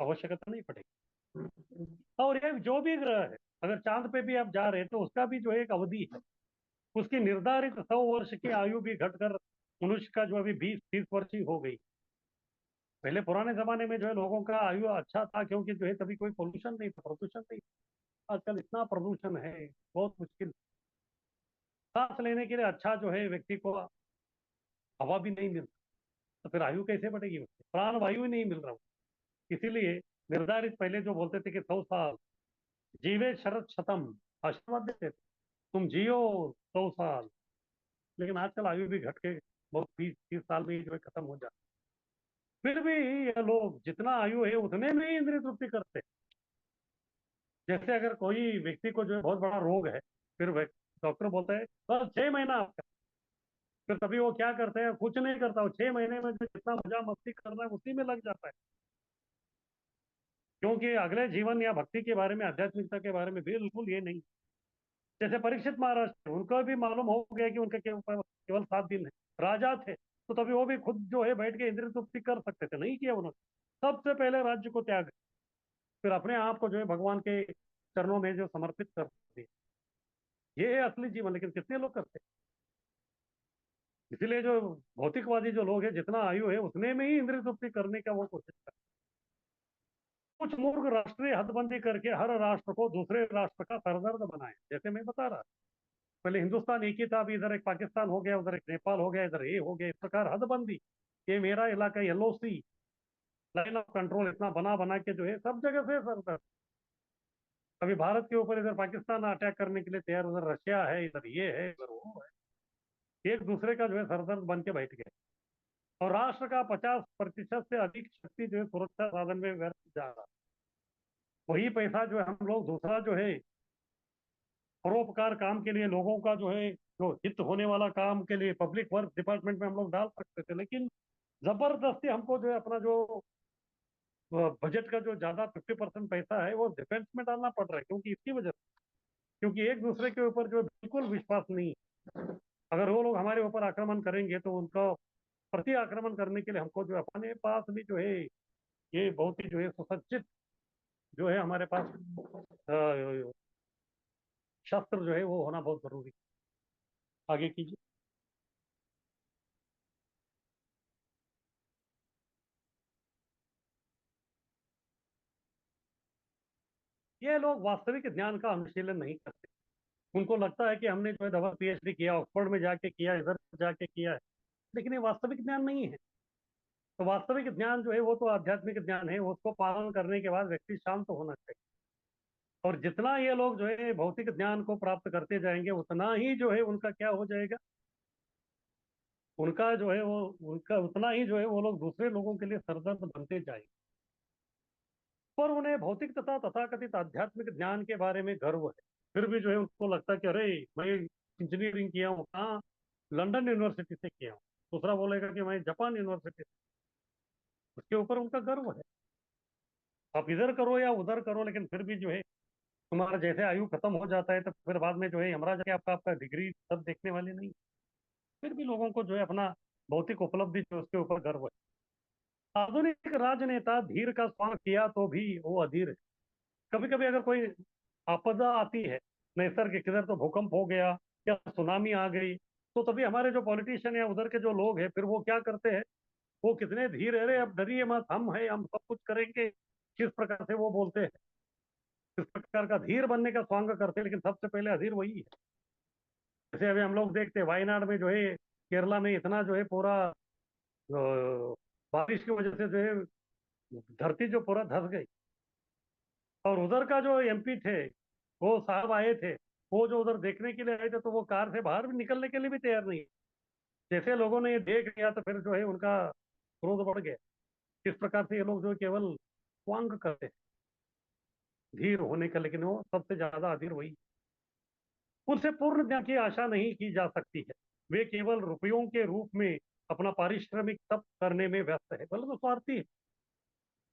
आवश्यकता नहीं पड़ेगी। और ये जो भी ग्रह है, अगर चांद पे भी आप जा रहे हैं तो उसका भी जो है एक अवधि है। उसकी निर्धारित 100 वर्ष की आयु भी घटकर मनुष्य का जो अभी 20-30 वर्ष ही हो गई। पहले पुराने जमाने में जो है लोगों का आयु अच्छा था, क्योंकि जो है तभी कोई पोल्यूशन नहीं था, प्रदूषण नहीं था। आजकल इतना प्रदूषण है, बहुत मुश्किल। सांस लेने के लिए अच्छा जो है व्यक्ति को हवा भी नहीं मिलता, तो फिर आयु कैसे बढ़ेगी? उसकी प्राण वायु ही नहीं मिल रहा। इसीलिए निर्धारित पहले जो बोलते थे कि 100 साल जीवे शरत शतम, आशीर्वाद देते थे तुम जियो 100 साल। लेकिन आजकल आयु भी घट के बहुत 20-30 साल में ही जो है खत्म हो जाती। फिर भी ये लोग जितना आयु है उतने में ही इंद्रिय तृप्ति करते हैं। जैसे अगर कोई व्यक्ति को जो है बहुत बड़ा रोग है, फिर डॉक्टर बोलता है बस 6 महीना आपका, फिर तभी वो क्या करते हैं? कुछ नहीं करता। वो 6 महीने में जो जितना मजा मस्ती करना है उसी में लग जाता है, क्योंकि अगले जीवन या भक्ति के बारे में, आध्यात्मिकता के बारे में बिल्कुल ये नहीं। जैसे परीक्षित महाराज थे, उनको भी मालूम हो गया कि उनके केवल 7 दिन है। राजा थे तो तभी वो भी खुद जो है बैठ के इंद्रिय तृप्ति कर सकते थे, नहीं किया उन्होंने। सबसे पहले राज्य को त्याग, फिर अपने आप को जो है भगवान के चरणों में जो समर्पित कर दिए। ये है असली जीवन, लेकिन कितने लोग करते हैं? इसीलिए जो भौतिकवादी जो लोग हैं, जितना आयु है उतने में ही इंद्रिय तृप्ति करने का वो कोशिश करते हैं। कुछ मूर्ख राष्ट्रीय हदबंदी करके हर राष्ट्र को दूसरे राष्ट्र का सरदर्द बनाए। जैसे मैं बता रहा, पहले हिंदुस्तान एक ही था, अभी इधर एक पाकिस्तान हो गया, उधर एक नेपाल हो गया, इधर ये हो गया। इस प्रकार हदबंदी, ये मेरा इलाका, LOC, लाइन ऑफ कंट्रोल, इतना बना बना के जो है सब जगह से सरदर्द। अभी भारत के ऊपर इधर पाकिस्तान अटैक करने के लिए तैयार, उधर रशिया है, इधर ये है, इधर वो है। एक दूसरे का जो है सरदर्द बन के बैठ गए। और राष्ट्र का 50% से अधिक शक्ति जो है सुरक्षा साधन में व्यर्थ जा रहा। वही पैसा जो है हम लोग दूसरा जो है परोपकार काम के लिए, लोगों का जो है जो हित होने वाला काम के लिए पब्लिक वर्क डिपार्टमेंट में हम लोग डाल सकते थे। लेकिन जबरदस्ती हमको जो है अपना जो बजट का जो ज्यादा 50% पैसा है वो डिफेंस में डालना पड़ रहा है, क्योंकि इसकी वजह से, क्योंकि एक दूसरे के ऊपर जो है बिल्कुल विश्वास नहीं है। अगर वो लोग हमारे ऊपर आक्रमण करेंगे तो उनका प्रति आक्रमण करने के लिए हमको जो है अपने पास भी जो है ये बहुत ही जो है सुसज्जित जो है हमारे पास शस्त्र जो है वो होना बहुत जरूरी है। आगे कीजिए। ये लोग वास्तविक ज्ञान का अनुशीलन नहीं करते। उनको लगता है कि हमने जो है डबल पीएचडी किया, ऑक्सफोर्ड में जाके किया, इधर जाके किया है, लेकिन ये वास्तविक ज्ञान नहीं है। तो वास्तविक ज्ञान जो है वो तो आध्यात्मिक ज्ञान है, उसको पालन करने के बाद व्यक्ति शांत होना चाहिए। और जितना ये लोग जो है भौतिक ज्ञान को प्राप्त करते जाएंगे उतना ही जो है उनका क्या हो जाएगा, उनका जो है वो उनका उतना ही जो है वो लोग दूसरे लोगों के लिए सरदर्द बनते जाएंगे। पर उन्हें भौतिक तथा तथाकथित आध्यात्मिक ज्ञान के बारे में गर्व है, फिर भी जो है उनको लगता है कि अरे मैं इंजीनियरिंग किया हूँ, कहाँ, लंदन यूनिवर्सिटी से किया हूँ। दूसरा बोलेगा कि मैं जापान यूनिवर्सिटी से, उसके ऊपर उनका गर्व है। आप इधर करो या उधर करो, लेकिन फिर भी जो है तुम्हारा जैसे आयु खत्म हो जाता है तो फिर बाद में जो है यमराज के आपका आपका डिग्री सब देखने वाले नहीं। फिर भी लोगों को जो है अपना भौतिक उपलब्धि जो उसके ऊपर गर्व है। आधुनिक राजनेता धीर का स्वांग किया तो भी वो अधीर है। कभी कभी अगर कोई आपदा आती है नैसर्गिक, किधर तो भूकंप हो गया या सुनामी आ गई, तो तभी हमारे जो पॉलिटिशियन या उधर के जो लोग हैं फिर वो क्या करते हैं, वो कितने धीर है, अरे अब डरिए मत, हम है, हम सब कुछ करेंगे, किस प्रकार से वो बोलते हैं, किस प्रकार का धीर बनने का स्वांग करते हैं, लेकिन सबसे पहले अधीर वही है। जैसे अभी हम लोग देखते हैं वायनाड में जो है, केरला में इतना जो है पूरा बारिश की वजह से जो है धरती जो पूरा धंस गई, और उधर का जो एमपी थे वो साहब आए थे, वो जो उधर देखने के लिए आए थे तो वो कार से बाहर भी निकलने के लिए भी तैयार नहीं। जैसे लोगों ने ये देख लिया तो फिर जो है उनका क्रोध बढ़ गया। इस प्रकार से ये लोग जो है केवल स्वांग करते हैं धीर होने का, लेकिन वो सबसे ज्यादा अधीर वही। उनसे पूर्ण ज्ञान की आशा नहीं की जा सकती है। वे केवल रुपयों के रूप में अपना पारिश्रमिक तप करने में व्यस्त है, बल्कि वो स्वार्थी है।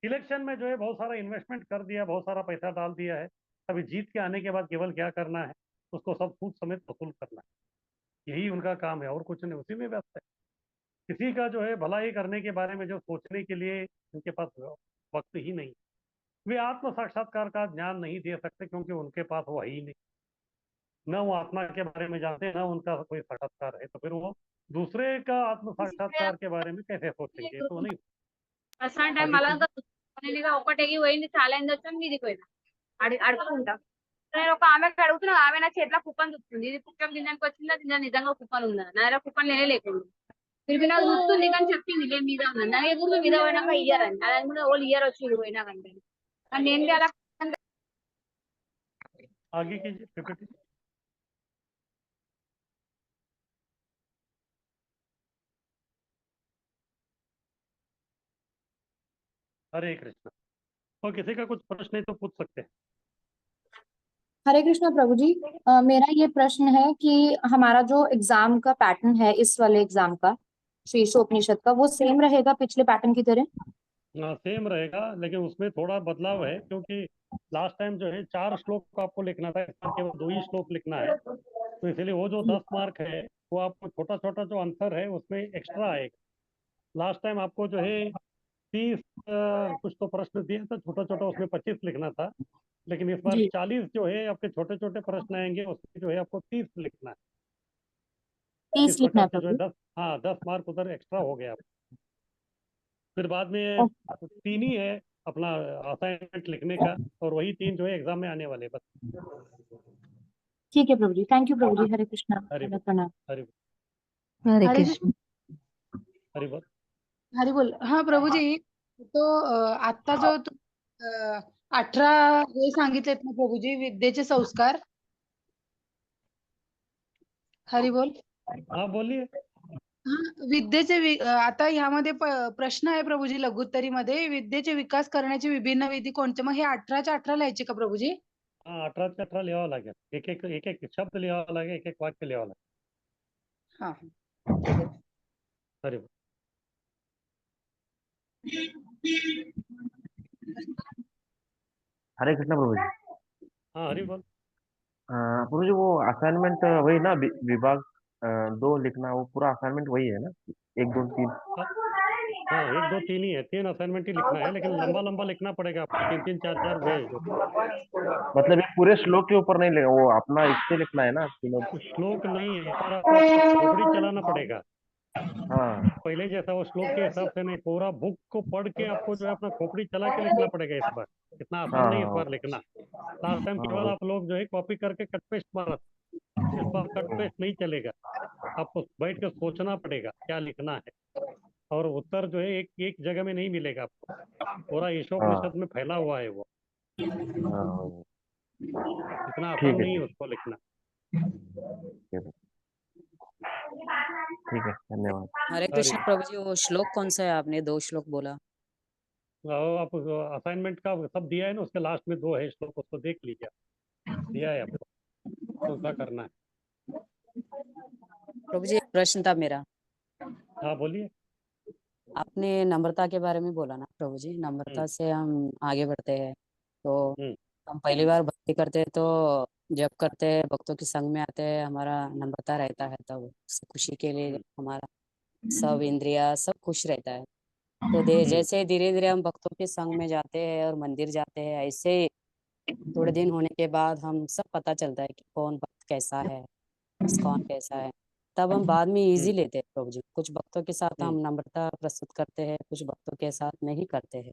इलेक्शन में जो है बहुत सारा इन्वेस्टमेंट कर दिया, बहुत सारा पैसा डाल दिया है, अभी जीत के आने के बाद केवल क्या करना है, उसको सब सूद समेत वसूल करना है। यही उनका काम है और कुछ नहीं, उसी में व्यस्त है। किसी का जो है भलाई करने के बारे में जो सोचने के लिए उनके पास वक्त ही नहीं। वे आत्म साक्षात्कार का ज्ञान नहीं दे सकते क्योंकि उनके पास वो है ही नहीं। न वो आत्मा के बारे में जानते हैं, न उनका कोई साक्षात्कार है, तो फिर वो दूसरे का आत्म साक्षात्कार के बारे में कैसे सोचेंगे, तो नहीं। ప్రశాంత్ आगे మళ్ళా कीजिए। నేనుగా ఒకటేకి పోయింది చాలా ఎందు వచ్చాను మీదికి పోయినా అడుగుకుంటా నేను ఒక ఆమెకి అడుగుతున్నా, ఆమె నా చేతిలో కుప్పని చూస్తుంది, ఇది కుప్పం తినడానికి వచ్చిందా, తిన నిజంగా కుప్పని ఉందా, నా దగ్గర కుప్పని లేనే లేకుండా తిరిగి నాకు చూస్తుంది కానీ చెప్పింది లే మీద ఉందని, నా ఎదురు మీద పోయినాక ఇయ్యారని, అది కూడా వాళ్ళు ఇయ్యారు వచ్చి ఇది పోయినాకంటే కానీ నేను అలా आगे कीजिए PPT। हरे कृष्ण। और किसी का कुछ प्रश्न है तो पूछ सकते हैं। हरे कृष्णा प्रभु जी। मेरा ये प्रश्न है कि हमारा जो एग्जाम का पैटर्न है, इस वाले एग्जाम का शीर्षोपनिषद का, वो सेम रहेगा पिछले पैटर्न की तरह? हाँ सेम रहेगा, लेकिन उसमें थोड़ा बदलाव है क्योंकि लास्ट टाइम जो है 4 श्लोक आपको लिखना था, इस बार केवल 2 ही श्लोक लिखना है। तो इसलिए वो जो 10 मार्क है वो आपको छोटा छोटा जो आंसर है उसमें एक्स्ट्रा आएगा। लास्ट टाइम आपको जो है 30 कुछ तो प्रश्न दिए थे, छोटा छोटा, उसमें 25 लिखना था, लेकिन इस बार जी 40 जो है आपके छोटे छोटे प्रश्न आएंगे, उसमें जो है आपको 30 लिखना है। 30 इस लिखना प्रकार है से जो है प्रभु। 10, हाँ 10 मार्क उधर एक्स्ट्रा हो गया। फिर बाद में ओ, 3 ही है अपना असाइनमेंट लिखने का, और वही 3 जो है एग्जाम में आने वाले, बस। ठीक है प्रभु जी, थैंक यू प्रभु जी। हरे कृष्णा, हरि हरे प्रणाम। हरि हरे हरे कृष्ण। हरि बोल। हरी बोल। हाँ प्रभू जी, तो आता जो 18 हे सांगितलेत ना प्रभू जी, विद्येचे संस्कार। हरी बोल। हाँ बोलिए। हाँ, आता ह्यामध्ये प्रश्न आहे प्रभूजी, लघुत्तरीमध्ये विद्येचे विकास करण्याचे विभिन्न विधी कोणते, मग हे 18च्या 18 लिहायचे का प्रभूजी? हाँ 18 चे 18 लिहावं लागेल, एक एक शब्द लिहावा लागेल, एक एक वाक्य लिहावं लागेल। हाँ ठीक आहे। हरि बोल। हरे कृष्ण प्रभु जी। हाँ हरि बोल। प्रभु जी वो असाइनमेंट वही ना विभाग 2 लिखना, वो पूरा असाइनमेंट वही है ना, 1 2 3। हाँ हाँ, 1 2 3 ही है, 3 असाइनमेंट ही लिखना है, लेकिन लंबा लंबा लिखना पड़ेगा आपको, 3 3 4 4 पेज। मतलब ये पूरे श्लोक के ऊपर नहीं लिखा, वो अपना इससे लिखना है ना तीनों। श्लोक नहीं है, इस बार आपको अपना खोपड़ी चलाना पड़ेगा। हाँ पहले जैसा वो श्लोक के हिसाब से नहीं, पूरा बुक को पढ़ के आपको जो है अपना खोपड़ी चला के लिखना पड़ेगा इस बार। इतना आसान हाँ नहीं इस हाँ बार लिखना। लास्ट टाइम केवल हाँ। आप लोग जो है कॉपी करके कट पेस्ट मारा था। इस बार कट पेस्ट नहीं चलेगा, आपको बैठ के सोचना पड़ेगा क्या लिखना है। और उत्तर जो है एक एक जगह में नहीं मिलेगा आपको, पूरा ईशोपनिषद में फैला हुआ है वो। हाँ, इतना आसान ठीक है नहीं है उसको लिखना। ठीक है, धन्यवाद। हरे हरि कृष्ण प्रभु जी, वो श्लोक कौन सा है? आपने 2 श्लोक बोला। आप असाइनमेंट का सब दिया है ना, उसके लास्ट में 2 है श्लोक, उसको देख लीजिए, दिया है आपको कौन सा करना है। प्रभु जी, एक प्रश्न था मेरा। हाँ बोलिए। आपने नम्रता के बारे में बोला ना प्रभु जी, हम्म नम्रता से हम आगे बढ़ते हैं। तो हम्म हम पहली बार भक्ति करते हैं, तो जब करते हैं भक्तों के संग में आते हैं, हमारा नम्रता रहता है, तब उससे खुशी के लिए हम्म हमारा सब इंद्रिया सब खुश रहता है। तो दे हम्म जैसे धीरे धीरे हम भक्तों के संग में जाते हैं और मंदिर जाते हैं, ऐसे ही थोड़े दिन होने के बाद हम सब पता चलता है कि कौन भक्त कैसा है, इस्कॉन कैसा है। तब हम बाद में इजी हम्म लेते हैं प्रभु जी। कुछ भक्तों के साथ हम्म हम नम्रता प्रस्तुत करते हैं, कुछ भक्तों के साथ नहीं करते हैं।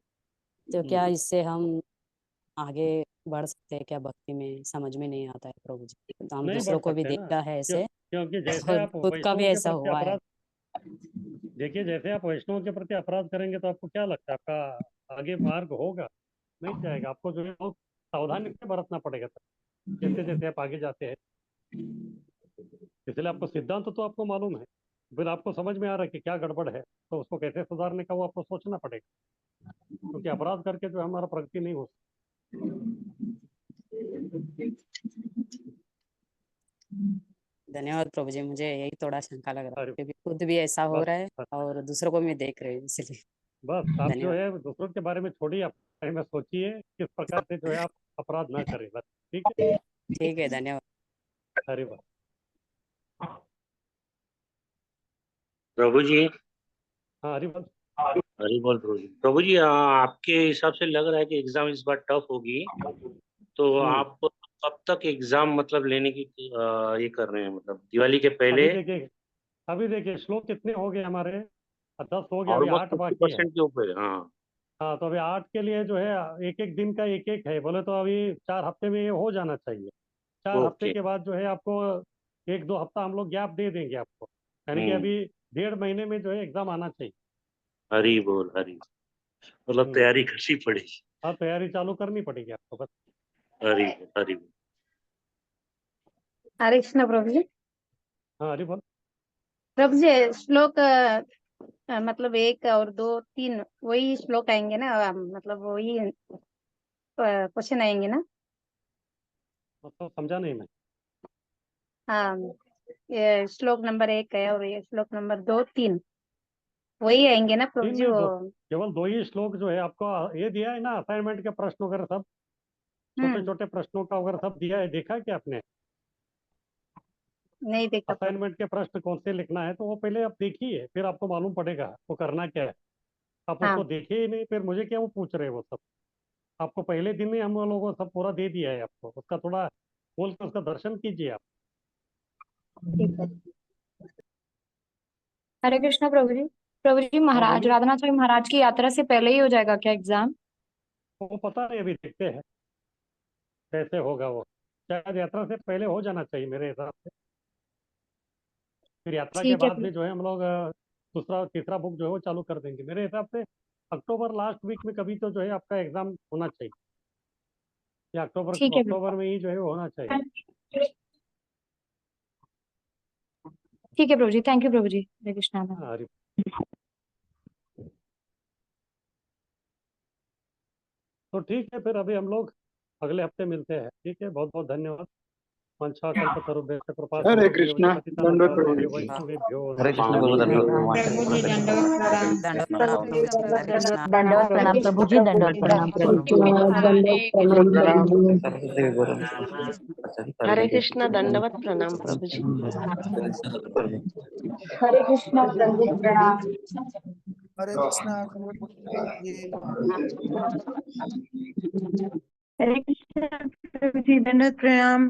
तो हम्म। क्या इससे हम आगे बढ़ सकते हैं क्या भक्ति में? समझ में नहीं आता है प्रभु जी। तो हम नहीं दूसरों बढ़ को भी सकते ना, देखा है ऐसे, क्योंकि जैसे और आप खुद का भी वैष्णवों के ऐसा प्रति हुआ है। अपराध, देखिए जैसे आप वैष्णवों के प्रति अपराध करेंगे तो आपको क्या लगता है आपका आगे मार्ग होगा? नहीं जाएगा। आपको जो है बहुत सावधानी से बरतना पड़ेगा जैसे जैसे आप आगे जाते हैं। इसलिए आपको सिद्धांत तो आपको मालूम है, फिर आपको समझ में आ रहा है कि क्या गड़बड़ है, तो उसको कैसे सुधारने का वो आपको सोचना पड़ेगा, क्योंकि अपराध करके जो है हमारा प्रगति नहीं हो धन्यवाद प्रभु जी, मुझे यही थोड़ा शंका लग रहा है, सकती। क्योंकि खुद भी ऐसा हो बस रहा है बस और दूसरों को भी देख रहे हैं, इसलिए बस आप जो धन्यवाद। है दूसरों के बारे में छोड़िए, आप बारे में सोचिए किस प्रकार से जो है आप अपराध ना करें, बस। ठीक है। ठीक है, धन्यवाद। अरे वाह। प्रभु जी। हाँ हरी बोल। हरी बोल प्रभु जी। प्रभु जी, आपके हिसाब से लग रहा है कि एग्जाम इस बार टफ होगी, तो हम्म आप कब तक एग्जाम मतलब लेने की ये कर रहे हैं, मतलब दिवाली के पहले? अभी देखिए श्लोक कितने हो गए हमारे, 10 हो गए, अभी ऑलमोस्ट 8 फिफ्टी बाकी है। परसेंट के ऊपर, हाँ। हाँ तो अभी 8 के लिए जो है एक एक दिन का एक एक है, बोले तो अभी 4 हफ्ते में ये हो जाना चाहिए। 4 हफ्ते ओके। के बाद जो है आपको 1 2 हफ्ता हम लोग गैप दे देंगे आपको, यानी कि हम्म। अभी 1.5 महीने में जो है एग्जाम आना चाहिए। हरी बोल, हरी बोल। मतलब हम्म तैयारी करनी पड़ेगी। हाँ तैयारी चालू करनी पड़ेगी आपको, बस। हरी बोल, हरी बोल। हरे कृष्ण प्रभु जी। हाँ हरी बोल। प्रभु जी श्लोक मतलब 1 और 2 3 वही श्लोक आएंगे ना, मतलब वही क्वेश्चन आएंगे ना? मतलब समझा नहीं मैं। हाँ, ये श्लोक नंबर 1 है और ये श्लोक नंबर 2 3 वही आएंगे ना प्रभु तीन जी नहीं, वो? केवल 2 ही श्लोक जो है आपको ये दिया है ना, असाइनमेंट के प्रश्न वगैरह सब, छोटे हम्म, छोटे प्रश्नों का वगैरह सब दिया है, देखा है क्या आपने? नहीं देखा प्रभु। असाइनमेंट के प्रश्न कौन से लिखना है, तो वो पहले आप देखिए, फिर आपको मालूम पड़ेगा वो करना क्या है। आप हाँ उसको देखिए ही नहीं, फिर मुझे क्या वो पूछ रहे हैं वो सब। आपको पहले दिन ही हम लोगों को सब पूरा दे दिया है, आपको उसका थोड़ा बोल के उसका दर्शन कीजिए आप। ठीक है। हरे कृष्णा प्रभु जी। प्रभु जी, हाँ महाराज बोलिए। राधानाथ स्वामी महाराज की यात्रा से पहले ही हो जाएगा क्या एग्जाम? वो पता नहीं, अभी देखते हैं कैसे होगा वो। शायद यात्रा से पहले हो जाना चाहिए मेरे हिसाब से। फिर यात्रा के ठीक है बाद भी जो है हम लोग दूसरा तीसरा बुक जो है वो चालू कर देंगे मेरे हिसाब से। अक्टूबर लास्ट वीक में कभी तो जो है आपका एग्जाम होना चाहिए, या अक्टूबर ठीक है अक्टूबर में ही जो है वो होना चाहिए। ठीक है प्रभु जी, थैंक यू प्रभु जी। हरे कृष्णा। हाँ हरी। तो ठीक है, फिर अभी हम लोग अगले हफ्ते मिलते हैं। ठीक है, बहुत बहुत धन्यवाद। मंशा कल्पतरुभ्यश्च कृपा हरे कृष्णा दंडवत प्रभु जी। वैष्णवेभ्यो हरे कृष्ण प्रभु दंडवत दंडवत प्रणाम प्रभु जी, दंडवत प्रणाम प्रभु जी। हरे कृष्णा दंडवत प्रणाम प्रभु जी। हरे कृष्णा दंडवत प्रणाम। हरे कृष्णा हरे कृष्णा प्रभु जी, दंडवत प्रणाम।